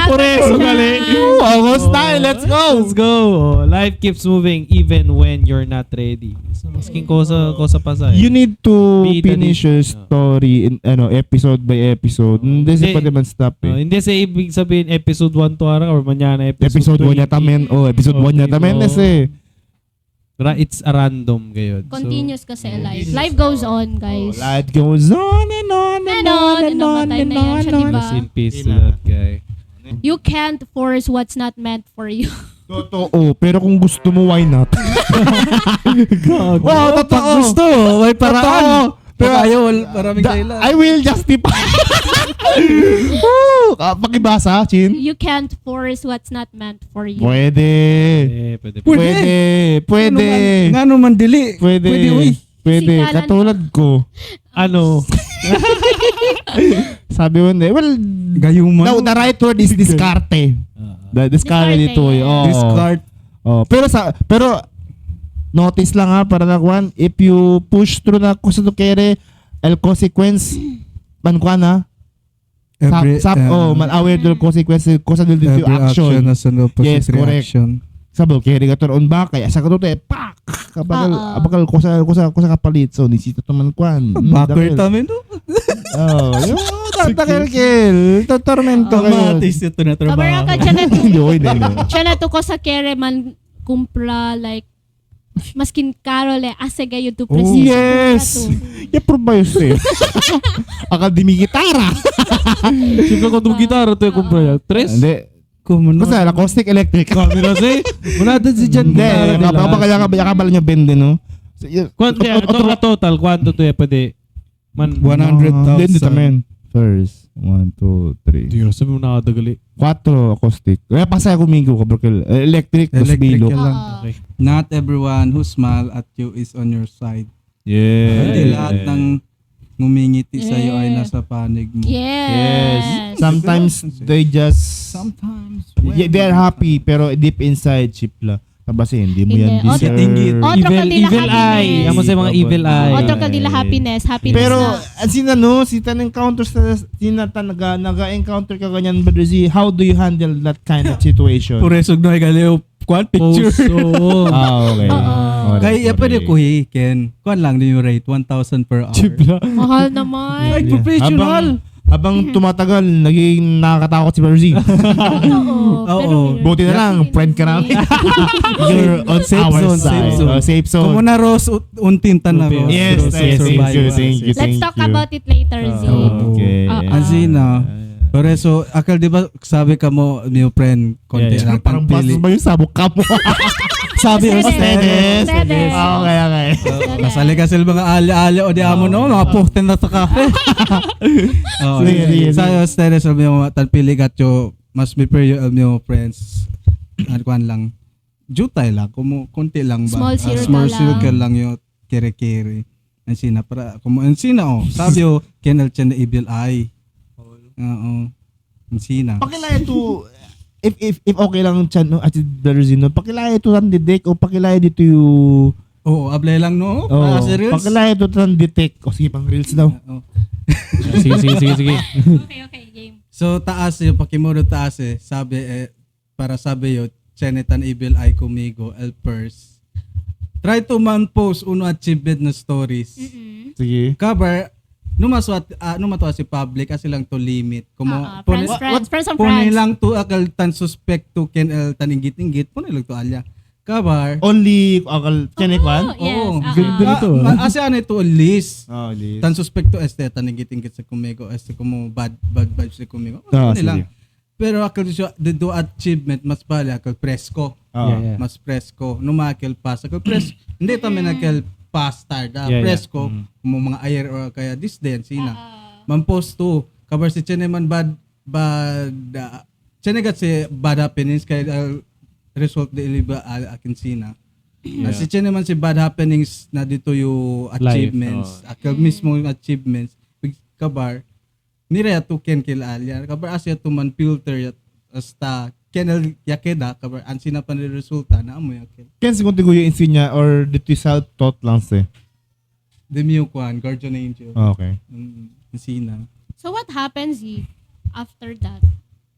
Por eso, gali. Almost tayo, let's go. Let's go. Oh, life keeps moving even when you're not ready. So, masking kosa pa sa You need to Be the finish your story in episode by episode. Hindi Hindi. siya pwede man stop eh. hindi sa ibig sabihin episode 1 to ara or manyana Episode 1 niya 20. tamen. Episode 1 niya tamen. Oh. Kasi It's a random gayon. Continuous kasi life. Life goes on, guys. life goes on and on and on and on and on. So, Diba? rest in peace to that guy. You can't force what's not meant for you. Totoo. Pero kung gusto mo, why not? Wow, totoo. pag gusto may paraan pero ayaw maraming dahilan I will justify. Woo! Pakibasa, Chin? You can't force what's not meant for you. Pwede. Pwede. Pwede. nga naman dili Pwede. uy Pwede. Sikalan Katulad ko. Ano? Sabi mo, well, gayuman the right word is discarte. Discarte dito. Discarte, Oo. discard Pero notice lang ha para nakuan, if you push through na kusa to kere el consequence man kuan ha man aware del consequence kusa del every action. action has an opposite Yes, correct. reaction Sabi kere ka on back kaya sa katote pak abakal kusa kapalit so nisito to man kuan. backer tamin no Yung tatakil tormento kayo. amatis ito na Kabara ka, trabaho siya na to ko sa kere man kumpra like maskin karole ase gayo to precision. Yes. Yapurbayos eh. Akademi gitara. Siyempre kung gitara to yung kumpra niya. Tres? Hindi. kumuno Basta acoustic electric. Camera say. Wala din si Jan. Hindi. Kapag kaya kabala niya bende no. Total, kwanto to pwede? Man, 100,000. Hindi tamen. First, 1, 2, 3. Hindi na sabi mo nakadagali. 4 acoustic. Kaya pasaya kumigo ka, Berkel. Electric, tapos Electric bilog. yan lang. Oo. Okay. Not everyone who smile at you is on your side. Hindi Yeah. lahat ng ngumingiti sa iyo ay nasa panig mo. Yes. Sometimes they just Sometimes. they're happy pero deep inside chip la. Tabasi hindi mo yan Hindi. O, deserve. Tinggit. Otro Evil, kandila evil eye. happiness. Amo sa mga evil eye. Otro kandila happiness. Happiness Pero na. si tan encounter nag-encounter ka ganyan Brother Z, how do you handle that kind of situation? Puresog na igaleo. Kuan picture. Puso. Okay. Oo. Kaya pwede ko Ken. Kuan lang din yung rate. 1,000 per hour. Chibla. Mahal naman. Ay, professional. Habang tumatagal, naging nakakatakot si Brother Z. Oo. Buti na lang, friend ka namin. You're on Safe our zone, side. safe zone. Safe zone. Kung na Rose, untintan na Rose. Yes, Rose thank you, survival. thank you. Let's talk about it later, Z. Okay. Ansina. Pero so, akal di ba sabi ka mo, new friend, konti Yeah, lang Parang pagpili. basos ba yung sabok ka mo? Sabi ko, Ustedes. Ustedes. Okay, okay. kasali ka sila mga ali-ali o di amo no, mga puhten na sa kafe. Oh, Sige, sige, sa ustedes alam mo tanpili gatyo, mas prepare your new friends. Ano kuan lang. Jutay lang, konti lang ba? Small circle small lang. circle lang yung kere-kere. Ansina para como ansina sabi yo Kenel Chen the evil eye. Oo. Ansina. Pakilaya to, if okay lang chan, no, at Brother Zino, pakilaya to Tandidek o pakilaya dito yung, Oo, ablay lang no. oh, Serious? pakilaya to Tandidek. O sige, pang reels daw. Oo. Sige. Okay, game. So taas yung pakimuro taas sabi para sabi yo Chenetan evil eye kumigo el purse. Try to man post uno achievement na stories. Sige. Cover numatwa si public kasi lang to limit. Kumo Friends and Puni friends. lang to akal tan suspect to ken el taningit-ingit puni lang to alya. Cover. Only, akal, Chenekwan? Oh, yes. Ganda nito, Asi ano ito list. Oh, list. Tan suspecto taningit-ingit sa kumigo kumo bad vibes sa kumigo. Ah, Puni lang. sige. Pero akal siya do achievement mas bali akal presko. Oh. Yeah. Mas presko. Numakil pass akal presko. Hindi tamen nakil pass start. Yeah. Presko mo mga ayer or kaya this day sina. Man post to cover si Cheneman bad Chenegat si bad happenings kaya result de iliba akin sina. Si Cheneman si bad happenings na dito yung achievements. Akal mismo yung achievements. Kabar nire to ken kilalya kabar asya to man filter yat hasta kenel yakeda kabar ansina pa ni resulta na amo yakin Ken, siguro tigo yung insinya or dito yung self-taught lang siya. demio kwan guardian angel Okay. ansina So what happens after that?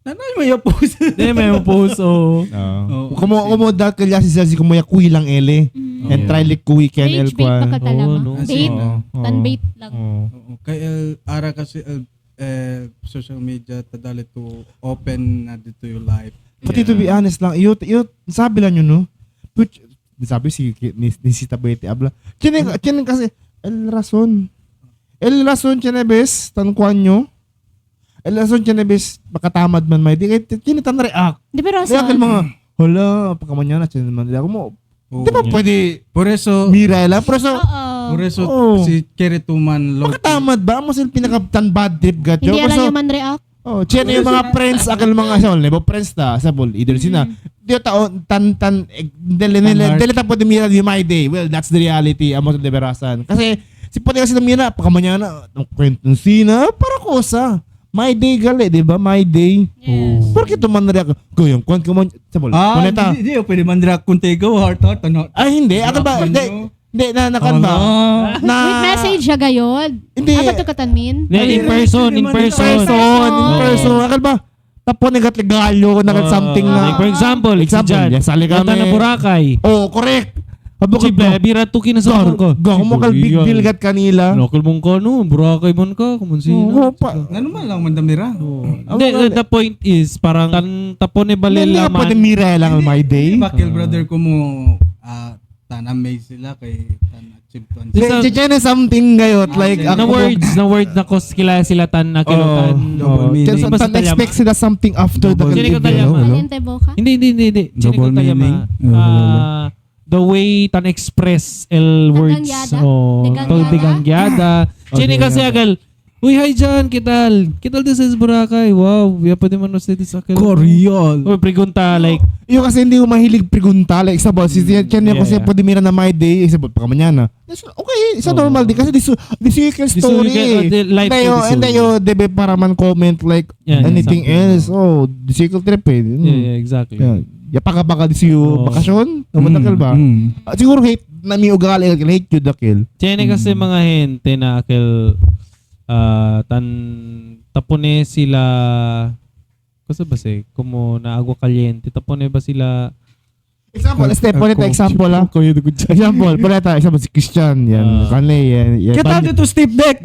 nanay mo yung post Hindi, may post. Oh. Oo. Kumo dahil kaya si Zazi kumuya kuy lang ele. And try like kuy Ken el Rage bait kwan. pa ka talaga. no? Bait. Oo. Tan-bait lang. Oo. Oo. Kay ara kasi social media tadali to open na dito yung live Pati to be honest lang, yun, sabi lang yun, no? Sabi ni si Tabete Abla. Kine kasi, El Rason, Chinebes, tankuan nyo. El Rason, Chinebes, makatamad man may di. Kine tan react. Di ba, Kaya Rosa? mga, hala, pagkamanya na, Chineman, di ako mo. Oo. Di ba pwede, por eso mira lang, pero so, Oo. si Kerituman Lord makatamad ba? Mo sila pinaka-tan bad trip gatyo. Hindi alam So, yung man react. oh, chene yung mga friends, akal mga asol, nebo friends ta, sabol, either sina. Di taon dele ta po de mira di my day. Well, that's the reality amo de Berasan. Kasi si pati kasi mira pakamanyana ng kwento sina para kosa. My day gali, di ba? My day. Yes. Porque to man react ko yung kwan ko man sabol. Kuneta. Hindi pwede man dira kung tego heart ano. Ay hindi, akal ba? Hindi na nakan ba? Na With message siya gayod. Hindi. Apat to katanmin? In person. in person. Akal ba? Tapo negat legalyo na something na. Like for example, Example, yes, sali kami. Punta na Boracay. Oh, correct. Abo ko Chibla, bira to kinasama ko. mo kal big deal gat kanila. Nakal mong ka, no? Boracay man ka, Oo kumansina. pa. Ngano man lang mandamira. Hindi, the point is, parang tapon ni Hindi ka pwede Balelaman. mira lang my day. Bakil brother ko mo tan-amaze sila kay tan-achieve Diyan something gayot like Na word na kila sila tan na kilotan. double meaning. Just Basta expect sila something after the Double meaning. video. Tayama. no? Kaliente boka? Hindi. Double Chine ko meaning. tayama. the way tan express el words Degangyada? o Degangyada? degangyada. Chini kasi agal, uy, hi Jan, kital? Kital din sa Boracay? Wow, ya pwede man sa akin. Korean. O, pregunta, like, Yung kasi hindi ko mahilig pregunta. Like, isa ba, si Chen niya kasi Yeah. pwede mira na my day. Isa ba, pa kamanyana. Okay, isa normal din. Kasi the circle story. life And then you, debe para man comment like Yeah, anything something. else. Oh, the circle trip eh. yeah, exactly. Yeah. Yapaka-baka di siyo Oh. bakasyon. Namadakil ba? Siguro hate na mi ugali. Hate you dakil. Chene kasi mga hente na akil tan tapone sila kasi ba como na agua caliente tapone ba sila Example, step po nito, example ha. Example, example si Christian, yan, kanle, yan. Kita dito Steve Deck.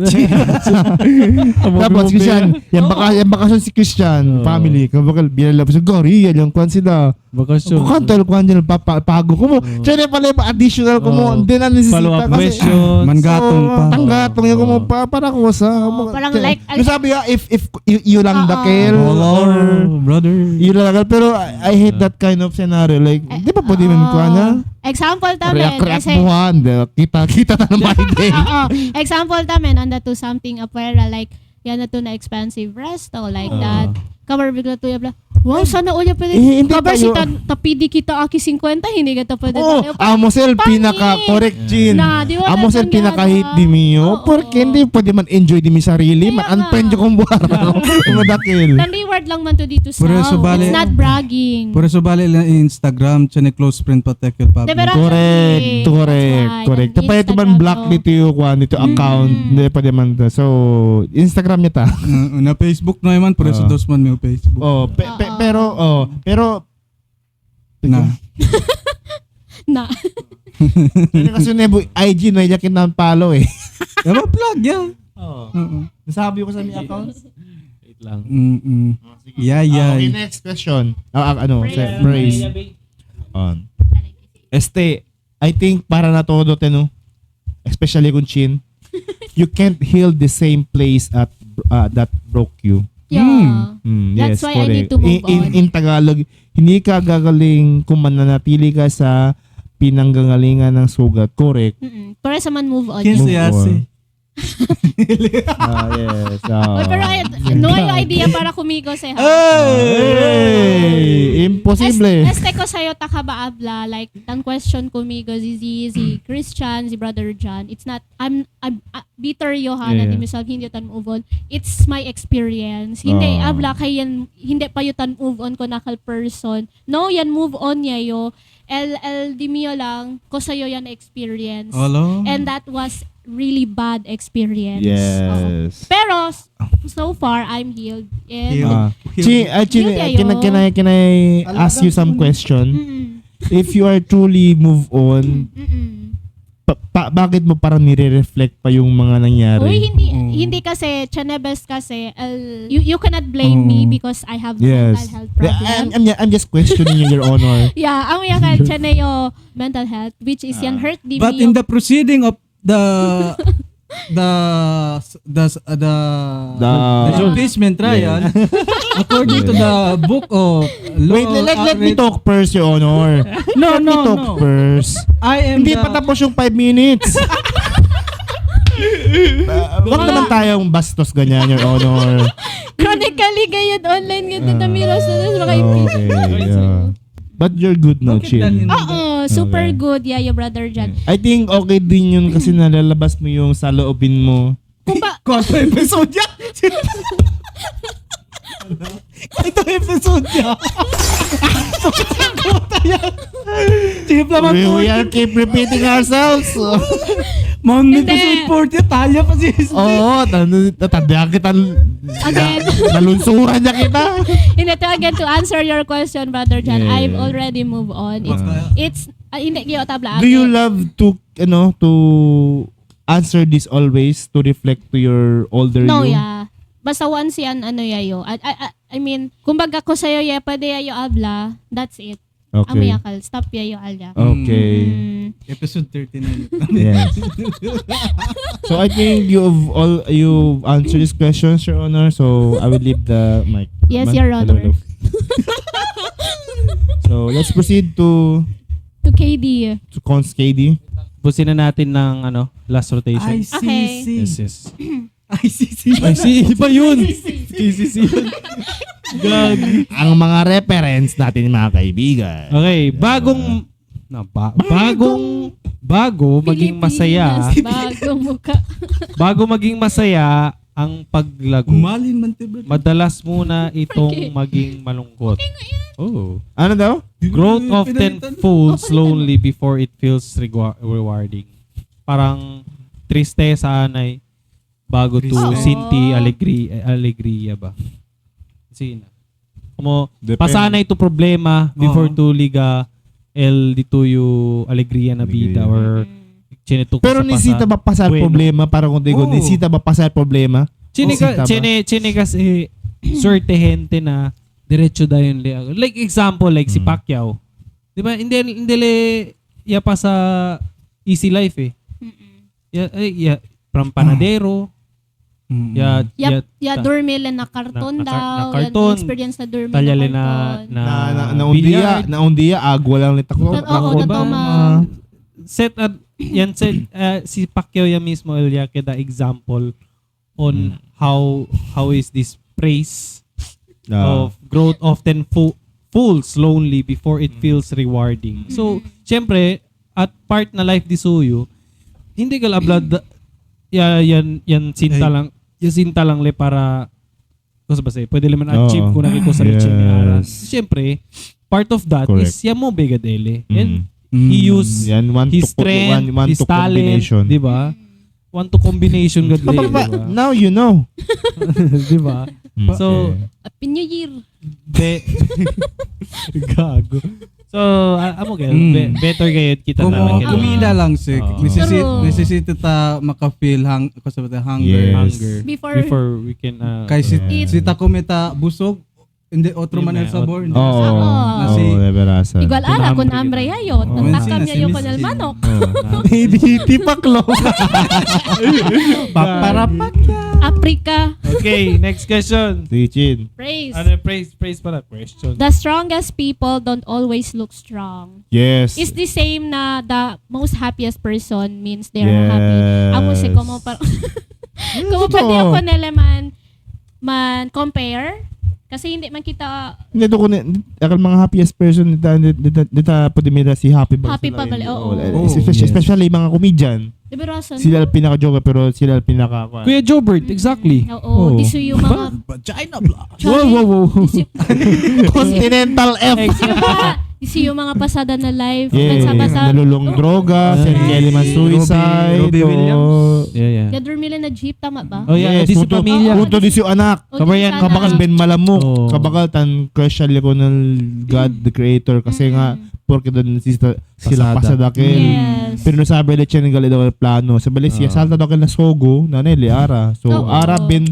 Tapos Christian, yan bakasyon si Christian, family, kabakal, binalabas sa Gary, yan yung kwan sila. bakasyon. Kukantal, kwan dyan, papago ko mo. Siya pala yung additional ko mo, hindi na nisisita Follow up kasi. questions. Mangatong pa. Tanggatong yung ko mo, para ko sa. parang like- Yung sabi nga, if you lang dakil, Or brother. you lang dakil, pero I hate that kind of scenario. Like, di ba pwede man kuha niya? Example tamen, React kasi, buhan, kita na ng my day. example tamen, anda to something apera, like, yan na to na expensive resto, like that. Kabar bigla to yabla, wow, sana ulit pwede. Hindi Kabar si tayo- tapidi kita aki 50, hindi ka pwede. Oh, tayo. Amosel Pangit. pinaka-correct, Jin. Na, di ba, Amosel nagtanggada? pinaka-hate di miyo. Oo. Porque hindi pwede man enjoy di mi sarili. Man Kaya nga. unfriend yung buwan. Umadakil. Tan-reward lang man to dito sa. Pero subali- It's not bragging. Por eso bali lang Instagram, chane close friend protect your public. De, pero- Correct. That's Correct. why, Correct. ang Tapos ito man Instagram block to. dito yung kwan, dito account. Hindi pwede man to. So, Instagram niya ta. Na Facebook na man, por eso dos man may Facebook. Oh, pero Na. Na. Yun kasi nebo IG na yakin na follow eh. Aba plug yan. Oo. Oo. Nasabi ko sa mi account. Wait lang. Yeah, yeah. Okay, next question. Praise. On. I think para na todo teno. Especially kung Chin. You can't heal the same place that broke you. Yeah. yes, That's why I need correct. to move on. In Tagalog, hindi ka gagaling kung mananatili ka sa pinanggagalingan ng sugat. Correct. Para sa man move on. Kinsa Move yasi. on. Yes. Oy, pero no ay idea para kumigo sa ha. Hey! Imposible. Este ko sa'yo takabaabla, like, ang question kumigo, si Christian, si Brother John, it's not, I'm bitter Johanna, Yeah. di misal, hindi tan move on. It's my experience. Hindi, abla, kay yan, hindi pa yutan move on ko nakal person. No, yan move on niya yo. Di miyo lang, ko sa'yo yan experience. Hello. And that was really bad experience. Yes. Pero, so far, I'm healed. And, Healed. Can I ask you some question? If you are truly move on, bakit mo parang nire-reflect pa yung mga nangyari? Uy, hindi kasi, Chanebes kasi, you cannot blame me because I have mental health problem. I'm just questioning you, Your Honor. Yeah, ang mga Chaneyo mental health, which is yan hurt di But in the proceeding of the impeachment trial, according to the book of law, Wait, let me talk first, Your Honor. No, Let me talk first. I am Hindi pa tapos yung 5 minutes. Wag naman tayong bastos ganyan, Your Honor. chronically gayud online gayud na miras na mga impeach. Okay, yeah. But you're good now, Chin. Oo, super Okay. good, yeah, your brother John. I think okay din yun kasi nalalabas mo yung saloobin mo. Kung ba, Konto episode yan. Ito episode yan. Tip naman po. We are keep repeating ourselves. Monday Hindi. episode 40, talya pa si Oo, tatanda kita. Again. Nalunsuran niya kita. hindi to again to answer your question, brother John. Yeah. I've already moved on. It's hindi kayo tabla. Do you love to, to answer this always to reflect to your older No, you? yeah. Basta once yan, yayo. I mean, kumbaga ko sa'yo, pwede yayo abla, that's it. Okay. Amayakal, stop yayo alya. Okay. Episode 39. Yes. So I think you've answered these questions, Your Honor. So I will leave the mic. Yes, Man? Your Honor. Hello. So let's proceed to To KD. Cons KD. Busin na natin ng last rotation. Okay. Yes, yes. ICC. Ay, iba yun. KCC yun. Gagi. Ang mga reference natin mga kaibigan. Okay, bago maging masaya, Bagong muka. bago maging masaya ang paglago. Umalin man tibra. Madalas muna itong maging malungkot. Oh. Ano daw? Growth often falls slowly before it feels rewarding. Parang tristeza anay bago to Oo. sinti alegria ba? Sina. Como Depende. pasanay to problema before Oo. to liga el dito yung alegria na vida or chinetuk Pero nisita ba pasar Bueno. problema para kung digo, Oo. nisita ba pasar problema? Chinika, Nisita ba? chine kasi swerte gente na diretso dayon li. Like example like si Pacquiao. 'Di ba? Hindi le ya pa sa easy life eh. Ya from panadero, ya Dormile na karton na daw. karton. Experience na dormile talyale na karton. billiard. Na undiya agwa lang nita ko. Oo, Diba? natoma. Set at yan si Pacquiao ya mismo ya keda example on how is this praise of growth often falls lonely before it feels rewarding. So, syempre, at part na life di suyo, hindi ka ablad yan sinta lang. Yung sinta lang le para kasi ba pwede naman achieve Oo. kung nakiko sa Yes. ni Ara. Syempre, part of that Correct. is yan mo bigadele. Mm. And he use Yan one his to strength, one his to talent, combination. di ba? One to combination gad le, di ba? Now you know. Di ba? So, Happy New Year. Gago. So, amo kayo, better kayo kita Kumo naman kayo. kumida lang sik. Oo. Necessity ta makafeel hunger. Yes. Hunger. Before we can Kay Eat. si ta kumita busog, hindi otro Yun man na, el sabor. Oo. hindi Oo, Nasi- neberasa. igual ala Tinambre kun hambre kita. yayot. Oo. Nagtakam Minsan, yayo minsan. kun el manok. Hindi tipaklo. Paparapak. Africa. Okay, next question. Tichin. Praise. Ano praise pala question. The strongest people don't always look strong. Yes. It's the same na the most happiest person means they're happy. Amo si como para como pwede ako nila man compare kasi hindi man kita Hindi to ko akal mga happiest person dita pwede mira si happy ba Happy sila pa bali, yun. oo. Especially mga comedian. liberasan. Sila ang pinaka joker pero sila ang pinaka Kuya Jobert, exactly. Oo, Oo. diso yung mga Vagina blah. Wow. Continental F. diso yung mga pasada na live. Yeah, Basa-basa. nalulong droga, Ah, Sir Kelly man suicide. Robbie Williams. Yeah. Gadurmila na jeep, tama ba? Oh yeah, this is punto- pamilya. Punto di si anak. O, Kabayan, di sana- Kabakal Ben Malamok. Oo. Kabakal tan crucial ko ng God the Creator kasi nga porque doon sila pasada kel. Yes. Pero nasabi ulit siya ng gali daw ang plano. Sabi ulit siya, salta daw kel na Sogo, na nili Ara. So, Oo. Ara been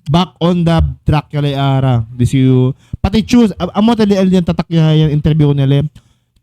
back on the track kali Ara. This you, pati choose, amo tali yung tatak niya yung interview ko nila.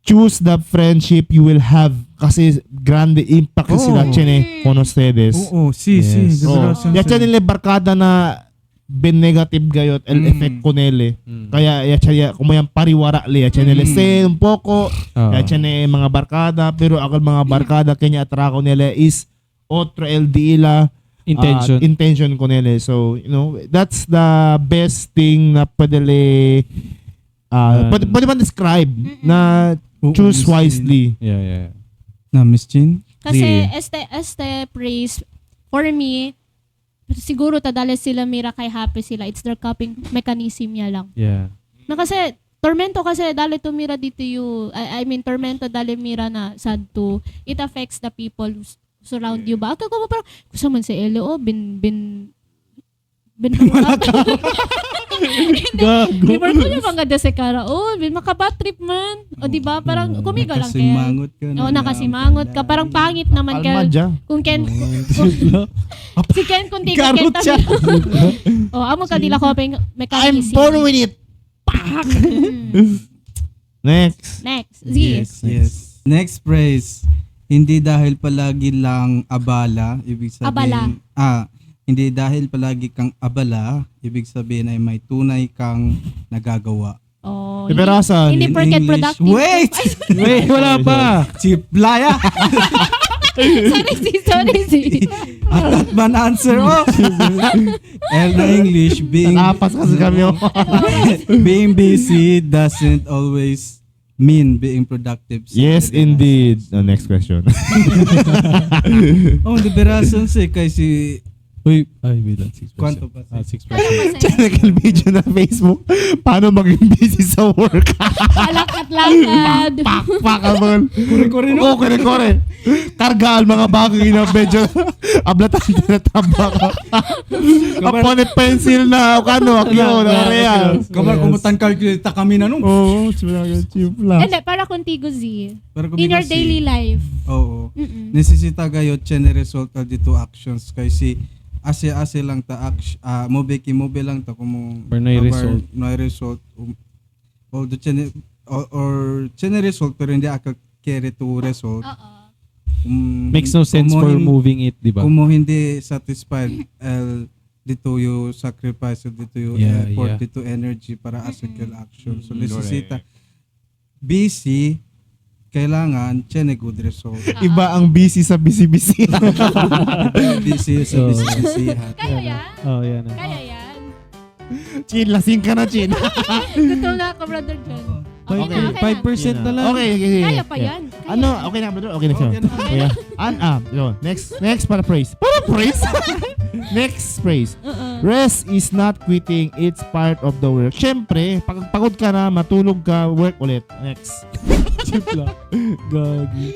Choose the friendship you will have kasi grande impact Oo. sila chene con ustedes. Oo, si. Oh. Yacha nila barkada na ben negative gayot el effect ko nele. Kaya yacha kung may pariwara li yacha nila say un poco yacha ne mga barkada pero akal mga barkada kanya atrako nila is otro LDila intention ko nila. So, you know, that's the best thing na pwede pwede man describe na choose wisely. Yeah. Na Miss Chin. Kasi este praise for me siguro tadala sila mira kay happy sila. It's their coping mechanism niya lang. Yeah. Na kasi tormento kasi dali to mira dito yung I mean tormento dali mira na sad to it affects the people who surround you ba? Ako ko parang gusto man si Elio bin Gago. Di ba ko yung mga desekara, bin makabat trip man. O di ba parang kumiga lang kaya. Nakasimangot ka na. Oo, nakasimangot ka. Parang pangit naman Alma kaya. dya. Kung Ken, si Ken kung di ka Garot Ken siya. amo ka dila coping mechanism. with it. Next. Next. Z. Yes. Next phrase. Hindi dahil palagi lang abala, ibig sabihin hindi dahil palagi kang abala, ibig sabihin ay may tunay kang nagagawa. Oh, Liberasan. Hindi In porket English. productive. Wait! Wait, wala pa. Si Playa! Sorry, si. At that man answer, oh! And na English, Napas kasi kami. being busy doesn't always mean being productive. Yes, indeed. Next question. Oh, liberasan kasi Uy, ay, wait lang. 6%. Kwanto pa? 6%. Channel video na Facebook. Paano maging busy sa work? Lakad-lakad. Pakabal. Kore-kore, no? Oo, kore-kore. Kargaan mga bagay na medyo ablatan na tamba ka. Upon a pencil na kano, akyo, na area. Kamar kumutan calculate kami na nung. Oo, cheap lang. Hindi, para contigo Z. Pero In your daily life. Oo. Mm-mm. Necessita gayo chene resulta dito actions kasi ase lang ta mobile lang ta kumo Or no result. no result although chene or chene result pero hindi aka carry to result. Oo. Makes no sense for moving it, di ba? Kung mo hindi satisfied dito yung sacrifice dito yung Yeah, effort yeah. dito energy para asset action so Mm, necessita busy kailangan chene good result. Iba ang busy sa busy-busy. Busy sa Oo. busy. Kaya yan? Oh, yan. Kaya yan? Chin, lasing ka na, Chin. Gusto na ako, Brother John. Okay na, okay na. 5% na lang. Okay, okay. Kaya pa yan. Kaya. Ano? Okay na, brother? Okay na siya. Okay na. Kuya. Yun. Next para praise. Para praise? Next praise. Rest is not quitting. It's part of the work. Siyempre, pag pagod ka na, matulog ka, work ulit. Next. Cheap lang. Gagi.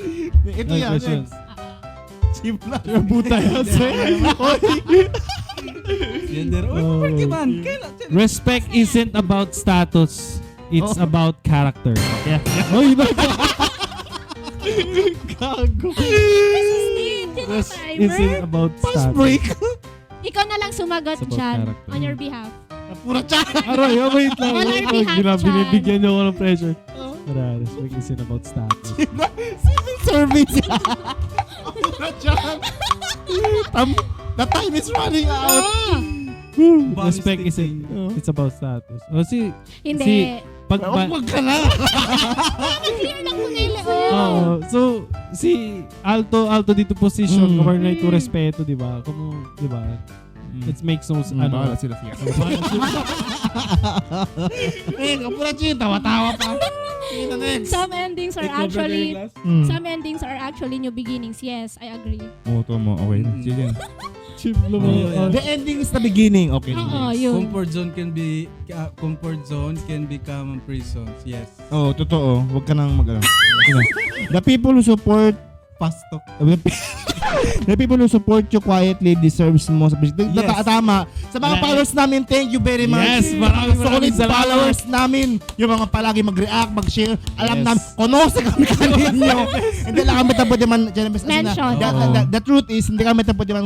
Ito Ay, yan. questions. Next. Cheap lang. Buta yan, sir. Gender. Oh. Porque man, kailan? Respect isn't about status. It's Oh. about character. Yeah. Oh, iba. Gago. Steve, Rest timer. isn't about Pause status. break. Ikaw na lang sumagot It's about dyan character. on your behalf. Pura chan. Aray, oh, wait lang. On our Wait lang. behalf, Chan. Binibigyan niyo ako ng pressure. Tara, respect isn't about status. Civil service. Pura chan. The time is running out. Respect isn't, it's about status. O si, Hindi. pag, Huwag ka na. Clear lang kung ngayon. Oo. So, si Alto dito position, Mm. cover na ito respeto, di ba? Kung, di ba? It makes no sense. Bahala sila siya. Pura chin. Tawa-tawa pa. Sino next? Some endings are actually some endings are actually new beginnings. Yes, I agree. Moto mo. Okay. Sige. Chip lang mo. The ending is the beginning. Okay. Oo, yun. Comfort zone can become prisons. Yes. Oh, totoo. Huwag ka nang mag-alala. The people who support Pastok. the people who support you quietly deserves most appreciation. Yes. Tama. Sa mga Yeah. followers namin, thank you very much. Yes, maraming solid salamat. followers namin. Yung mga palagi mag-react, mag-share. Alam Yes. namin, konose kami kaninyo. Hindi lang kami tapos naman. Mention. The truth is, hindi kami tapos naman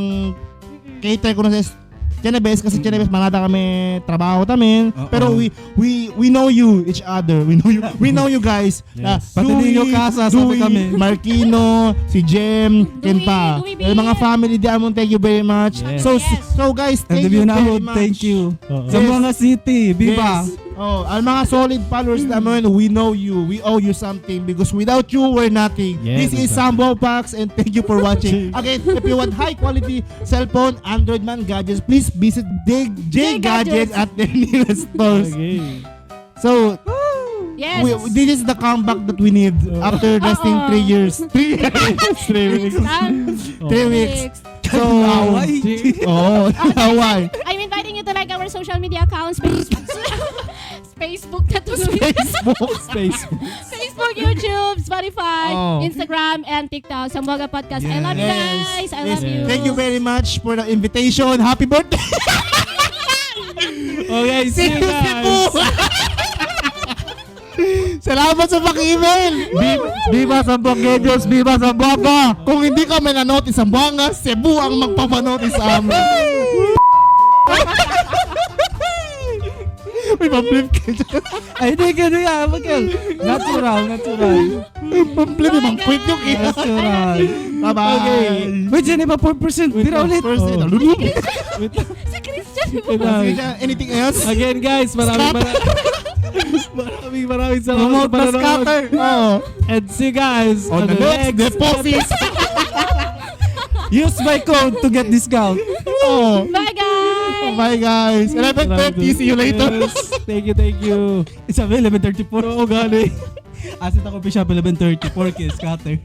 cater ko na sa Chenebes kasi Chenebes manada kami trabaho tamin. Oo. Pero we know you each other. We know you guys. Yes. Pati ninyo kasa, sabi kami. Marquino, si Jem, Ken pa. Dewey Yung mga Bill. family diamond, thank you very much. Yes. So guys, And thank the you na very much. thank you. Oo. Sa mga city, Viva. Yes. Oh, ang mga solid followers naman, we know you. We owe you something because without you, we're nothing. Yes, This is exactly. Sambo Pax and thank you for watching. Again, if you want high quality cellphone, Android man gadgets, please visit J Gadgets at their nearest stores. Okay. So, Yes. this is the comeback that we need after resting 3 years. 3 years. 3 weeks. Sam, 3 weeks. So, Hawaii. oh, Hawaii. I'm inviting you to like our social media accounts. Facebook na to. Facebook. Facebook, YouTube, Spotify, Oh. Instagram, and TikTok. Sambuanga Podcast. I love you Yes. guys. I Yes. love you. Thank you very much for the invitation. Happy birthday. Okay, see you guys. Salamat sa pag-email. Viva Sambuanga Diyos, Viva Sambuanga. Kung hindi ka may nanotice Sambuanga, Cebu ang magpapanotice sa amin. May pa-flip ka dyan. Ay, hindi ganun yan. Natural. Pa-flip, ibang quit yung kaya. Natural. Bye-bye. Okay. Wait, dyan iba 4%. Tira ulit. First, Si Christian. Anything else? Again guys, maraming Maraming salamat Promote sa na panonood. scatter. Oo. And see you guys On the next deposit. Use my code to get discount. Oo. Bye, guys! Bye guys. 11:30. See you later. Yes. Thank you. Sabi, 11:34. Oo, gani. Asit ako pa siya 11:34 kay scatter.